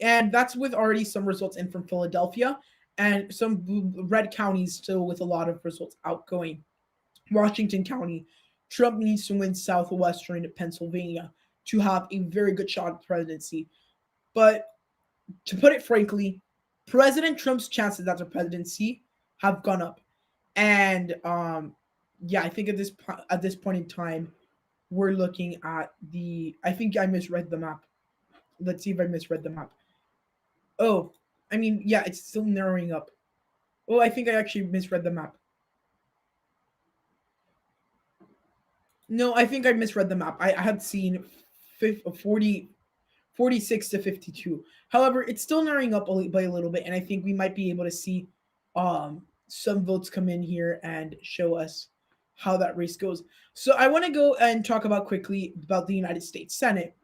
And that's with already some results in from Philadelphia and some red counties still with a lot of results outgoing. Washington County, Trump needs to win southwestern Pennsylvania to have a very good shot at the presidency. But to put it frankly, President Trump's chances at the presidency have gone up. And I think at this point in time, we're looking at I think I misread the map. Let's see if I misread the map. Oh, I mean, yeah, it's still narrowing up. Oh, I think I actually misread the map. No, I think I misread the map. I had seen 46 to 52. However, it's still narrowing up by a little bit, and I think we might be able to see some votes come in here and show us how that race goes. So I want to go and talk quickly about the United States Senate.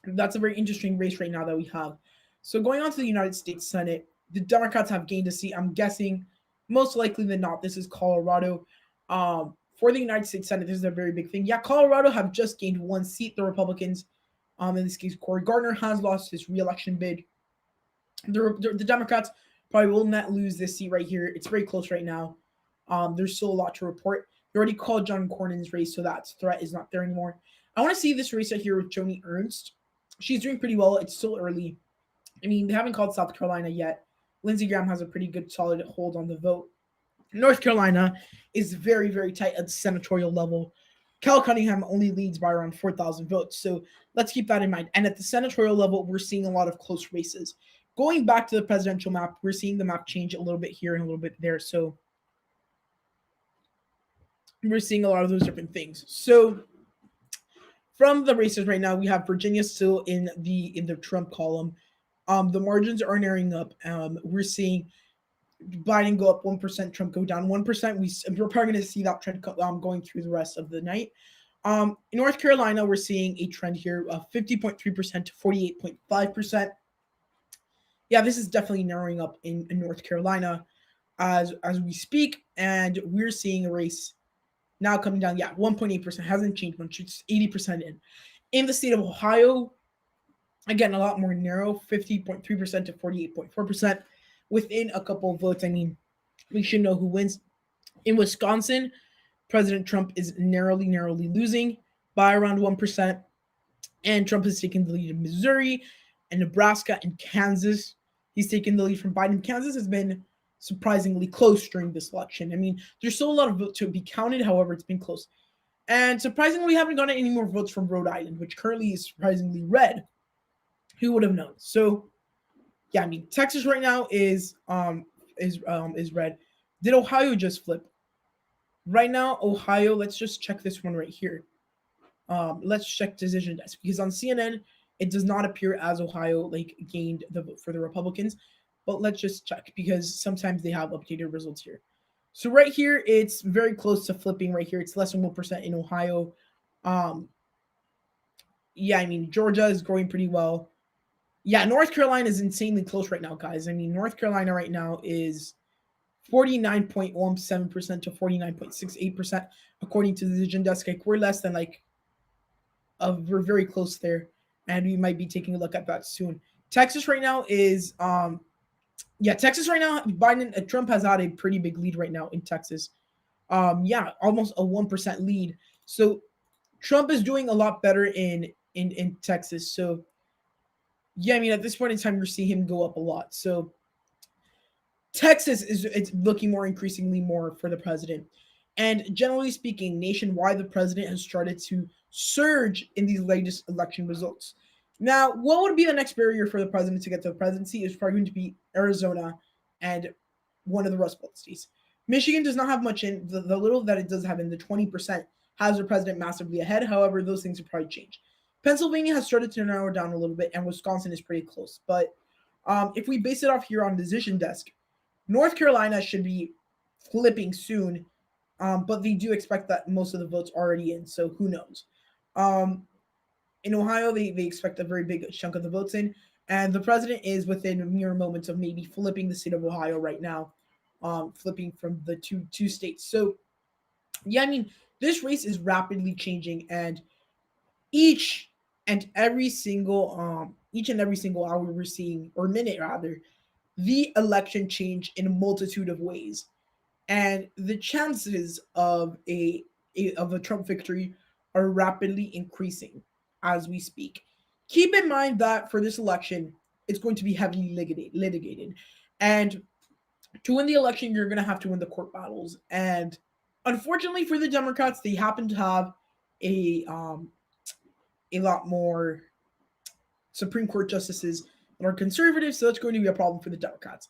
That's a very interesting race right now that we have. So going on to the United States Senate, the Democrats have gained a seat. I'm guessing most likely than not, this is Colorado. For the United States Senate, this is a very big thing. Yeah, Colorado have just gained one seat. The Republicans, in this case, Cory Gardner has lost his re-election bid. The Democrats probably will not lose this seat right here. It's very close right now. There's still a lot to report. They already called John Cornyn's race, so that threat is not there anymore. I want to see this race right here with Joni Ernst. She's doing pretty well. It's still early. I mean, they haven't called South Carolina yet. Lindsey Graham has a pretty good, solid hold on the vote. North Carolina is very, very tight at the senatorial level. Cal Cunningham only leads by around 4,000 votes, so let's keep that in mind. And at the senatorial level, we're seeing a lot of close races. Going back to the presidential map, we're seeing the map change a little bit here and a little bit there, so we're seeing a lot of those different things. So from the races right now, we have Virginia still in the Trump column. The margins are narrowing up. We're seeing Biden go up 1%, Trump go down 1%. We're probably going to see that trend going through the rest of the night. In North Carolina, we're seeing a trend here of 50.3% to 48.5%. yeah, this is definitely narrowing up in North Carolina as we speak, and we're seeing a race now coming down. Yeah, 1.8% hasn't changed much. It's 80% in. In the state of Ohio, again, a lot more narrow, 50.3% to 48.4%, within a couple of votes. I mean, we should know who wins. In Wisconsin, President Trump is narrowly losing by around 1%, and Trump has taken the lead in Missouri and Nebraska and Kansas. He's taken the lead from Biden. Kansas has been surprisingly close during this election. I mean, there's still a lot of votes to be counted. However, it's been close. And surprisingly, we haven't gotten any more votes from Rhode Island, which currently is surprisingly red. Who would have known? So, yeah, I mean, Texas right now is red. Did Ohio just flip? Right now, Ohio. Let's just check this one right here. Let's check decision desk, because on CNN it does not appear as Ohio like gained the vote for the Republicans. But let's just check, because sometimes they have updated results here. So right here, it's very close to flipping. Right here, it's less than 1% in Ohio. Yeah, I mean, Georgia is growing pretty well. Yeah, North Carolina is insanely close right now, guys. I mean, North Carolina right now is 49.17% to 49.68%, according to the Decision Desk. Like, we're less than we're very close there, and we might be taking a look at that soon. Texas right now is Texas right now, Trump has had a pretty big lead right now in Texas. Almost a 1% lead. So Trump is doing a lot better in Texas. So yeah, I mean, at this point in time, you're seeing him go up a lot. So Texas it's looking increasingly more for the president. And generally speaking, nationwide, the president has started to surge in these latest election results. Now, what would be the next barrier for the president to get to the presidency is probably going to be Arizona and one of the Rust Belt states. Michigan does not have much in. The little that it does have in, the 20%, has the president massively ahead. However, those things have probably changed. Pennsylvania has started to narrow down a little bit, and Wisconsin is pretty close. But if we base it off here on Decision Desk, North Carolina should be flipping soon, but they do expect that most of the votes already in, so who knows. In Ohio, they expect a very big chunk of the votes in, and the president is within mere moments of maybe flipping the state of Ohio right now, flipping from the two states. So, yeah, I mean, this race is rapidly changing, and each and every single hour we're seeing, or minute rather, the election change in a multitude of ways, and the chances of a Trump victory are rapidly increasing as we speak. Keep in mind that for this election, it's going to be heavily litigated, and to win the election, you're going to have to win the court battles. And unfortunately for the Democrats, they happen to have a lot more Supreme Court justices that are conservative, so that's going to be a problem for the Democrats.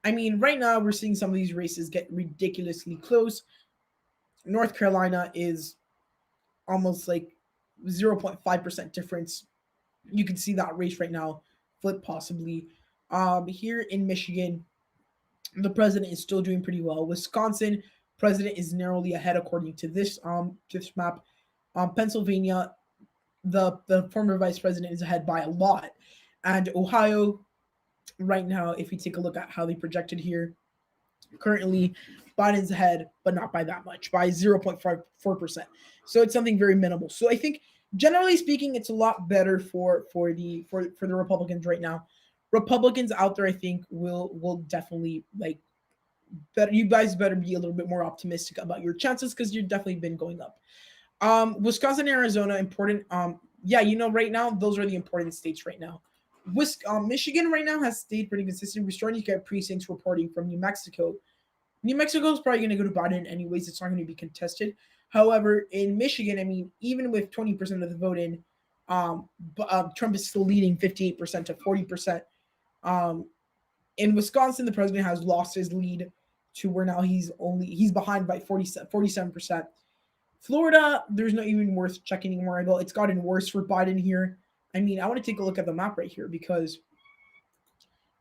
I mean, right now we're seeing some of these races get ridiculously close. North Carolina is almost like 0.5% difference. You can see that race right now flip possibly. Here in Michigan, the president is still doing pretty well. Wisconsin, president is narrowly ahead according to this map. Pennsylvania, the former vice president is ahead by a lot. And Ohio, right now, if we take a look at how they projected here, currently Biden's ahead, but not by that much, by 0.54%. So it's something very minimal. So I think, generally speaking, it's a lot better for the Republicans right now. Republicans out there, I think, will definitely better. You guys better be a little bit more optimistic about your chances, because you've definitely been going up. Wisconsin, Arizona, important. Right now, those are the important states right now. Michigan right now has stayed pretty consistent. We're starting to get precincts reporting from New Mexico. New Mexico is probably going to go to Biden anyways. It's not going to be contested. However, in Michigan, I mean, even with 20% of the vote in, Trump is still leading 58% to 40%. In Wisconsin, the president has lost his lead to where now he's behind by 47%. Florida, there's not even worth checking anymore. It's gotten worse for Biden here. I mean, I want to take a look at the map right here, because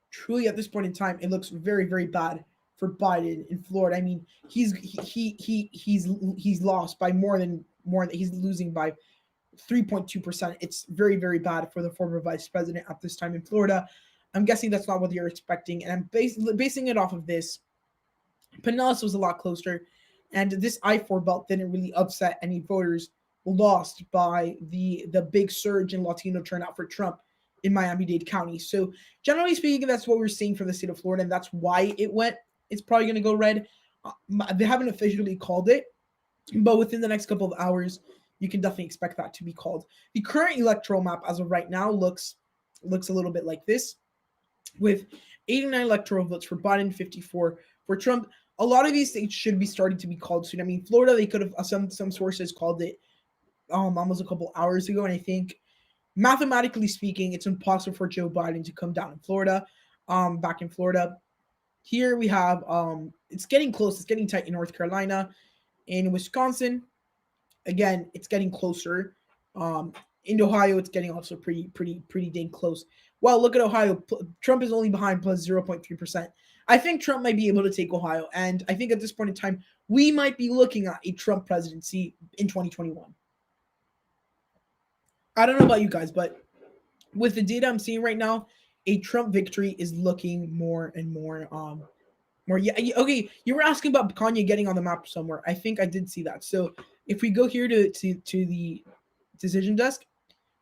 truly at this point in time, it looks very, very bad for Biden in Florida. I mean, he's lost by more than he's losing by 3.2%. It's very, very bad for the former vice president at this time in Florida. I'm guessing that's not what you're expecting, and I'm basing it off of this. Pinellas was a lot closer, and this I-4 belt didn't really upset any voters lost by the big surge in Latino turnout for Trump in Miami-Dade County. So generally speaking, that's what we're seeing for the state of Florida, and that's why it's probably going to go red. They haven't officially called it, but within the next couple of hours, you can definitely expect that to be called. The current electoral map as of right now looks a little bit like this, with 89 electoral votes for Biden, 54 for Trump. A lot of these states should be starting to be called soon. I mean, Florida, they could have some sources called it almost a couple hours ago, and I think mathematically speaking, it's impossible for Joe Biden to come down in Florida, back in Florida. Here we have it's getting close. It's getting tight in North Carolina, in Wisconsin. Again, it's getting closer. In Ohio, it's getting also pretty dang close. Well, look at Ohio. Trump is only behind plus 0.3%. I think Trump might be able to take Ohio, and I think at this point in time, we might be looking at a Trump presidency in 2021. I don't know about you guys, but with the data I'm seeing right now, a Trump victory is looking more and more more. Yeah, okay. You were asking about Kanye getting on the map somewhere. I think I did see that. So if we go here to the decision desk,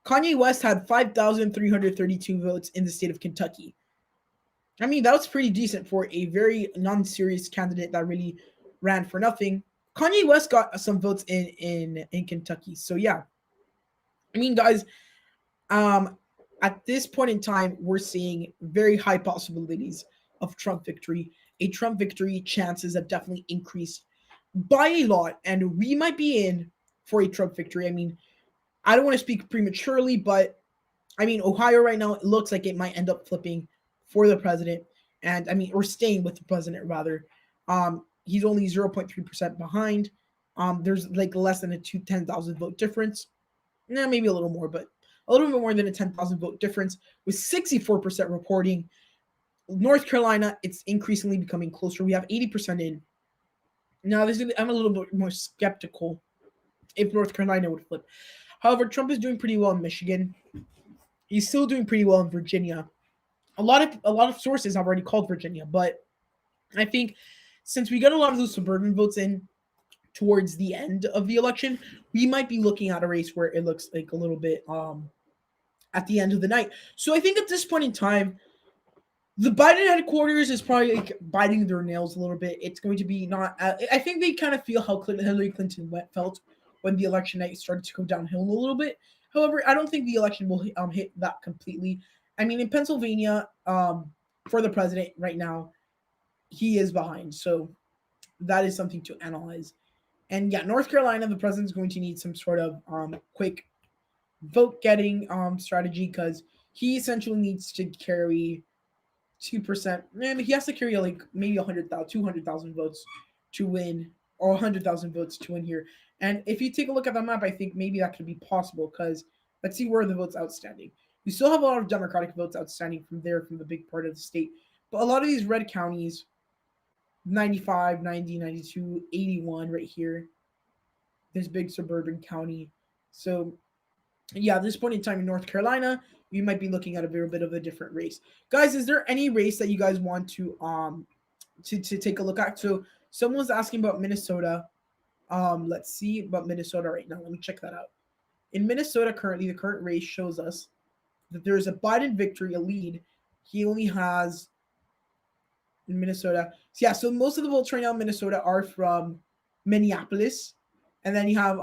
Kanye West had 5,332 votes in the state of Kentucky. I mean, that was pretty decent for a very non-serious candidate that really ran for nothing. Kanye West got some votes in Kentucky. So yeah. I mean, guys, at this point in time, we're seeing very high possibilities of Trump victory. A Trump victory chances have definitely increased by a lot, and we might be in for a Trump victory. I mean, I don't want to speak prematurely, but I mean, Ohio right now, it looks like it might end up flipping for the president, and I mean, or staying with the president rather. He's only 0.3% behind. There's like less than a 10,000 vote difference. Maybe a little more, but a little bit more than a 10,000 vote difference, with 64% reporting. North Carolina, it's increasingly becoming closer. We have 80% in. Now, I'm a little bit more skeptical if North Carolina would flip. However, Trump is doing pretty well in Michigan. He's still doing pretty well in Virginia. A lot of sources have already called Virginia, but I think since we got a lot of those suburban votes in towards the end of the election, we might be looking at a race where it looks like a little bit at the end of the night. So I think at this point in time, the Biden headquarters is probably like biting their nails a little bit. It's going to be not. I think they kind of feel how Hillary Clinton felt when the election night started to go downhill a little bit. However, I don't think the election will hit that completely. I mean, in Pennsylvania, for the president right now, he is behind. So that is something to analyze. And yeah, North Carolina, the president's going to need some sort of quick vote getting strategy, because he essentially needs to carry 2%. Man, he has to carry like maybe 100,000, 200,000 votes to win, or 100,000 votes to win here. And if you take a look at the map, I think maybe that could be possible, because let's see where the votes outstanding. You still have a lot of Democratic votes outstanding from the big part of the state. But a lot of these red counties, 95, 90, 92, 81 right here, this big suburban county. So yeah, at this point in time in North Carolina, we might be looking at a very bit of a different race. Guys, is there any race that you guys want to take a look at? So someone was asking about Minnesota. Let's see about Minnesota right now. Let me check that out. In Minnesota currently, the current race shows us that there's a Biden victory, a lead. He only has in Minnesota. So yeah, so most of the votes right now in Minnesota are from Minneapolis. And then you have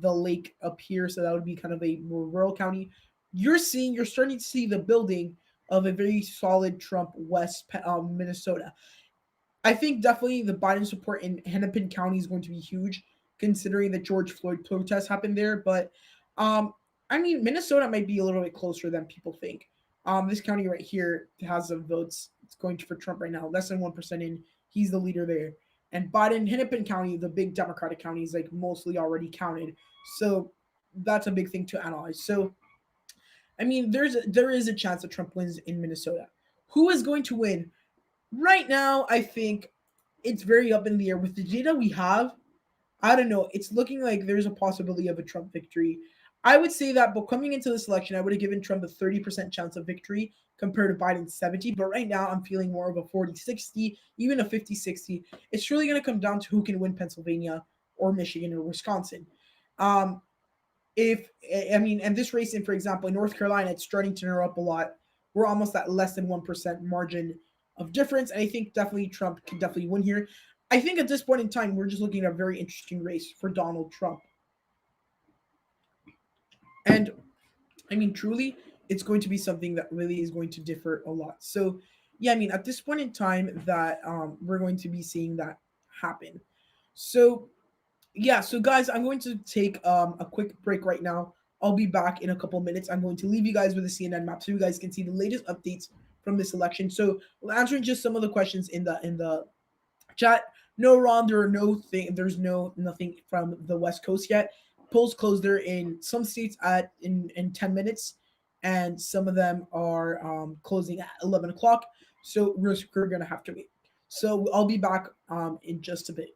the lake up here, so that would be kind of a more rural county. You're starting to see the building of a very solid Trump West Minnesota. I think definitely the Biden support in Hennepin County is going to be huge, considering the George Floyd protests happened there. But I mean, Minnesota might be a little bit closer than people think. This county right here has some votes. It's going for Trump right now, less than 1% in. He's the leader there. And Biden, Hennepin County, the big Democratic county, is like mostly already counted. So that's a big thing to analyze. So, I mean, there is a chance that Trump wins in Minnesota. Who is going to win? Right now, I think it's very up in the air. With the data we have, I don't know. It's looking like there's a possibility of a Trump victory. I would say that, but coming into this election, I would have given Trump a 30% chance of victory compared to Biden's 70. But right now, I'm feeling more of a 40-60, even a 50-60. It's really going to come down to who can win Pennsylvania or Michigan or Wisconsin. Um, if I mean, and this race, in for example, in North Carolina, it's starting to narrow up a lot. We're almost at less than 1% margin of difference, and I think definitely Trump can definitely win here. I think at this point in time, we're just looking at a very interesting race for Donald Trump, and I mean, truly, it's going to be something that really is going to differ a lot. So, yeah, I mean, at this point in time, that we're going to be seeing that happen. So, yeah, so guys, I'm going to take a quick break right now. I'll be back in a couple minutes. I'm going to leave you guys with a CNN map so you guys can see the latest updates from this election. So, we'll answer just some of the questions in the chat. No, Ron, there are no thing. There's nothing from the West Coast yet. Polls close there in some states at in 10 minutes, and some of them are closing at 11 o'clock. So we're gonna have to wait. So I'll be back in just a bit.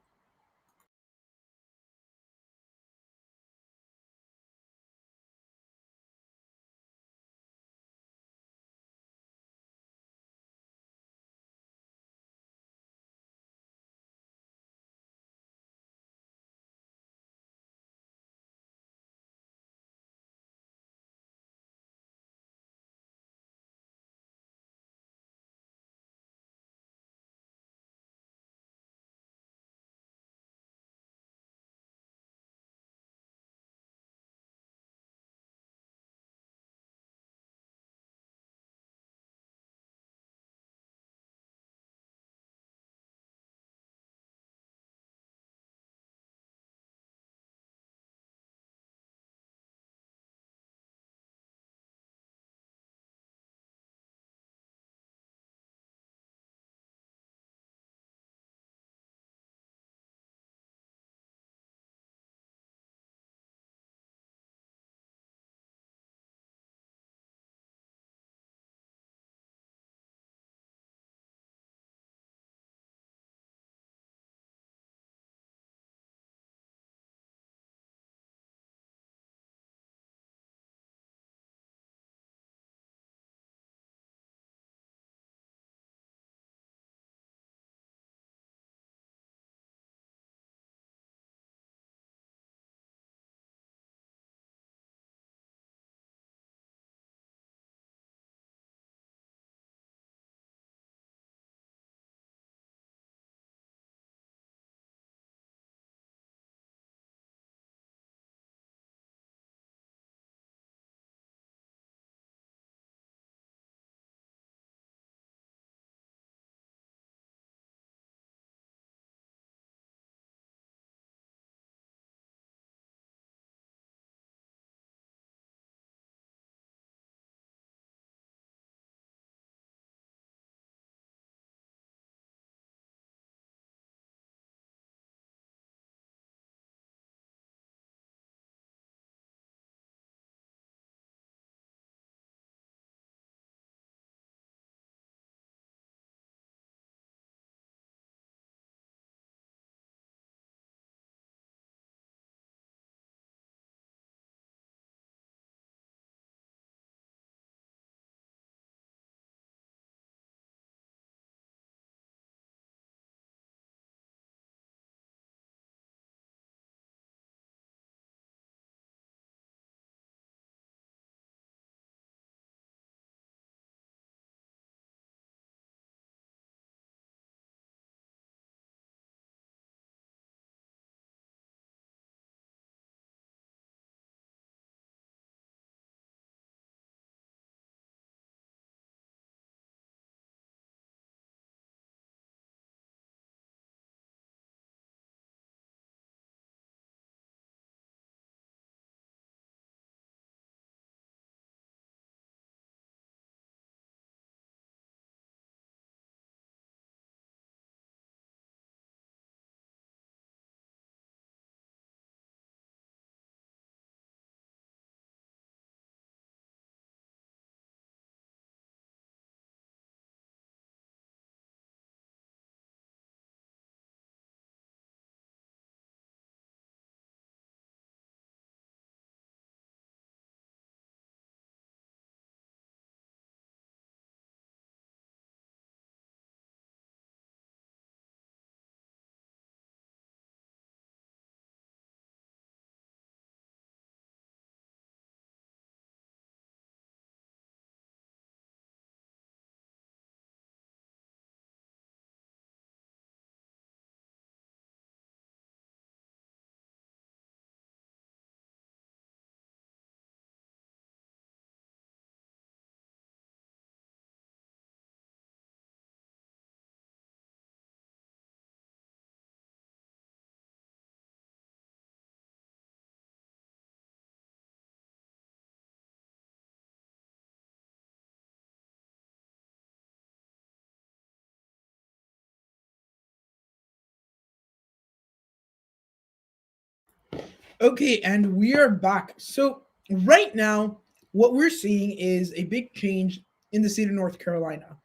Okay, and we are back. So right now, what we're seeing is a big change in the state of North Carolina.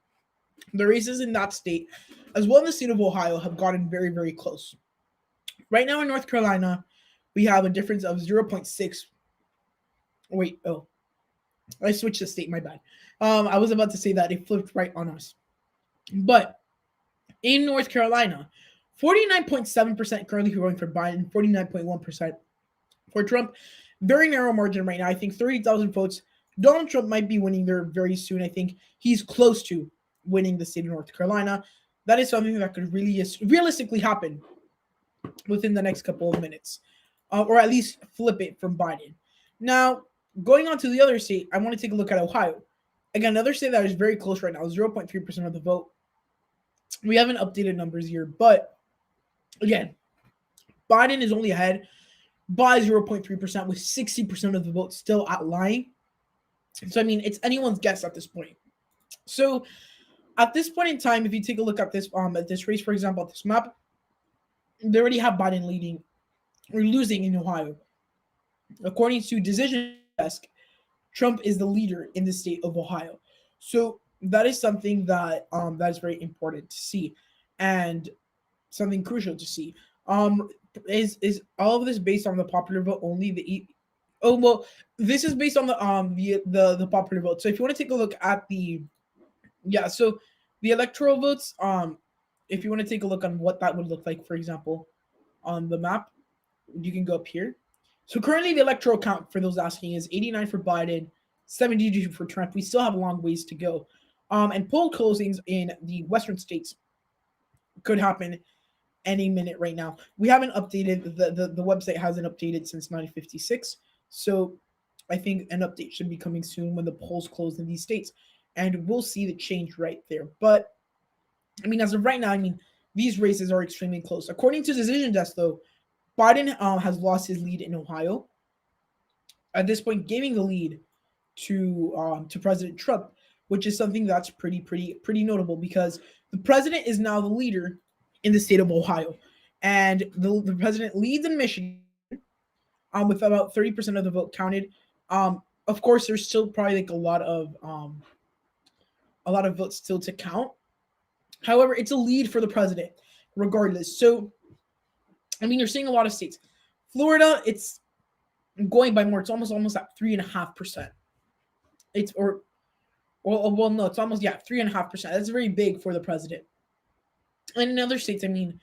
The races in that state, as well as the state of Ohio, have gotten very, very close. Right now in North Carolina, we have a difference of 0.6. Wait, oh, I switched the state, my bad. I was about to say that it flipped right on us. But in North Carolina, 49.7% currently going for Biden, 49.1% for Trump. Very narrow margin right now. I think 30,000 votes. Donald Trump might be winning there very soon. I think he's close to winning the state of North Carolina. That is something that could really realistically happen within the next couple of minutes, or at least flip it from Biden. Now, going on to the other state, I want to take a look at Ohio. Again, another state that is very close right now, 0.3% of the vote. We haven't updated numbers here, but again, Biden is only ahead by 0.3% with 60% of the vote still outlying. So, I mean, it's anyone's guess at this point. So, at this point in time, if you take a look at this race, for example, at this map, they already have Biden leading or losing in Ohio. According to Decision Desk, Trump is the leader in the state of Ohio. So that is something that that is very important to see, and something crucial to see. Is all of this based on the popular vote only? Oh well, this is based on the popular vote. So if you want to take a look at so the electoral votes, if you want to take a look on what that would look like, for example, on the map, you can go up here. So currently the electoral count, for those asking, is 89 for Biden, 72 for Trump. We still have a long ways to go. And poll closings in the western states could happen any minute right now. We haven't updated, the website hasn't updated since 1956. So I think an update should be coming soon when the polls close in these states. And we'll see the change right there. But, I mean, as of right now, I mean, these races are extremely close. According to Decision Desk, though, Biden has lost his lead in Ohio. At this point, giving the lead to President Trump, which is something that's pretty notable because the president is now the leader in the state of Ohio, and the president leads in Michigan with about 30% of the vote counted. Of course, there's still probably like a lot of votes still to count. However, it's a lead for the president regardless. So, I mean, you're seeing a lot of states. Florida, it's going by more. It's almost at 3.5%. It's no, it's almost 3.5%. That's very big for the president. And in other states, I mean,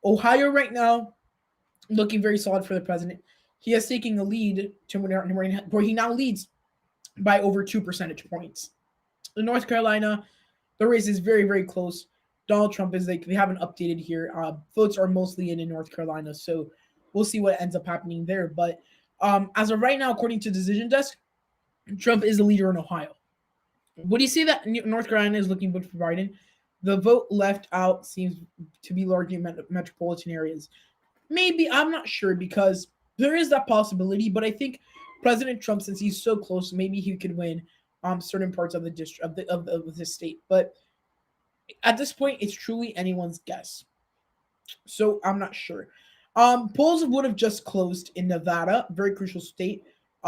Ohio right now looking very solid for the president. He is taking the lead to where he now leads by over 2 percentage points. In North Carolina, the race is very close. Donald Trump is they haven't updated here. Votes are mostly in North Carolina, so we'll see what ends up happening there. But as of right now, according to Decision Desk, Trump is the leader in Ohio. Would you say that North Carolina is looking good for Biden? The vote left out seems to be largely metropolitan areas. Maybe, I'm not sure, because there is that possibility, but I think President Trump, since he's so close, maybe he could win certain parts of the district of the state. But at this point, it's truly anyone's guess. So I'm not sure. Polls would have just closed in Nevada, very crucial state,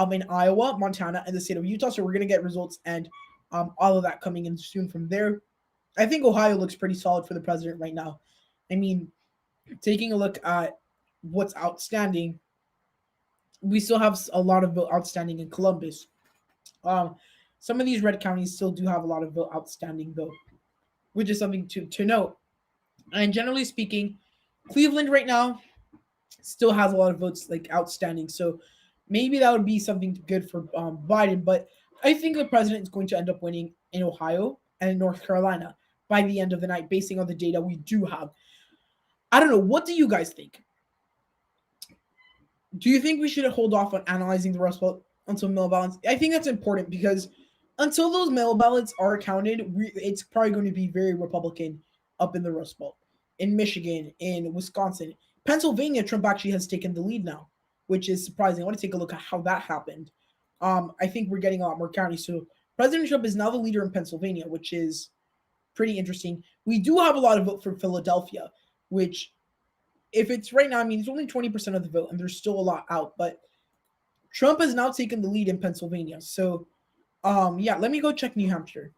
in Iowa, Montana, and the state of Utah. So we're gonna get results and all of that coming in soon from there. I think Ohio looks pretty solid for the president right now. I mean, taking a look at what's outstanding, we still have a lot of vote outstanding in Columbus. Some of these red counties still do have a lot of vote outstanding, though, which is something to note. And generally speaking, Cleveland right now still has a lot of votes like outstanding. So maybe that would be something good for Biden. But I think the president is going to end up winning in Ohio and in North Carolina by the end of the night, basing on the data we do have. I don't know. What do you guys think? Do you think we should hold off on analyzing the Rust Belt until mail ballots? I think that's important because until those mail ballots are counted, it's probably going to be very Republican up in the Rust Belt. In Michigan, in Wisconsin, Pennsylvania, Trump actually has taken the lead now, which is surprising. I want to take a look at how that happened. I think we're getting a lot more counties. So President Trump is now the leader in Pennsylvania, which is pretty interesting. We do have a lot of vote for Philadelphia, which if it's right now, I mean, it's only 20% of the vote, and there's still a lot out, but Trump has now taken the lead in Pennsylvania. So, yeah, let me go check New Hampshire.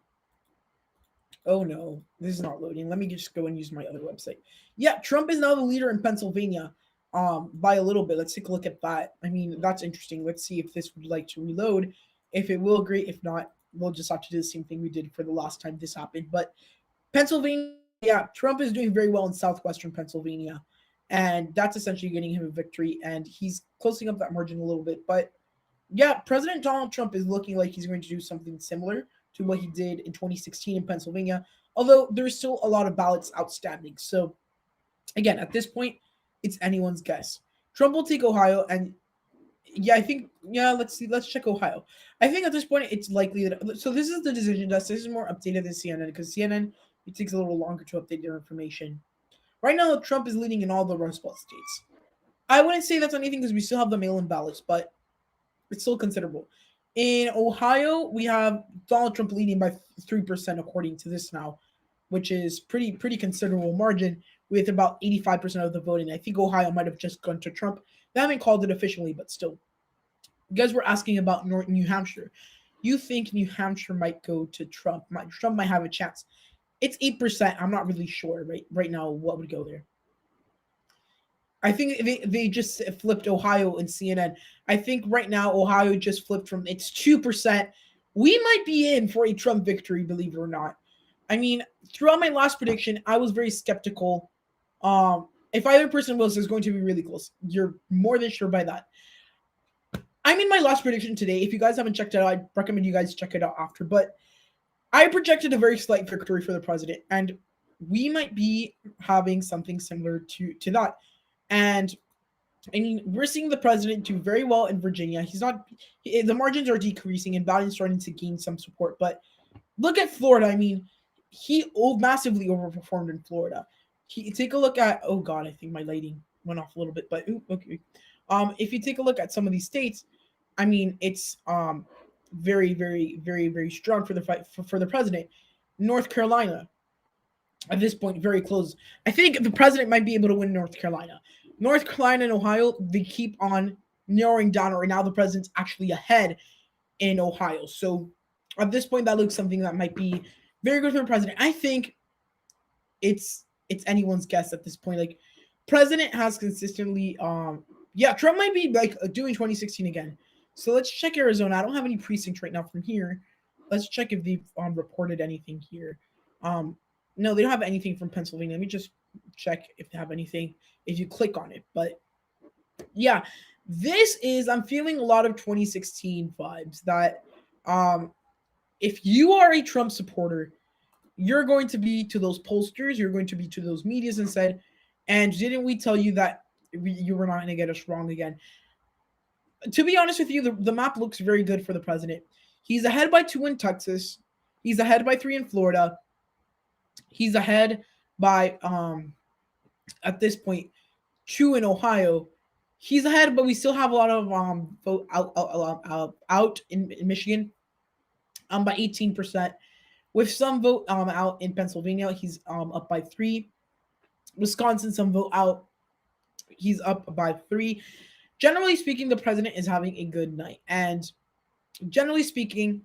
Oh no, this is not loading. Let me just go and use my other website. Yeah, Trump is now the leader in Pennsylvania, by a little bit. Let's take a look at that. I mean, that's interesting. Let's see if this would like to reload. If it will, great. If not, we'll just have to do the same thing we did for the last time this happened. But Pennsylvania, yeah, Trump is doing very well in southwestern Pennsylvania, and that's essentially getting him a victory. And he's closing up that margin a little bit. But yeah, President Donald Trump is looking like he's going to do something similar to what he did in 2016 in Pennsylvania, although there's still a lot of ballots outstanding. So, again, at this point, it's anyone's guess. Trump will take Ohio, and yeah, I think, yeah, let's see, let's check Ohio. I think at this point, it's likely that, so this is the decision desk. This is more updated than CNN, because CNN, it takes a little longer to update their information. Right now, Trump is leading in all the Rust Belt states. I wouldn't say that's anything because we still have the mail-in ballots, but it's still considerable. In Ohio, we have Donald Trump leading by 3% according to this now, which is pretty considerable margin with about 85% of the voting. I think Ohio might have just gone to Trump. They haven't called it officially, but still. You guys were asking about New Hampshire. You think New Hampshire might go to Trump? Trump might have a chance. It's 8%. I'm not really sure right now what would go there. I think they just flipped Ohio and CNN. I think right now Ohio just flipped from it's 2%. We might be in for a Trump victory, believe it or not. I mean, throughout my last prediction, I was very skeptical. If either person was, it's going to be really close. You're more than sure by that. I'm in my last prediction today. If you guys haven't checked it out, I recommend you guys check it out after. But I projected a very slight victory for the president, and we might be having something similar to that. And I mean, we're seeing the president do very well in Virginia. The margins are decreasing and Biden's starting to gain some support. But look at Florida. I mean, he massively overperformed in Florida. Take a look at, oh God, I think my lighting went off a little bit, but okay. If you take a look at some of these states, I mean, it's very, very, very, very strong for the fight for the president. North Carolina, at this point, very close. I think the president might be able to win North Carolina. North Carolina and Ohio, they keep on narrowing down. Right now, the president's actually ahead in Ohio. So at this point, that looks something that might be very good for the president. I think it's anyone's guess at this point. Like, president has consistently, Trump might be like doing 2016 again. So let's check Arizona. I don't have any precincts right now from here. Let's check if they've reported anything here. No, they don't have anything from Pennsylvania. Let me just check if they have anything if you click on it. But yeah, I'm feeling a lot of 2016 vibes that if you are a Trump supporter, you're going to be to those pollsters, you're going to be to those medias and said, and didn't we tell you that you were not going to get us wrong again? To be honest with you, the map looks very good for the president. He's ahead by 2 in Texas. He's ahead by 3 in Florida. He's ahead by, at this point, 2 in Ohio. He's ahead, but we still have a lot of vote out in Michigan by 18%. With some vote out in Pennsylvania, he's up by 3. Wisconsin, some vote out. He's up by 3. Generally speaking, the president is having a good night. And generally speaking,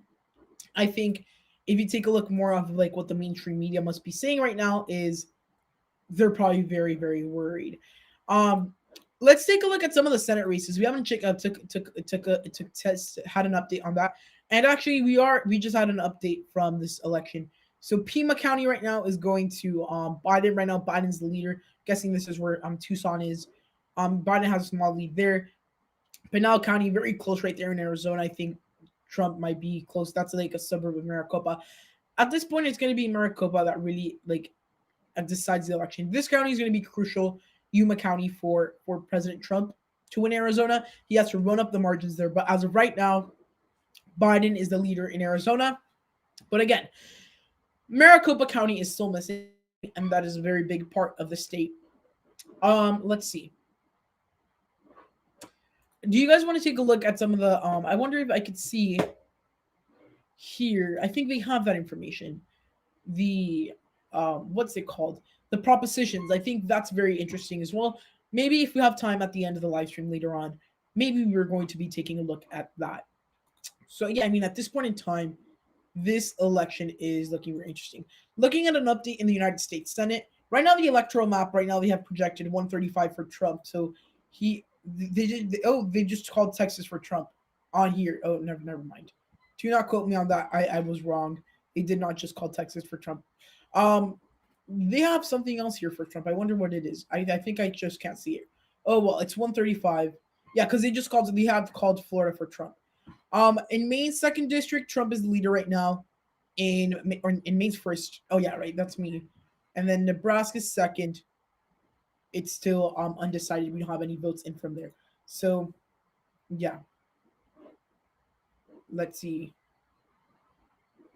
I think if you take a look more of like what the mainstream media must be saying right now is they're probably very, very worried. Let's take a look at some of the Senate races. We haven't had an update on that. And actually, we just had an update from this election. So Pima County right now is going to Biden. Right now, Biden's the leader. Guessing this is where Tucson is. Biden has a small lead there. Pinal County, very close right there in Arizona. I think Trump might be close. That's like a suburb of Maricopa. At this point, it's going to be Maricopa that really decides the election. This county is going to be crucial. Yuma County for President Trump to win Arizona. He has to run up the margins there. But as of right now, Biden is the leader in Arizona. But again, Maricopa County is still missing, and that is a very big part of the state. Let's see. Do you guys want to take a look at some of the I wonder if I could see here. I think they have that information. The what's it called? The propositions. I think that's very interesting as well. maybe if we have time at the end of the live stream later on, maybe we're going to be taking a look at that. So yeah, I mean, at this point in time, this election is looking very interesting. Looking at an update in the United States Senate, right now the electoral map, right now they have projected 135 for Trump. So they just called Texas for Trump on here. Oh, never mind. Do not quote me on that. I was wrong. They did not just call Texas for Trump. They have something else here for Trump. I wonder what it is. I think I just can't see it. Oh well, it's 135. Yeah, because they have called Florida for Trump. In Maine's second district, Trump is the leader right now. In Maine's first, oh yeah, right, that's me. And then Nebraska's second. It's still undecided. We don't have any votes in from there. So, yeah. Let's see.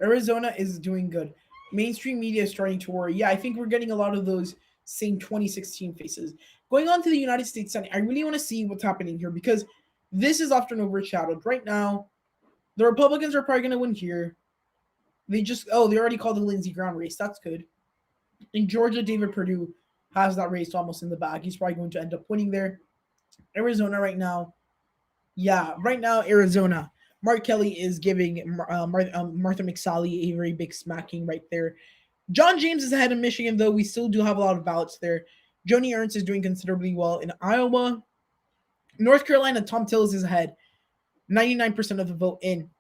Arizona is doing good. Mainstream media is starting to worry. Yeah, I think we're getting a lot of those same 2016 faces. Going on to the United States Senate, I really want to see what's happening here because this is often overshadowed. Right now, the Republicans are probably going to win here. They already called the Lindsey Graham race. That's good. In Georgia, David Perdue has that race almost in the bag. He's probably going to end up winning there. Arizona right now. Yeah, right now, Arizona. Mark Kelly is giving Martha McSally a very big smacking right there. John James is ahead of Michigan, though. We still do have a lot of ballots there. Joni Ernst is doing considerably well in Iowa. North Carolina, Tom Tillis is ahead. 99% of the vote in.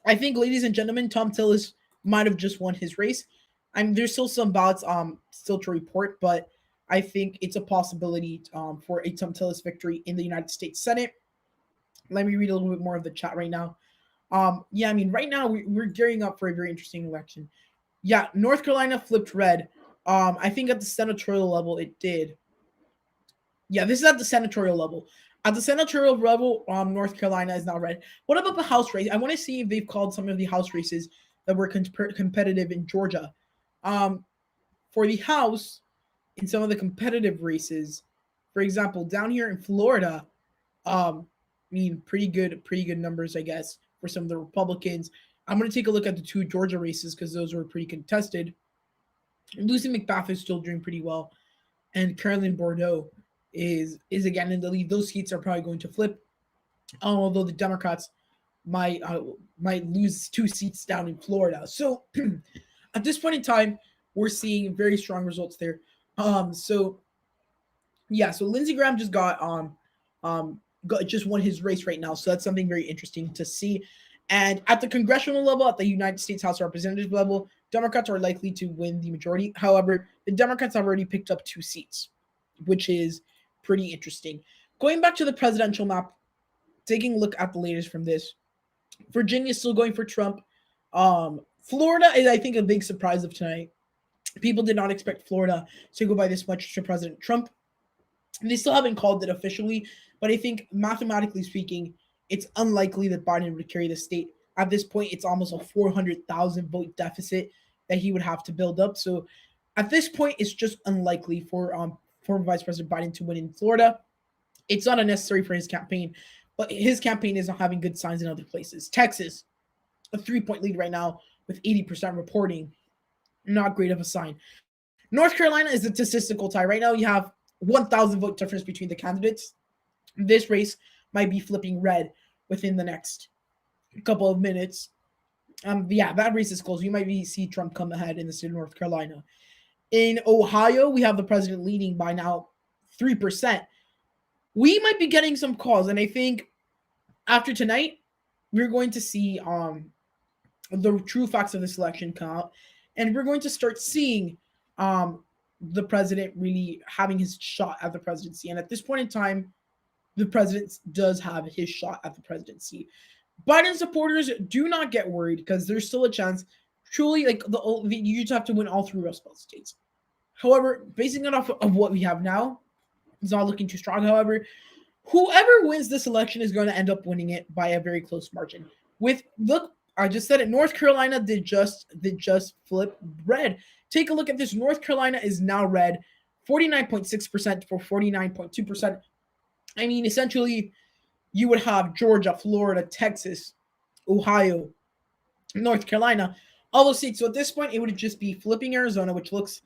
I think, ladies and gentlemen, Tom Tillis might have just won his race. There's still some ballots still to report, but I think it's a possibility for a Tom Tillis victory in the United States Senate. Let me read a little bit more of the chat right now. Yeah, I mean, right now we're gearing up for a very interesting election. Yeah, North Carolina flipped red. I think at the senatorial level it did. Yeah, this is at the senatorial level. At the senatorial level, North Carolina is now red. What about the House race? I want to see if they've called some of the House races that were competitive in Georgia. For the House, in some of the competitive races, for example, down here in Florida, pretty good numbers, I guess, for some of the Republicans. I'm going to take a look at the two Georgia races because those were pretty contested. Lucy McBath is still doing pretty well, and Carolyn Bordeaux is again in the lead. Those seats are probably going to flip, although the Democrats might lose 2 seats down in Florida. So at this point in time, we're seeing very strong results there. So Lindsey Graham just just won his race right now. So that's something very interesting to see. And at the congressional level, at the United States House of Representatives level, Democrats are likely to win the majority. However, the Democrats have already picked up 2 seats, which is pretty interesting. Going back to the presidential map, taking a look at the latest from this, Virginia is still going for Trump. Florida is, I think, a big surprise of tonight. People did not expect Florida to go by this much to President Trump. They still haven't called it officially, but I think mathematically speaking, it's unlikely that Biden would carry the state. At this point, it's almost a 400,000 vote deficit that he would have to build up. So at this point, it's just unlikely for former Vice President Biden to win in Florida. It's not unnecessary for his campaign, but his campaign is not having good signs in other places. Texas, a 3-point lead right now with 80% reporting. Not great of a sign. North Carolina is a statistical tie. Right now, you have 1,000 vote difference between the candidates. This race might be flipping red within the next couple of minutes. That race is close. You might see Trump come ahead in the state of North Carolina. In Ohio, we have the president leading by now 3%. We might be getting some calls, and I think after tonight, we're going to see the true facts of this election come out, and we're going to start seeing the president really having his shot at the presidency. And at this point in time, the president does have his shot at the presidency. Biden supporters, do not get worried because there's still a chance. Truly, you just have to win all 3 Rust Belt states. However, basing it off of what we have now, it's not looking too strong. However, whoever wins this election is going to end up winning it by a very close margin. I just said it. North Carolina did just flip red. Take a look at this. North Carolina is now red, 49.6% for 49.2%. I mean, essentially, you would have Georgia, Florida, Texas, Ohio, North Carolina, all those seats. So at this point, it would just be flipping Arizona, which looks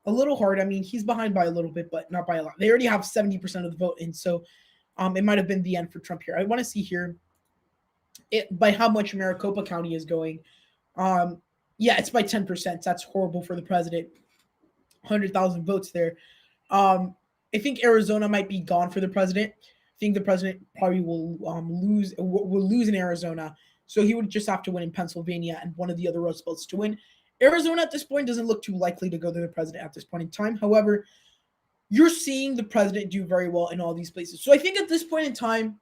a little hard. I mean, he's behind by a little bit, but not by a lot. They already have 70% of the vote in, so it might have been the end for Trump here. I want to see here by how much Maricopa County is going. Yeah, it's by 10%. That's horrible for the president. 100,000 votes there. I think Arizona might be gone for the president. I think the president probably will lose in Arizona, so he would just have to win in Pennsylvania and one of the other Rust Belts to win. Arizona at this point doesn't look too likely to go to the president at this point in time. However, you're seeing the president do very well in all these places. So I think at this point in time,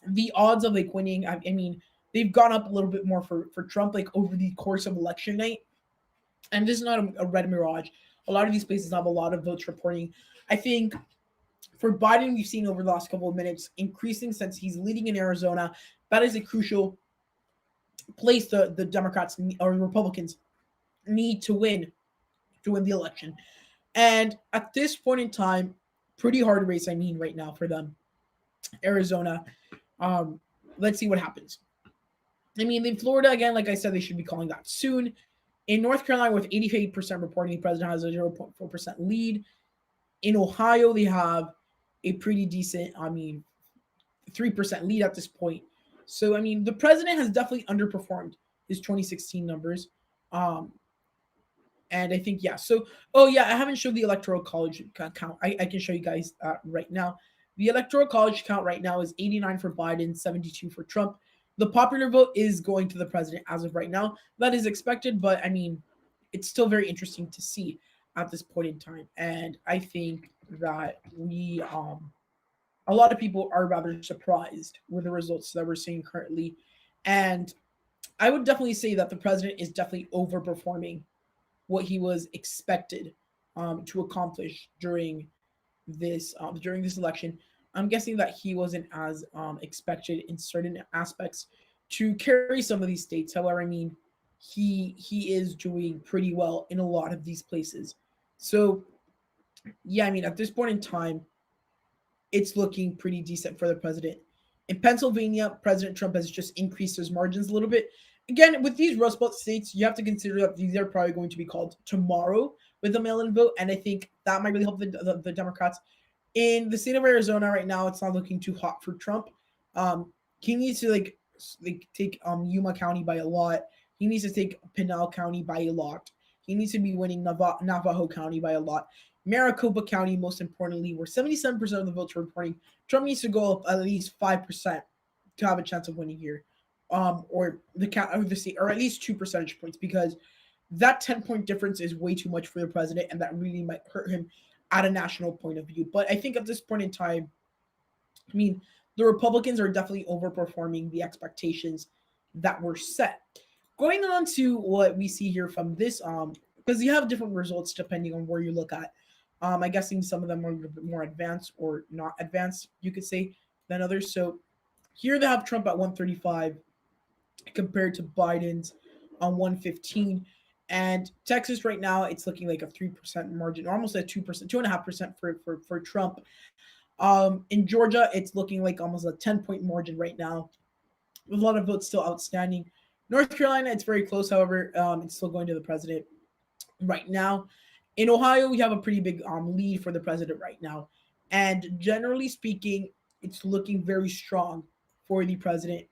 the odds of like winning, I mean, they've gone up a little bit more for Trump like over the course of election night. And this is not a red mirage. A lot of these places have a lot of votes reporting. I think for Biden, we've seen over the last couple of minutes increasing since he's leading in Arizona. That is a crucial place the Democrats or Republicans need to win the election. And at this point in time, pretty hard race, I mean, right now for them. Arizona. Let's see what happens. I mean, in Florida, again, like I said, they should be calling that soon. In North Carolina, with 88% reporting, the president has a 0.4% lead. In Ohio, they have a pretty decent, 3% lead at this point. So, I mean, the president has definitely underperformed his 2016 numbers. And I think, yeah. So, I haven't showed the Electoral College count. I can show you guys right now. The Electoral College count right now is 89 for Biden, 72 for Trump. The popular vote is going to the president as of right now. That is expected, but I mean, it's still very interesting to see at this point in time. And I think that a lot of people are rather surprised with the results that we're seeing currently. And I would definitely say that the president is definitely overperforming what he was expected to accomplish during this election. I'm guessing that he wasn't as expected in certain aspects to carry some of these states. However, I mean, he is doing pretty well in a lot of these places. So, yeah, I mean, at this point in time, it's looking pretty decent for the president. In Pennsylvania, President Trump has just increased his margins a little bit. Again, with these Rust Belt states, you have to consider that these are probably going to be called tomorrow with the mail-in vote, and I think that might really help the Democrats. In the state of Arizona right now, it's not looking too hot for Trump. He needs to like take Yuma County by a lot. He needs to take Pinal County by a lot. He needs to be winning Navajo County by a lot. Maricopa County, most importantly, where 77% of the votes are reporting. Trump needs to go up at least 5% to have a chance of winning here, or the count of the state, or at least 2 percentage points, because that 10-point difference is way too much for the president, and that really might hurt him at a national point of view. But I think at this point in time, I mean, the Republicans are definitely overperforming the expectations that were set. Going on to what we see here from this, because you have different results depending on where you look at. I'm guessing some of them are a little bit more advanced or not advanced, you could say, than others. So here they have Trump at 135 compared to Biden's on 115. And Texas right now, it's looking like a 3% margin, almost a 2%, 2.5% for Trump. In Georgia, it's looking like almost a 10-point margin right now, with a lot of votes still outstanding. North Carolina, it's very close, however, it's still going to the president right now. In Ohio, we have a pretty big lead for the president right now. And generally speaking, it's looking very strong for the president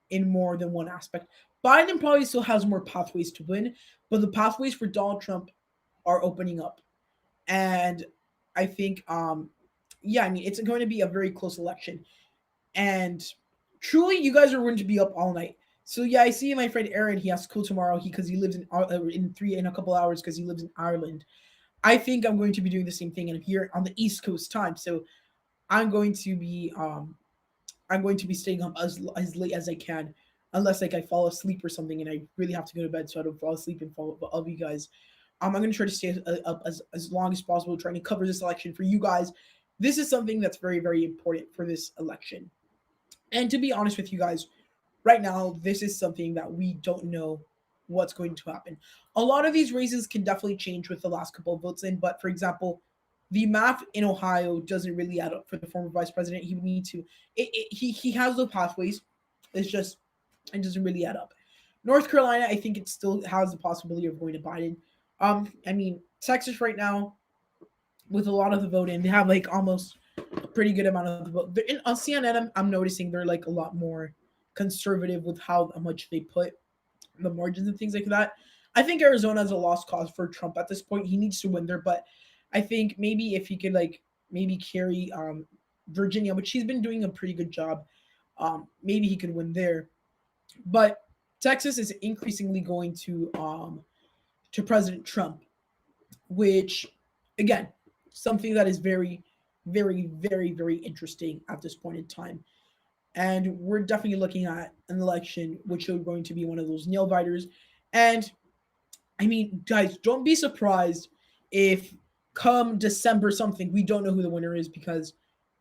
in more than one aspect. Biden probably still has more pathways to win, but the pathways for Donald Trump are opening up. And I think, I mean, it's going to be a very close election. And truly, you guys are going to be up all night. So, yeah, I see my friend Aaron. He has school tomorrow because he lives in a couple hours because he lives in Ireland. I think I'm going to be doing the same thing, and I'm here on the East Coast time. So I'm going to be staying up as late as I can, unless like I fall asleep or something and I really have to go to bed so I don't fall asleep and fall above you guys. I'm going to try to stay up as long as possible, trying to cover this election for you guys. This is something that's very, very important for this election. And to be honest with you guys, right now, this is something that we don't know what's going to happen. A lot of these races can definitely change with the last couple of votes in, but for example, the math in Ohio doesn't really add up for the former vice president. He would need to, he has the pathways. It's just, it doesn't really add up. North Carolina, I think it still has the possibility of going to Biden. I mean, Texas right now, with a lot of the voting, they have like almost a pretty good amount of the vote. On CNN, I'm noticing they're like a lot more conservative with how much they put the margins and things like that. I think Arizona is a lost cause for Trump at this point. He needs to win there, but I think maybe if he could like maybe carry Virginia, which he's been doing a pretty good job, maybe he could win there. But Texas is increasingly going to President Trump, which again, something that is very, very, very, very interesting at this point in time. And we're definitely looking at an election which is going to be one of those nail biters. And I mean, guys, don't be surprised if come December something we don't know who the winner is, because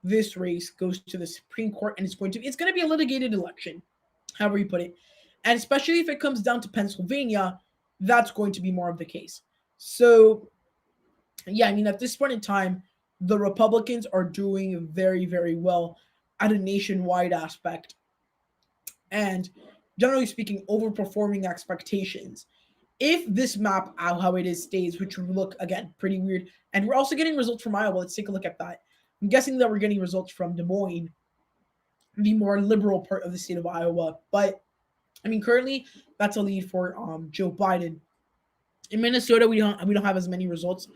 this race goes to the Supreme Court and it's going to be a litigated election, however you put it. And especially if it comes down to Pennsylvania, that's going to be more of the case. So yeah, I mean, at this point in time, the Republicans are doing very, very well at a nationwide aspect, and generally speaking, overperforming expectations. If this map out how it is stays, which would look again pretty weird, and we're also getting results from Iowa. Let's take a look at that. I'm guessing that we're getting results from Des Moines, the more liberal part of the state of Iowa. But I mean, currently that's a lead for Joe Biden. In Minnesota, we don't have as many results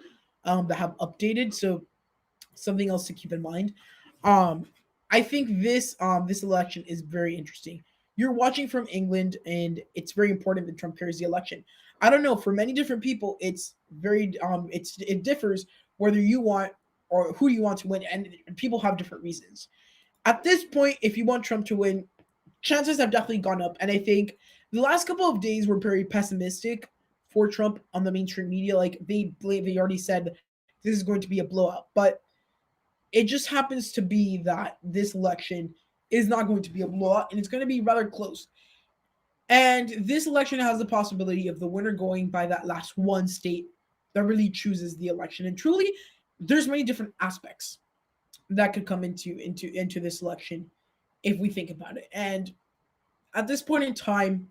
that have updated, so something else to keep in mind. Um, I think this election is very interesting. You're watching from England, and it's very important that Trump carries the election. I don't know, for many different people, it's very it differs whether you want or who you want to win, and people have different reasons. At this point, if you want Trump to win, chances have definitely gone up, and I think the last couple of days were very pessimistic for Trump on the mainstream media. Like they already said this is going to be a blowout, but it just happens to be that this election is not going to be a blowout, and it's going to be rather close. And this election has the possibility of the winner going by that last one state that really chooses the election. And truly, there's many different aspects that could come into this election if we think about it. And at this point in time,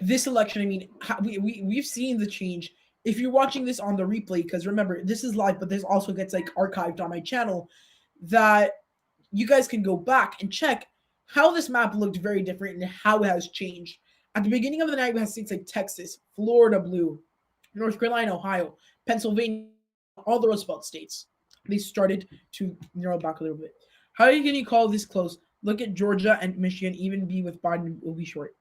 this election, I mean, we've seen the change. If you're watching this on the replay, because remember, this is live, but this also gets like archived on my channel, that you guys can go back and check how this map looked very different and how it has changed. At the beginning of the night, we had states like Texas, Florida blue, North Carolina, Ohio, Pennsylvania, all the Rust Belt states. They started to narrow back a little bit. How can you call this close? Look at Georgia and Michigan, even be with Biden will be short.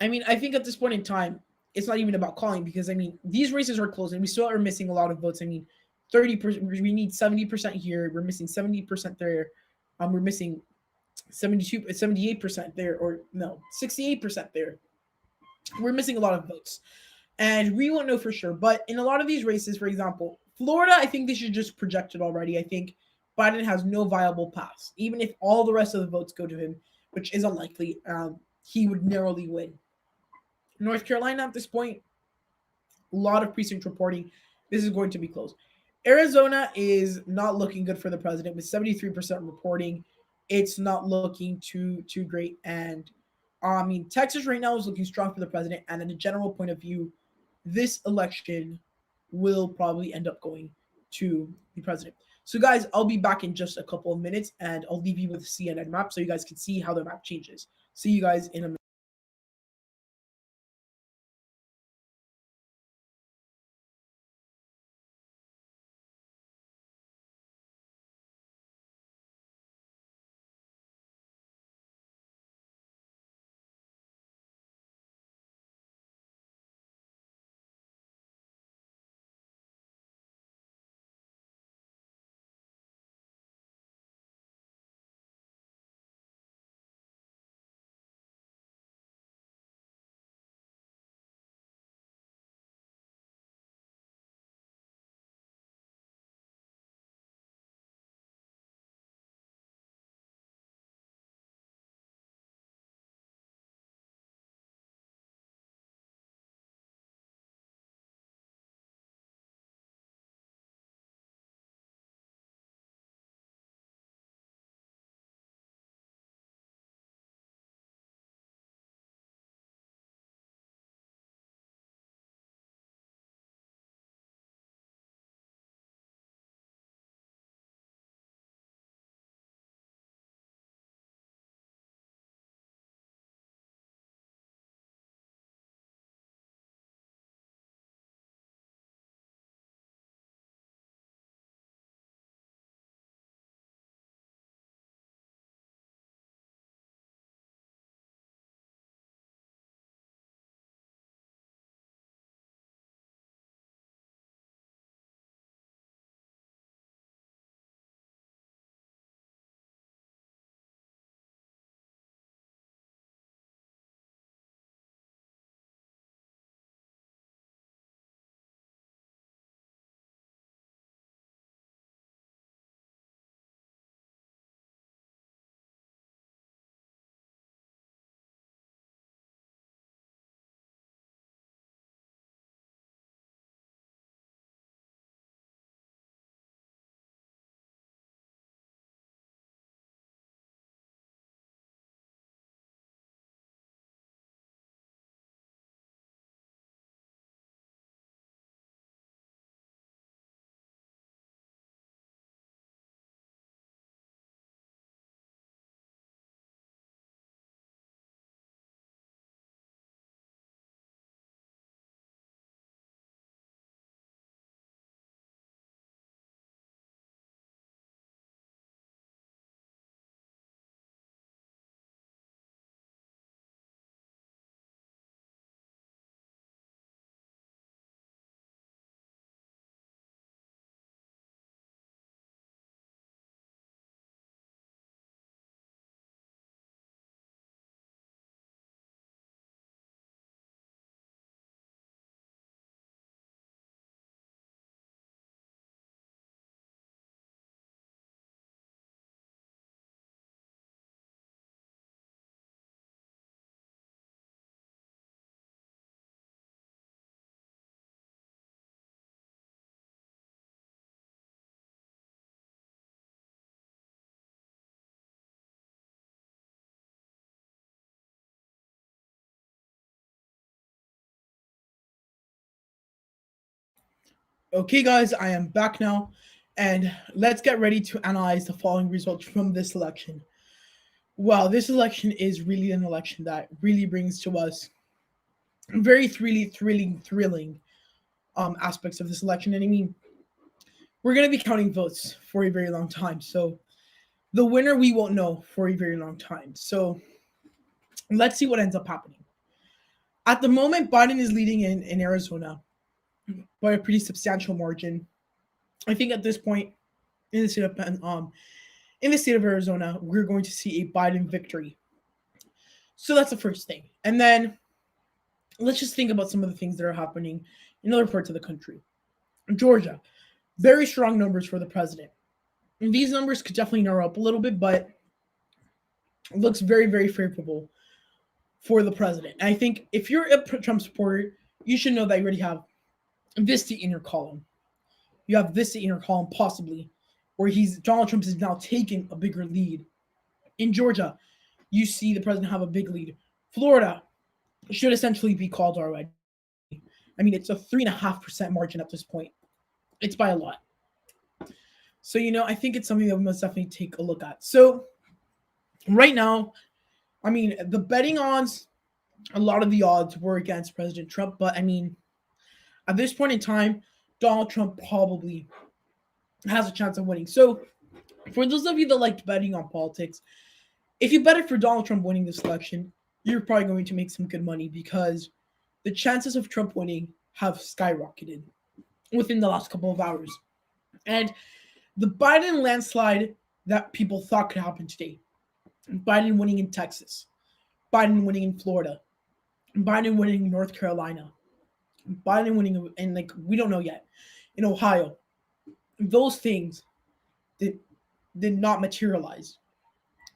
I mean, I think at this point in time, it's not even about calling, because I mean these races are close and we still are missing a lot of votes. I mean, 30%. We need 70% here. We're missing 70% there. We're missing 78% there, or no, 68% there. We're missing a lot of votes, and we won't know for sure. But in a lot of these races, for example, Florida, I think they should just project it already. I think Biden has no viable paths, even if all the rest of the votes go to him, which is unlikely. He would narrowly win. North Carolina at this point, a lot of precinct reporting. This is going to be close. Arizona is not looking good for the president with 73% reporting. It's not looking too great. And I mean, Texas right now is looking strong for the president. And in a general point of view, this election will probably end up going to the president. So, guys, I'll be back in just a couple of minutes, and I'll leave you with the CNN map so you guys can see how the map changes. See you guys in a minute. Okay, guys, I am back now, and let's get ready to analyze the following results from this election. Well, this election is really an election that really brings to us very thrilling aspects of this election. And I mean, we're going to be counting votes for a very long time. So the winner we won't know for a very long time. So let's see what ends up happening. At the moment, Biden is leading in Arizona by a pretty substantial margin. I think at this point in the state of Arizona, we're going to see a Biden victory. So that's the first thing. And then let's just think about some of the things that are happening in other parts of the country. Georgia, very strong numbers for the president. And these numbers could definitely narrow up a little bit, but it looks very favorable for the president. And I think if you're a Trump supporter, you should know that you already have this seat in your column. You have this seat in your column, possibly, where Donald Trump is now taking a bigger lead. In Georgia, you see the president have a big lead. Florida should essentially be called already. I mean, it's a 3.5% margin at this point. It's by a lot. So, I think it's something that we must definitely take a look at. So, right now, I mean, the betting odds, a lot of the odds were against President Trump. But, I mean, at this point in time, Donald Trump probably has a chance of winning. So, for those of you that liked betting on politics, if you betted for Donald Trump winning this election, you're probably going to make some good money because the chances of Trump winning have skyrocketed within the last couple of hours. And the Biden landslide that people thought could happen today, Biden winning in Texas, Biden winning in Florida, Biden winning in North Carolina, Biden winning in, we don't know yet, in Ohio, those things did not materialize.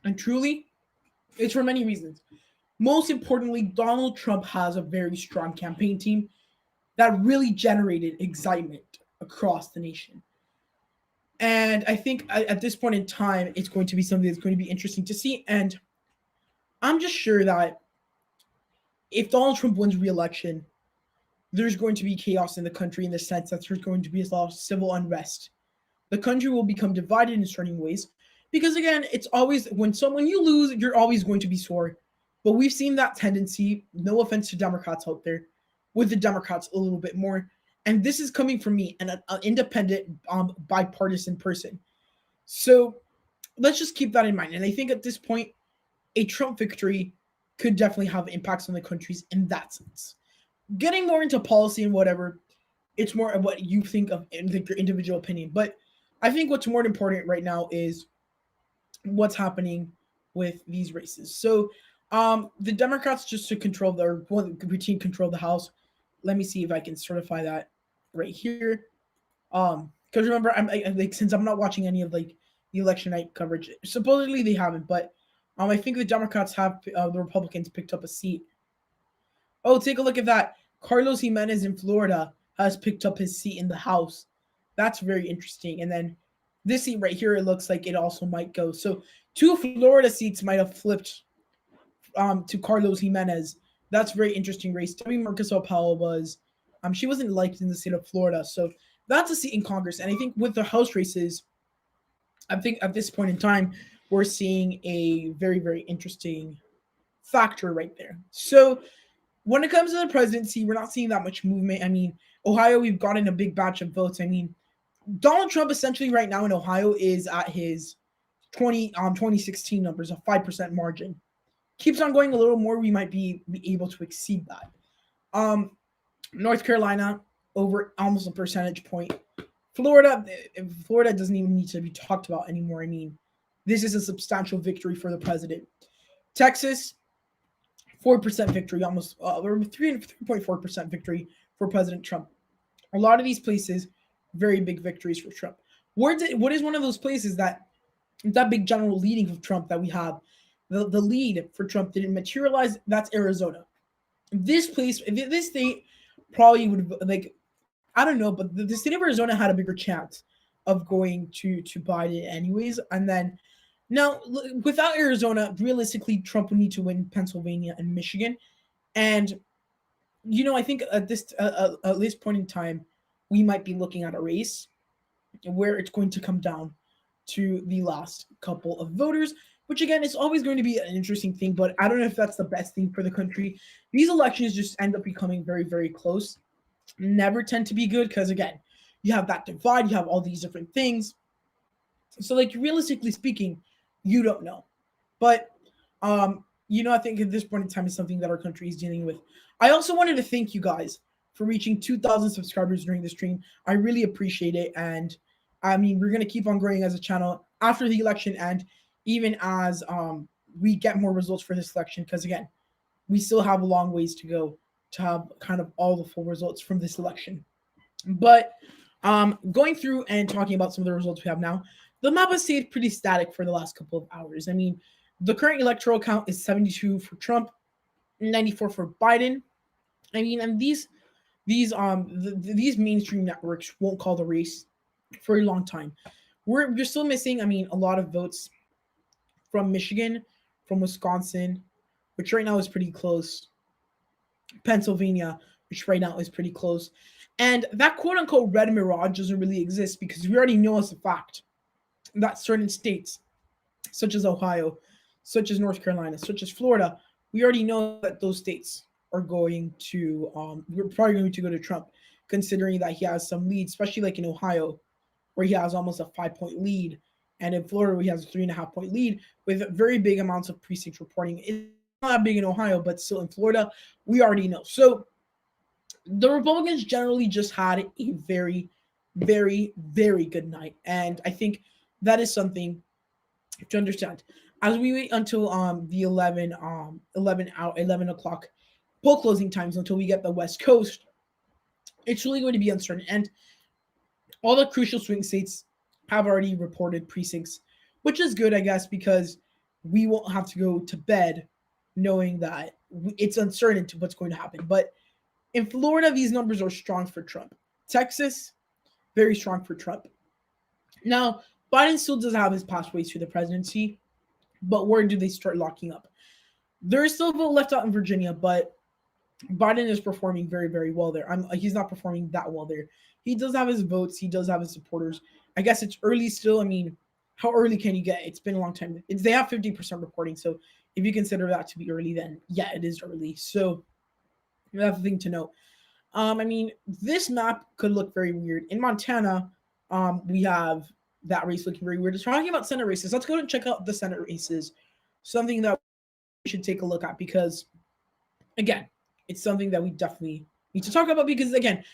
And truly, it's for many reasons. Most importantly, Donald Trump has a very strong campaign team that really generated excitement across the nation. And I think at this point in time, it's going to be something that's going to be interesting to see. And I'm just sure that if Donald Trump wins re-election, there's going to be chaos in the country in the sense that there's going to be a lot of civil unrest. The country will become divided in certain ways because, again, it's always when you lose, you're always going to be sore. But we've seen that tendency, no offense to Democrats out there, with the Democrats a little bit more. And this is coming from me, an independent, bipartisan person. So let's just keep that in mind. And I think at this point, a Trump victory could definitely have impacts on the countries in that sense. Getting more into policy and whatever, it's more of what you think of in your individual opinion. But I think what's more important right now is what's happening with these races. So the Democrats just to routine control the House. Let me see if I can certify that right here. Because remember, I'm since I'm not watching any of the election night coverage. Supposedly they haven't, but I think the Democrats have the Republicans picked up a seat. Oh, take a look at that. Carlos Jimenez in Florida has picked up his seat in the House. That's very interesting. And then this seat right here, it looks like it also might go. So 2 Florida seats might have flipped to Carlos Jimenez. That's very interesting race. Debbie Marcus O'Powell was, she wasn't liked in the state of Florida. So that's a seat in Congress. And I think with the House races, I think at this point in time, we're seeing a very interesting factor right there. So when it comes to the presidency, we're not seeing that much movement. I mean, Ohio, we've gotten a big batch of votes. I mean, Donald Trump essentially right now in Ohio is at his 2016 numbers, a 5% margin. Keeps on going a little more, we might be able to exceed that. North Carolina, over almost a percentage point. Florida doesn't even need to be talked about anymore. I mean, this is a substantial victory for the president. Texas, 4% victory, almost 3.4% victory for President Trump. A lot of these places, very big victories for Trump. What is one of those places that big general leading of Trump that we have? The lead for Trump didn't materialize. That's Arizona. This state probably would I don't know, but the state of Arizona had a bigger chance of going to Biden anyways. And then now without Arizona, realistically, Trump would need to win Pennsylvania and Michigan. And I think at this point in time, we might be looking at a race where it's going to come down to the last couple of voters, which again is always going to be an interesting thing, but I don't know if that's the best thing for the country. These elections just end up becoming very, very close. Never tend to be good because again, you have that divide, you have all these different things. So like realistically speaking, you don't know. But I think at this point in time is something that our country is dealing with. I also wanted to thank you guys for reaching 2,000 subscribers during the stream. I really appreciate it. And I mean, we're going to keep on growing as a channel after the election and even as we get more results for this election. Because again, we still have a long ways to go to have kind of all the full results from this election. But going through and talking about some of the results we have now, the map has stayed pretty static for the last couple of hours. I mean, the current electoral count is 72 for Trump, 94 for Biden. I mean, and these mainstream networks won't call the race for a long time. We're still missing, I mean, a lot of votes from Michigan, from Wisconsin, which right now is pretty close. Pennsylvania, which right now is pretty close. And that quote-unquote red mirage doesn't really exist because we already know as a fact that certain states, such as Ohio, such as North Carolina, such as Florida, we already know that those states are going to, we're probably going to go to Trump, considering that he has some lead, especially like in Ohio, where he has almost a 5-point lead. And in Florida, where he has a 3.5-point lead with very big amounts of precincts reporting. It's not that big in Ohio, but still in Florida, we already know. So the Republicans generally just had a very, very, very good night. And I think that is something to understand. As we wait until the 11 o'clock poll closing times until we get the West Coast, it's really going to be uncertain. And all the crucial swing states have already reported precincts, which is good, I guess, because we won't have to go to bed knowing that it's uncertain to what's going to happen. But in Florida, these numbers are strong for Trump. Texas, very strong for Trump. Now, Biden still does have his pathways to the presidency, but where do they start locking up? There is still a vote left out in Virginia, but Biden is performing very, very well there. He's not performing that well there. He does have his votes. He does have his supporters. I guess it's early still. I mean, how early can you get? It's been a long time. They have 50% reporting. So if you consider that to be early, then yeah, it is early. So that's the thing to note. I mean, this map could look very weird. In Montana, we have that race looking very weird. It's talking about Senate races. Let's go and check out the Senate races. Something that we should take a look at because, again, it's something that we definitely need to talk about because, again,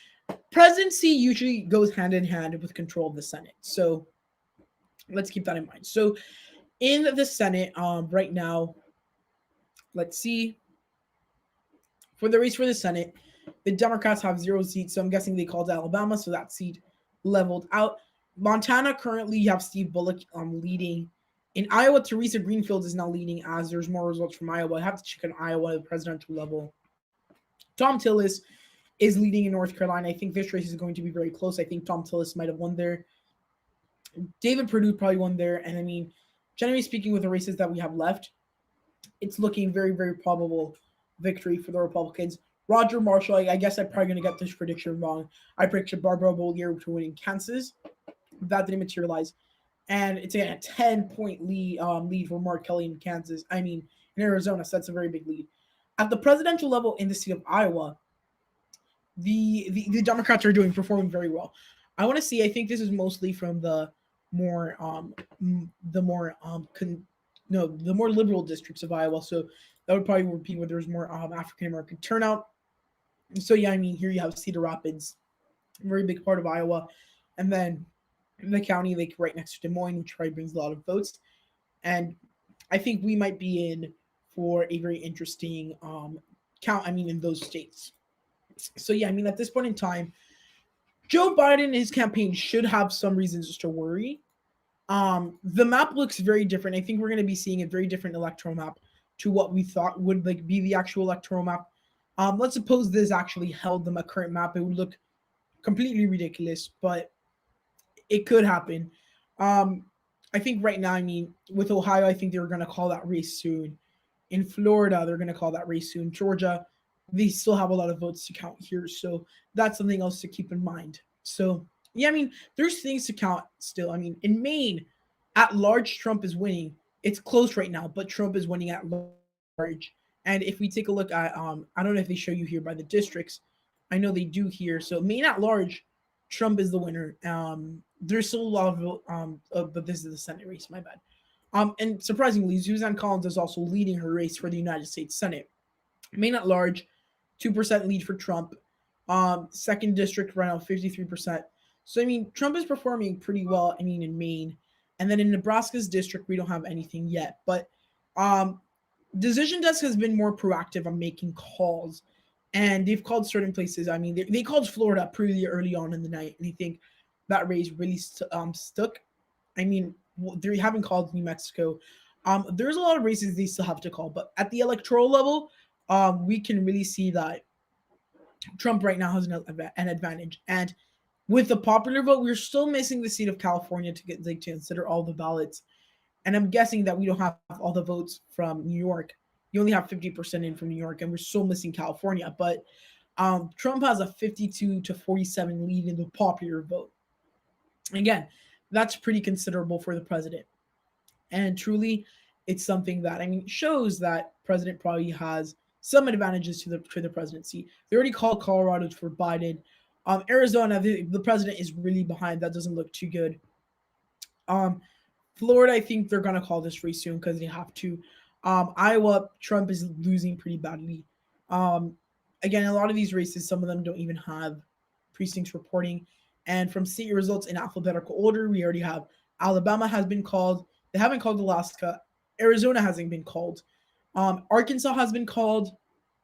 presidency usually goes hand in hand with control of the Senate. So let's keep that in mind. So in the Senate, right now, let's see. For the race for the Senate, the Democrats have 0 seats. So I'm guessing they called Alabama, so that seat leveled out. Montana, currently you have Steve Bullock leading. In Iowa, Teresa Greenfield is now leading as there's more results from Iowa. I have to check on Iowa at the presidential level. Tom Tillis is leading in North Carolina. I think this race is going to be very close. I think Tom Tillis might have won there. David Perdue probably won there. And I mean, generally speaking, with the races that we have left, it's looking very, very probable victory for the Republicans. Roger Marshall, I guess I'm probably going to get this prediction wrong. I predicted Barbara Bollier to win in Kansas. That didn't materialize. And it's a 10-point lead for Mark Kelly in Kansas. I mean, in Arizona, so that's a very big lead. At the presidential level in the state of Iowa, the Democrats are performing very well. I want to see. I think this is mostly from the more liberal districts of Iowa. So that would probably be where there's more African American turnout. So yeah, I mean, here you have Cedar Rapids, a very big part of Iowa, and then the county like right next to Des Moines, which probably brings a lot of votes. And I think we might be in for a very interesting count. I mean, in those states. So yeah, I mean, at this point in time, Joe Biden and his campaign should have some reasons to worry. The map looks very different. I think we're going to be seeing a very different electoral map to what we thought would like be the actual electoral map. Let's suppose this actually held them a current map. It would look completely ridiculous, but it could happen. I think right now, I mean, with Ohio, I think they're going to call that race soon. In Florida, they're going to call that race soon. Georgia, they still have a lot of votes to count here. So that's something else to keep in mind. So yeah, I mean, there's things to count still. I mean, in Maine, at large, Trump is winning. It's close right now, but Trump is winning at large. And if we take a look at, I don't know if they show you here by the districts. I know they do here. So Maine at large, Trump is the winner. There's still a lot of but this is the Senate race. My bad. And surprisingly, Suzanne Collins is also leading her race for the United States Senate. Maine at large, 2% lead for Trump. Second district right now, 53%. So I mean, Trump is performing pretty well. I mean, in Maine, and then in Nebraska's district, we don't have anything yet. But um, Decision Desk has been more proactive on making calls, and they've called certain places. I mean, they called Florida pretty early on in the night, and I think that race really stuck. I mean, they haven't called New Mexico. There's a lot of races they still have to call, but at the electoral level, we can really see that Trump right now has an advantage. And with the popular vote, we're still missing the state of California to get to consider all the ballots. And I'm guessing that we don't have all the votes from New York. You only have 50% in from New York, and we're still missing California. But Trump has a 52-47 lead in the popular vote. Again, that's pretty considerable for the president. And truly, it's something that, I mean, shows that president probably has some advantages to the presidency. They already called Colorado for Biden. Arizona, the president is really behind. That doesn't look too good. Um, Florida, I think they're gonna call this race soon because they have to. Iowa, Trump is losing pretty badly. Um, Again, a lot of these races, some of them don't even have precincts reporting. And from state results in alphabetical order, we already have Alabama has been called. They haven't called Alaska. Arizona hasn't been called. Arkansas has been called.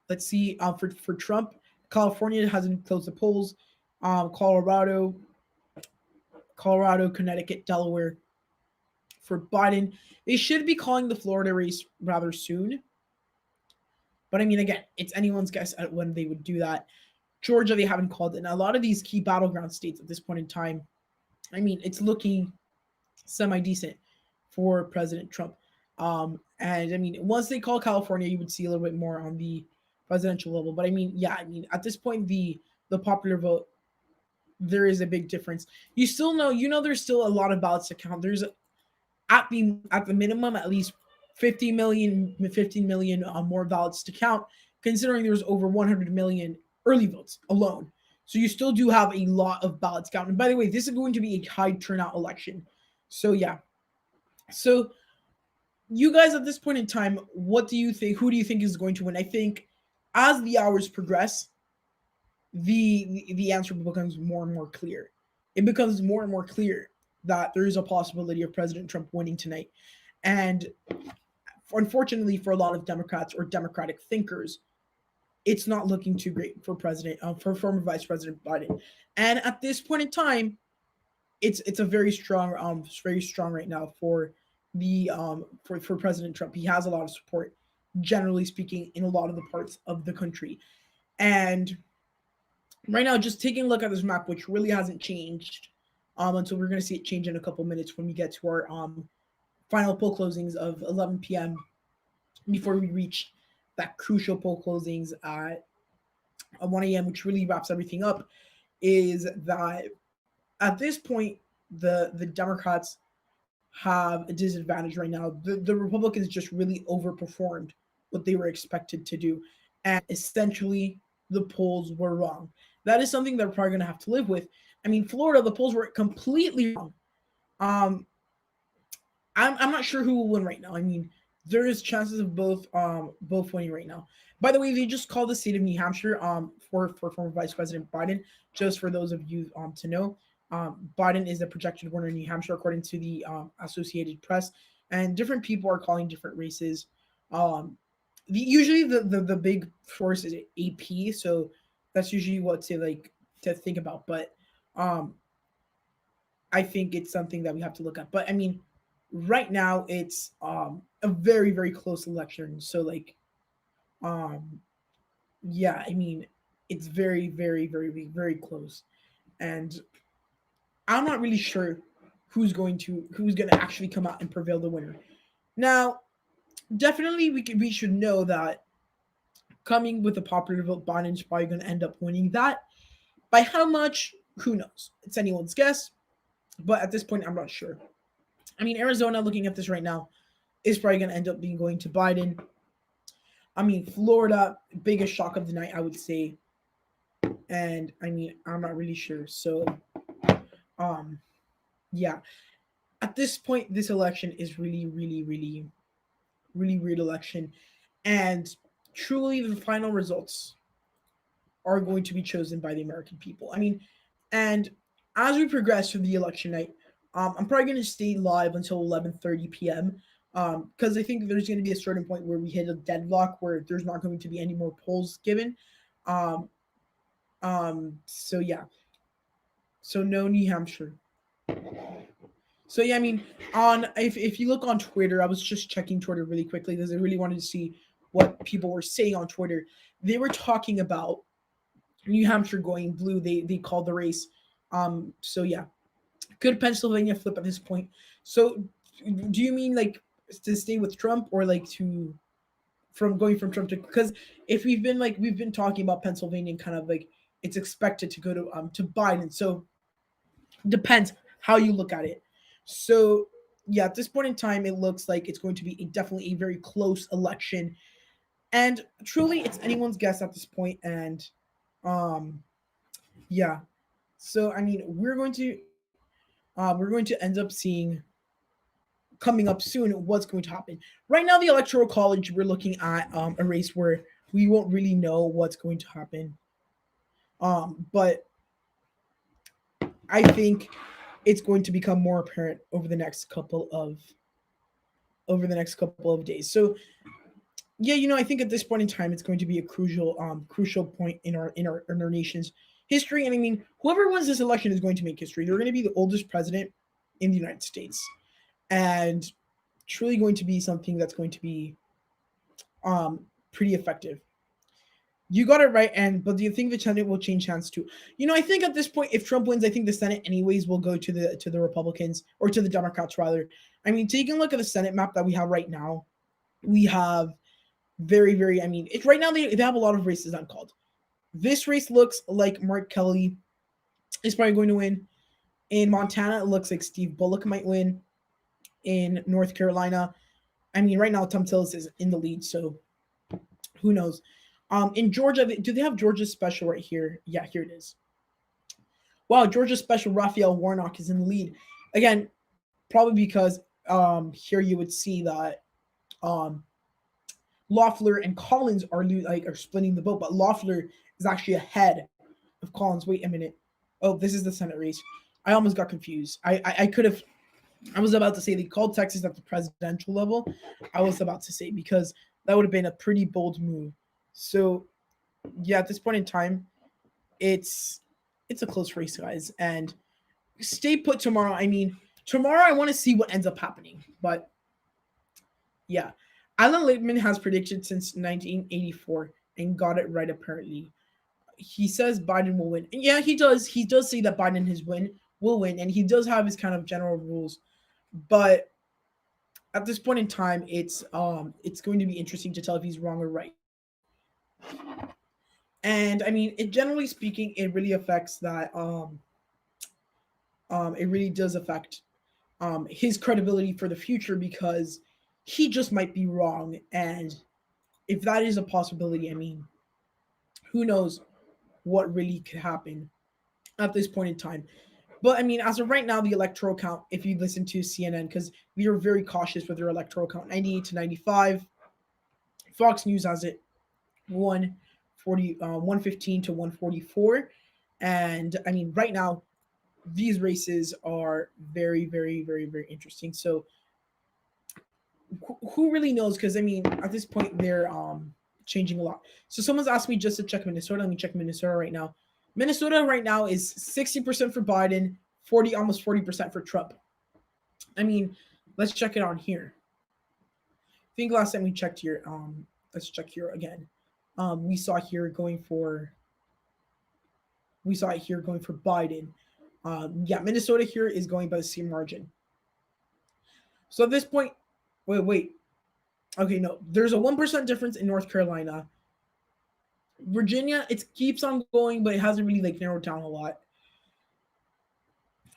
Let's see, for Trump. California hasn't closed the polls. Colorado, Connecticut, Delaware. For Biden, they should be calling the Florida race rather soon. But I mean, again, it's anyone's guess at when they would do that. Georgia, they haven't called it. And a lot of these key battleground states at this point in time, I mean, it's looking semi-decent for President Trump. And I mean, once they call California, you would see a little bit more on the presidential level. But I mean, yeah, I mean, at this point, the popular vote, there is a big difference. You still know, there's still a lot of ballots to count. There's at the minimum at least 15 million more ballots to count, considering there's over 100 million early votes alone. So you still do have a lot of ballots counted. And by the way, this is going to be a high turnout election. So yeah. So you guys at this point in time, what do you think? Who do you think is going to win? I think as the hours progress, the answer becomes more and more clear. It becomes more and more clear that there is a possibility of President Trump winning tonight. And unfortunately for a lot of Democrats or Democratic thinkers, it's not looking too great for for former Vice President Biden. And at this point in time, it's a very strong right now for the for President Trump. He has a lot of support, generally speaking, in a lot of the parts of the country. And right now, just taking a look at this map, which really hasn't changed until we're going to see it change in a couple minutes when we get to our final poll closings of 11 p.m. before we reach that crucial poll closings at 1 a.m., which really wraps everything up, is that at this point, the Democrats have a disadvantage right now. The Republicans just really overperformed what they were expected to do. And essentially, the polls were wrong. That is something they're probably going to have to live with. I mean, Florida, the polls were completely wrong. I'm not sure who will win right now. I mean, there is chances of both winning right now. By the way, they just called the state of New Hampshire for former Vice President Biden. Just for those of you to know, Biden is the projected winner in New Hampshire according to the Associated Press, and different people are calling different races. Usually the big source is AP, so that's usually what to think about. But I think it's something that we have to look at. But I mean, right now it's a very, very close election. So yeah, I mean, it's very, very, very, very close, and I'm not really sure who's going to actually come out and prevail the winner. Now, definitely we should know that coming with a popular vote, Biden's probably going to end up winning that. By how much? Who knows? It's anyone's guess, but at this point, I'm not sure. I mean, Arizona, looking at this right now, is probably going to end up being going to Biden. I mean, Florida, biggest shock of the night, I would say. And I mean, I'm not really sure. So, um, yeah. At this point, this election is really, really, really, really weird election. And truly, the final results are going to be chosen by the American people. I mean, and as we progress through the election night, I'm probably going to stay live until 11:30 p.m. Because I think there's going to be a certain point where we hit a deadlock where there's not going to be any more polls given. Um, so yeah. So no New Hampshire. So yeah, I mean, on if you look on Twitter, I was just checking Twitter really quickly because I really wanted to see what people were saying on Twitter. They were talking about New Hampshire going blue. They called the race. So yeah, could Pennsylvania flip at this point? So do you mean like to stay with Trump or like to from going from Trump to because if we've been talking about Pennsylvania and kind of like it's expected to go to Biden. So depends how you look at it. So yeah, at this point in time, it looks like it's going to be definitely a very close election, and truly, it's anyone's guess at this point. And um, yeah, so I mean, we're going to end up seeing coming up soon what's going to happen. Right now, the electoral college, we're looking at a race where we won't really know what's going to happen. But I think it's going to become more apparent over the next couple of days. So yeah, I think at this point in time, it's going to be a crucial point in our nation's history. And I mean, whoever wins this election is going to make history. They're going to be the oldest president in the United States, and truly going to be something that's going to be pretty effective. You got it right, but do you think the Senate will change hands too? I think at this point, if Trump wins, I think the Senate anyways will go to the Republicans or to the Democrats rather. I mean, taking a look at the Senate map that we have right now, we have very, very. I mean, it's right now they have a lot of races uncalled. This race looks like Mark Kelly is probably going to win. In Montana, it looks like Steve Bullock might win. In North Carolina, I mean, right now Tom Tillis is in the lead, so who knows? In Georgia, do they have Georgia special right here? Yeah, here it is. Wow, Georgia special Raphael Warnock is in the lead. Again, probably because here you would see that Loeffler and Collins are splitting the vote, but Loeffler is actually ahead of Collins. Wait a minute. Oh, this is the Senate race. I almost got confused. I could have. I was about to say they called Texas at the presidential level. I was about to say because that would have been a pretty bold move. So, yeah, at this point in time, it's a close race, guys, and stay put tomorrow. I mean, tomorrow I want to see what ends up happening, but yeah, Alan Littman has predicted since 1984 and got it right. Apparently, he says Biden will win, and yeah, he does. He does say that Biden will win, and he does have his kind of general rules, but at this point in time, it's going to be interesting to tell if he's wrong or right. And I mean, generally speaking, it really affects that. It really does affect his credibility for the future because he just might be wrong. And if that is a possibility, I mean, who knows what really could happen at this point in time. But I mean, as of right now, the electoral count, if you listen to CNN, because we are very cautious with their electoral count, 98 to 95. Fox News has it 115 to 144. And I mean, right now, these races are very, very, very, very interesting. So who really knows? Because I mean, at this point, they're changing a lot. So someone's asked me just to check Minnesota. Let me check Minnesota right now. Minnesota right now is 60% for Biden, almost 40% for Trump. I mean, let's check it on here. I think last time we checked here, let's check here again. We saw it here going for Biden. Yeah, Minnesota here is going by the same margin. So at this point, wait. Okay, no, there's a 1% difference in North Carolina. Virginia, it keeps on going, but it hasn't really narrowed down a lot.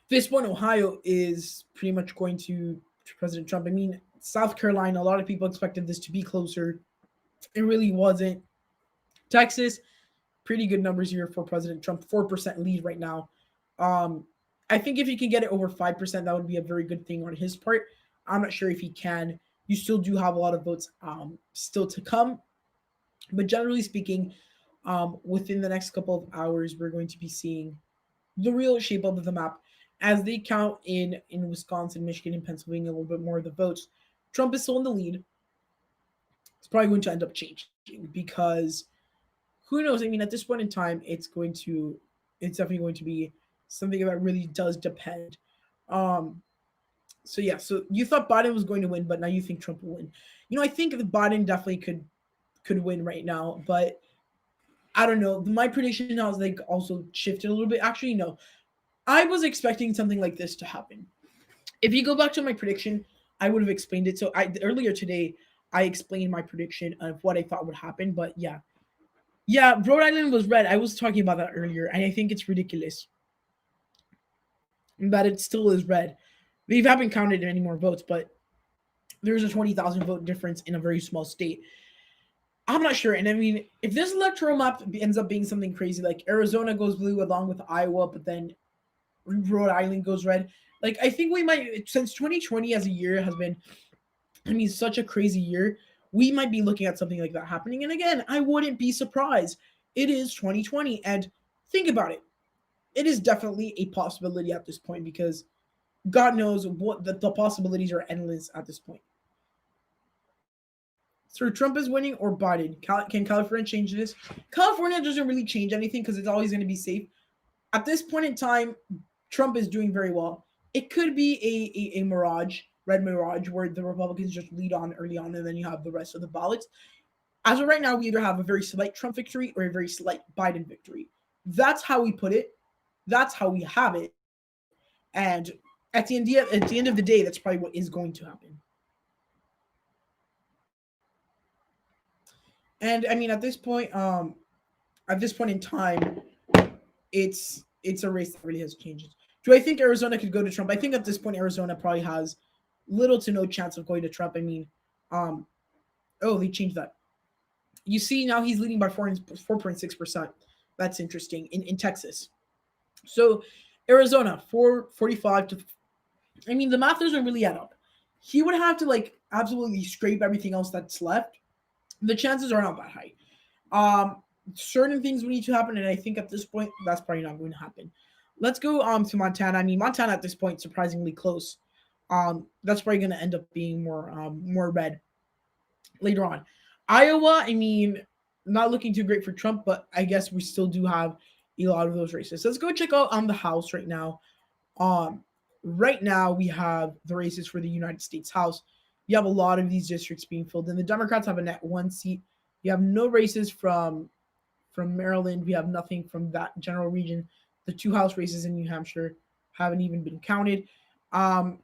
this point, Ohio is pretty much going to President Trump. I mean, South Carolina, a lot of people expected this to be closer. It really wasn't. Texas, pretty good numbers here for President Trump. 4% lead right now. Um, I think if he can get it over 5%, that would be a very good thing on his part. I'm not sure if he can. You still do have a lot of votes still to come. But generally speaking, within the next couple of hours, we're going to be seeing the real shape of the map as they count in Wisconsin, Michigan, and Pennsylvania a little bit more of the votes. Trump is still in the lead. It's probably going to end up changing because who knows? I mean, at this point in time, it's definitely going to be something that really does depend. Um, so yeah, so you thought Biden was going to win, but now you think Trump will win. I think that Biden definitely could win right now, but I don't know. My prediction now is like also shifted a little bit. Actually, no. I was expecting something like this to happen. If you go back to my prediction, I would have explained it. So earlier today, I explained my prediction of what I thought would happen. But yeah, Rhode Island was red. I was talking about that earlier, and I think it's ridiculous that it still is red. They haven't counted any more votes, but there's a 20,000 vote difference in a very small state. I'm not sure. And I mean, if this electoral map ends up being something crazy, like Arizona goes blue along with Iowa, but then Rhode Island goes red, like I think we might, since 2020 as a year has been, I mean, such a crazy year, we might be looking at something like that happening. And again, I wouldn't be surprised. It is 2020. And think about it. It is definitely a possibility at this point because God knows what the possibilities are endless at this point. So Trump is winning or Biden? Can California change this? California doesn't really change anything because it's always going to be safe. At this point in time, Trump is doing very well. It could be a mirage, red mirage, where the Republicans just lead on early on and then you have the rest of the ballots. As of right now, we either have a very slight Trump victory or a very slight Biden victory. That's how we put it. That's how we have it. And at the end of the day, that's probably what is going to happen. And I mean, at this point in time, it's a race that really has changed. Do I think Arizona could go to Trump? I think at this point, Arizona probably has little to no chance of going to Trump. I mean, oh, they changed that. You see, now he's leading by 4.6%. That's interesting in Texas. So Arizona, 445 to. I mean, the math doesn't really add up. He would have to like absolutely scrape everything else that's left. The chances are not that high. Certain things will need to happen, and I think at this point that's probably not going to happen. Let's go to Montana. I mean, Montana at this point surprisingly close. That's probably going to end up being more red later on. Iowa, I mean, not looking too great for Trump, but I guess we still do have a lot of those races. Let's go check out on the House right now. Right now we have the races for the United States House. You have a lot of these districts being filled in. The Democrats have a net one seat. You have no races from Maryland. We have nothing from that general region. The two House races in New Hampshire haven't even been counted. Down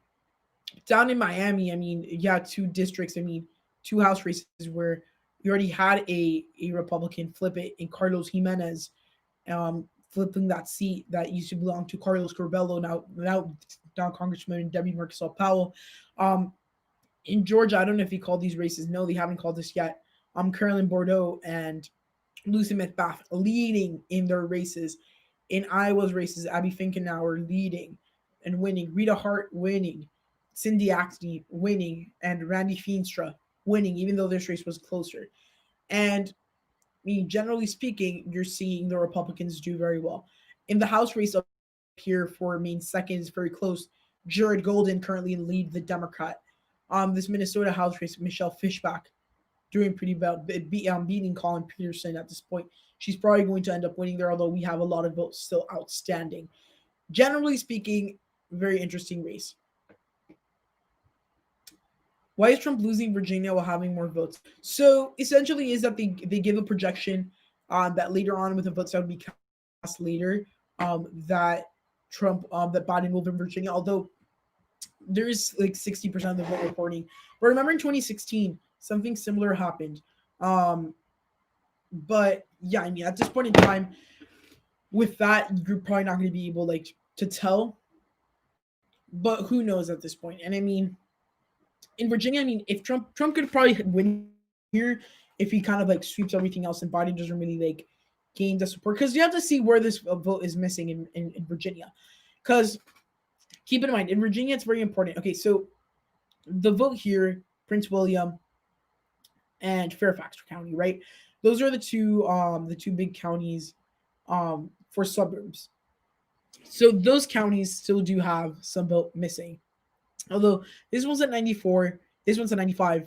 in Miami, I mean, yeah, two districts. I mean, two House races where you already had a Republican flip it in Carlos Jimenez, flipping that seat that used to belong to Carlos Corbello, now Congressman Debbie Marcusel Powell. In Georgia, I don't know if he called these races. No, they haven't called this yet. Carolyn Bordeaux and Lucy McBath leading in their races. In Iowa's races, Abby Finkenauer leading and winning. Rita Hart winning. Cindy Axne winning. And Randy Feenstra winning, even though this race was closer. And I mean, generally speaking, you're seeing the Republicans do very well. In the House race up here for Maine second is very close. Jared Golden currently in lead, the Democrat. This Minnesota House race, Michelle Fishbach doing pretty well, beating Colin Peterson at this point. She's probably going to end up winning there, although we have a lot of votes still outstanding. Generally speaking, very interesting race. Why is Trump losing Virginia while having more votes? So essentially is that they give a projection that later on with the votes that would be cast later that that Biden will win Virginia, although there is like 60% of the vote reporting. But remember in 2016, something similar happened. But yeah, I mean, at this point in time, with that, you're probably not going to be able to tell. but who knows at this point? And I mean, in Virginia, I mean, if Trump could probably win here if he kind of like sweeps everything else and Biden doesn't really like gain the support, because you have to see where this vote is missing in Virginia, because keep in mind in Virginia it's very important. Okay, so the vote here, Prince William and Fairfax County, right? Those are the two big counties for suburbs. So those counties still do have some vote missing. Although this one's at 94, this one's at 95.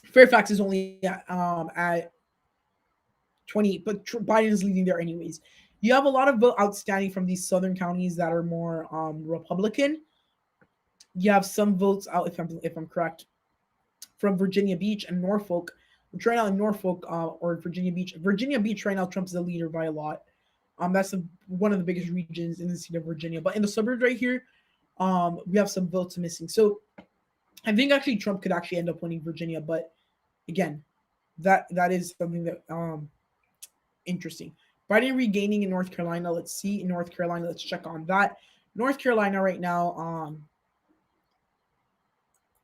Fairfax is only at 28, but Biden is leading there anyways. You have a lot of vote outstanding from these southern counties that are more Republican. You have some votes out, if I'm correct, from Virginia Beach and Norfolk. Which right now in Norfolk or Virginia Beach. Virginia Beach right now, Trump's the leader by a lot. That's one of the biggest regions in the state of Virginia. But in the suburbs right here, we have some votes missing. So I think actually Trump could actually end up winning Virginia. But again, that is something that interesting. Biden regaining in North Carolina. Let's see in North Carolina. Let's check on that. North Carolina right now.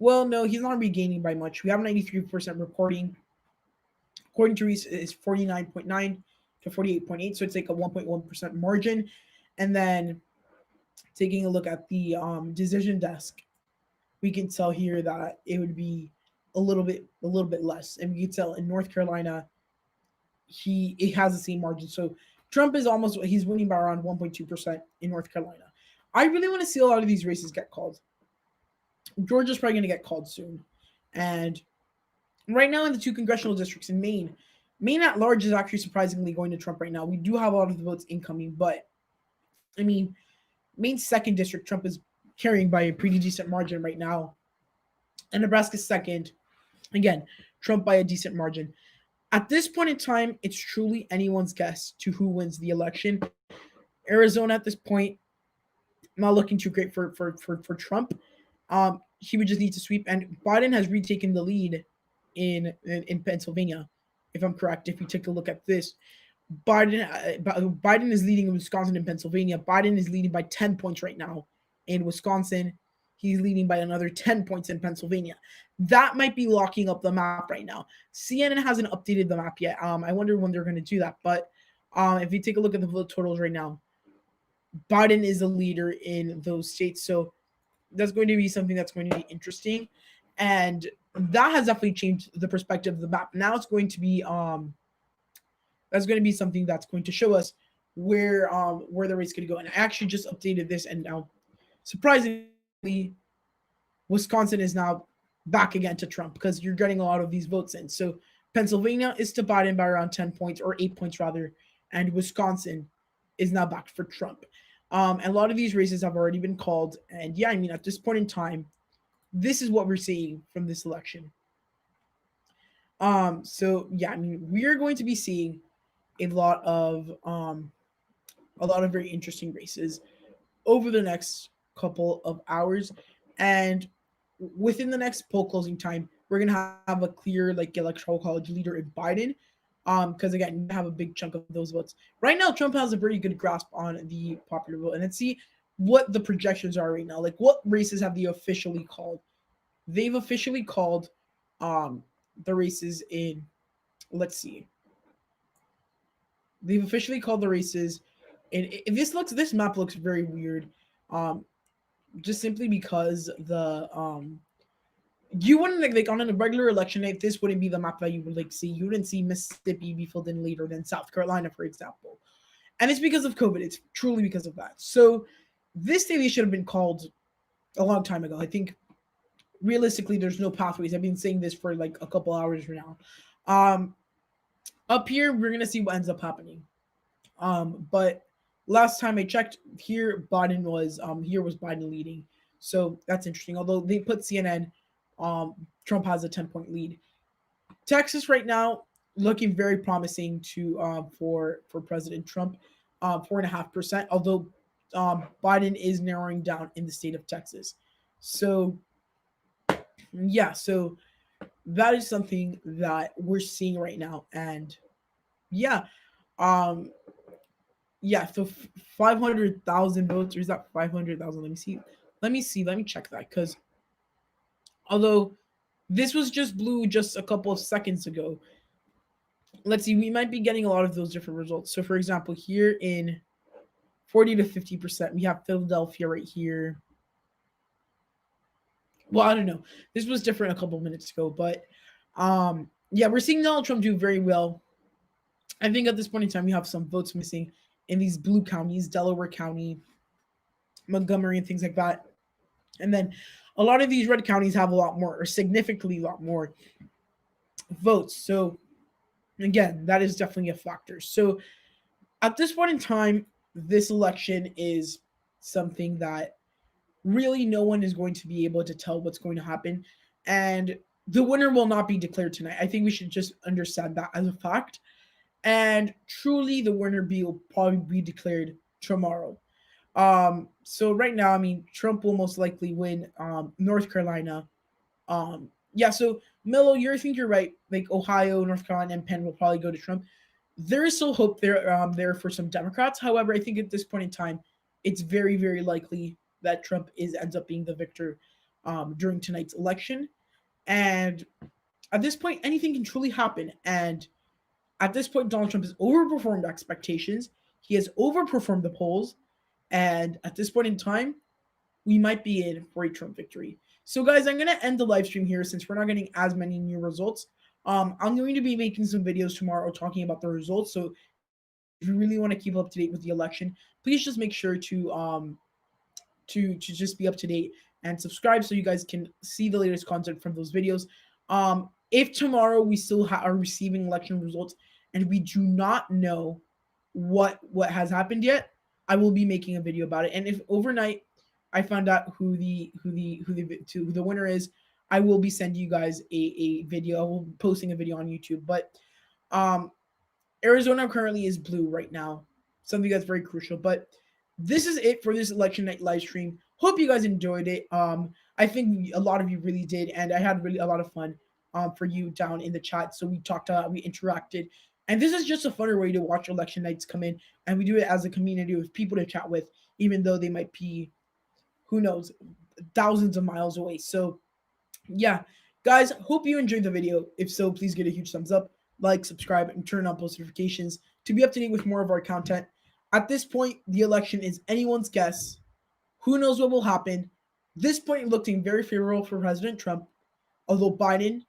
Well, no, he's not regaining by much. We have 93% reporting. According to Reese, is 49.9 to 48.8, so it's like a 1.1% margin. And then taking a look at the decision desk, we can tell here that it would be a little bit less. And we can tell in North Carolina, it has the same margin. So Trump is he's winning by around 1.2% in North Carolina. I really want to see a lot of these races get called. Georgia's probably going to get called soon. And right now in the two congressional districts in Maine at large is actually surprisingly going to Trump right now. We do have a lot of the votes incoming, but I mean, Maine's second district, Trump is carrying by a pretty decent margin right now. And Nebraska's second, again, Trump by a decent margin. At this point in time, it's truly anyone's guess to who wins the election. Arizona at this point, not looking too great for Trump. He would just need to sweep, and Biden has retaken the lead in Pennsylvania, if I'm correct. If you take a look at this, Biden is leading in Wisconsin and Pennsylvania. Biden is leading by 10 points right now in Wisconsin. He's leading by another 10 points in Pennsylvania. That might be locking up the map right now. CNN hasn't updated the map yet. I wonder when they're going to do that. But if you take a look at the vote totals right now, Biden is the leader in those states. So that's going to be something that's going to be interesting. And that has definitely changed the perspective of the map. Now it's going to be that's going to be something that's going to show us where the race is going to go. And I actually just updated this, and now surprisingly, Wisconsin is now back again to Trump because you're getting a lot of these votes in. So Pennsylvania is to Biden by around 10 points, or 8 points rather, and Wisconsin is now back for Trump. And a lot of these races have already been called. And yeah, I mean, at this point in time, this is what we're seeing from this election. So yeah, I mean, we are going to be seeing a lot of very interesting races over the next couple of hours. And within the next poll closing time, we're gonna have a clear electoral college leader in Biden. Because again, you have a big chunk of those votes. Right now, Trump has a very good grasp on the popular vote. And let's see what the projections are right now. Like, what races have they officially called? They've officially called the races in, let's see. They've officially called the races, and this map looks very weird. Just simply because you wouldn't on a regular election night, this wouldn't be the map that you would see. You wouldn't see Mississippi be filled in later than South Carolina, for example. And it's because of COVID. It's truly because of that. So this daily should have been called a long time ago. I think realistically, there's no pathways. I've been saying this for a couple hours now. Up here, we're gonna see what ends up happening. But last time I checked, Biden was Biden leading. So that's interesting. Although they put CNN, Trump has a 10-point lead. Texas right now looking very promising for President Trump, 4.5%. Although Biden is narrowing down in the state of Texas. So yeah, so that is something that we're seeing right now, and yeah, so 500,000 votes, or is that 500,000? Let me see. Let me see. Let me check that, because although this was just blue just a couple of seconds ago, let's see. We might be getting a lot of those different results. So, for example, here in 40 to 50%, we have Philadelphia right here. Well, I don't know. This was different a couple of minutes ago, but yeah, we're seeing Donald Trump do very well. I think at this point in time, we have some votes missing in these blue counties, Delaware County, Montgomery, and things like that. And then a lot of these red counties have a lot more, or significantly a lot more votes. So again, that is definitely a factor. So at this point in time, this election is something that really no one is going to be able to tell what's going to happen. And the winner will not be declared tonight. I think we should just understand that as a fact. And truly, the winner will probably be declared tomorrow. So right now, I mean, Trump will most likely win North Carolina. Yeah, so Milo, I think you're right. Like Ohio, North Carolina, and Penn will probably go to Trump. There is still hope there for some Democrats. However, I think at this point in time, it's very, very likely that Trump ends up being the victor during tonight's election. And at this point, anything can truly happen. And at this point, Donald Trump has overperformed expectations. He has overperformed the polls. And at this point in time, we might be in for a Trump victory. So, guys, I'm going to end the live stream here since we're not getting as many new results. I'm going to be making some videos tomorrow talking about the results. So, if you really want to keep up to date with the election, please just make sure to just be up to date and subscribe so you guys can see the latest content from those videos. If tomorrow we still are receiving election results and we do not know what has happened yet, I will be making a video about it. And if overnight I found out who the winner is, I will be sending you guys a video. I will be posting a video on YouTube. But Arizona currently is blue right now, something that's very crucial. But this is it for this election night live stream. Hope you guys enjoyed it. I think a lot of you really did, and I had really a lot of fun for you down in the chat. So we talked, we interacted, and this is just a funner way to watch election nights come in, and we do it as a community with people to chat with, even though they might be, who knows, thousands of miles away. So yeah, guys, hope you enjoyed the video. If so, please give it a huge thumbs up, like, subscribe, and turn on post notifications to be up to date with more of our content. At this point, the election is anyone's guess. Who knows what will happen? This point looking very favorable for President Trump, although Biden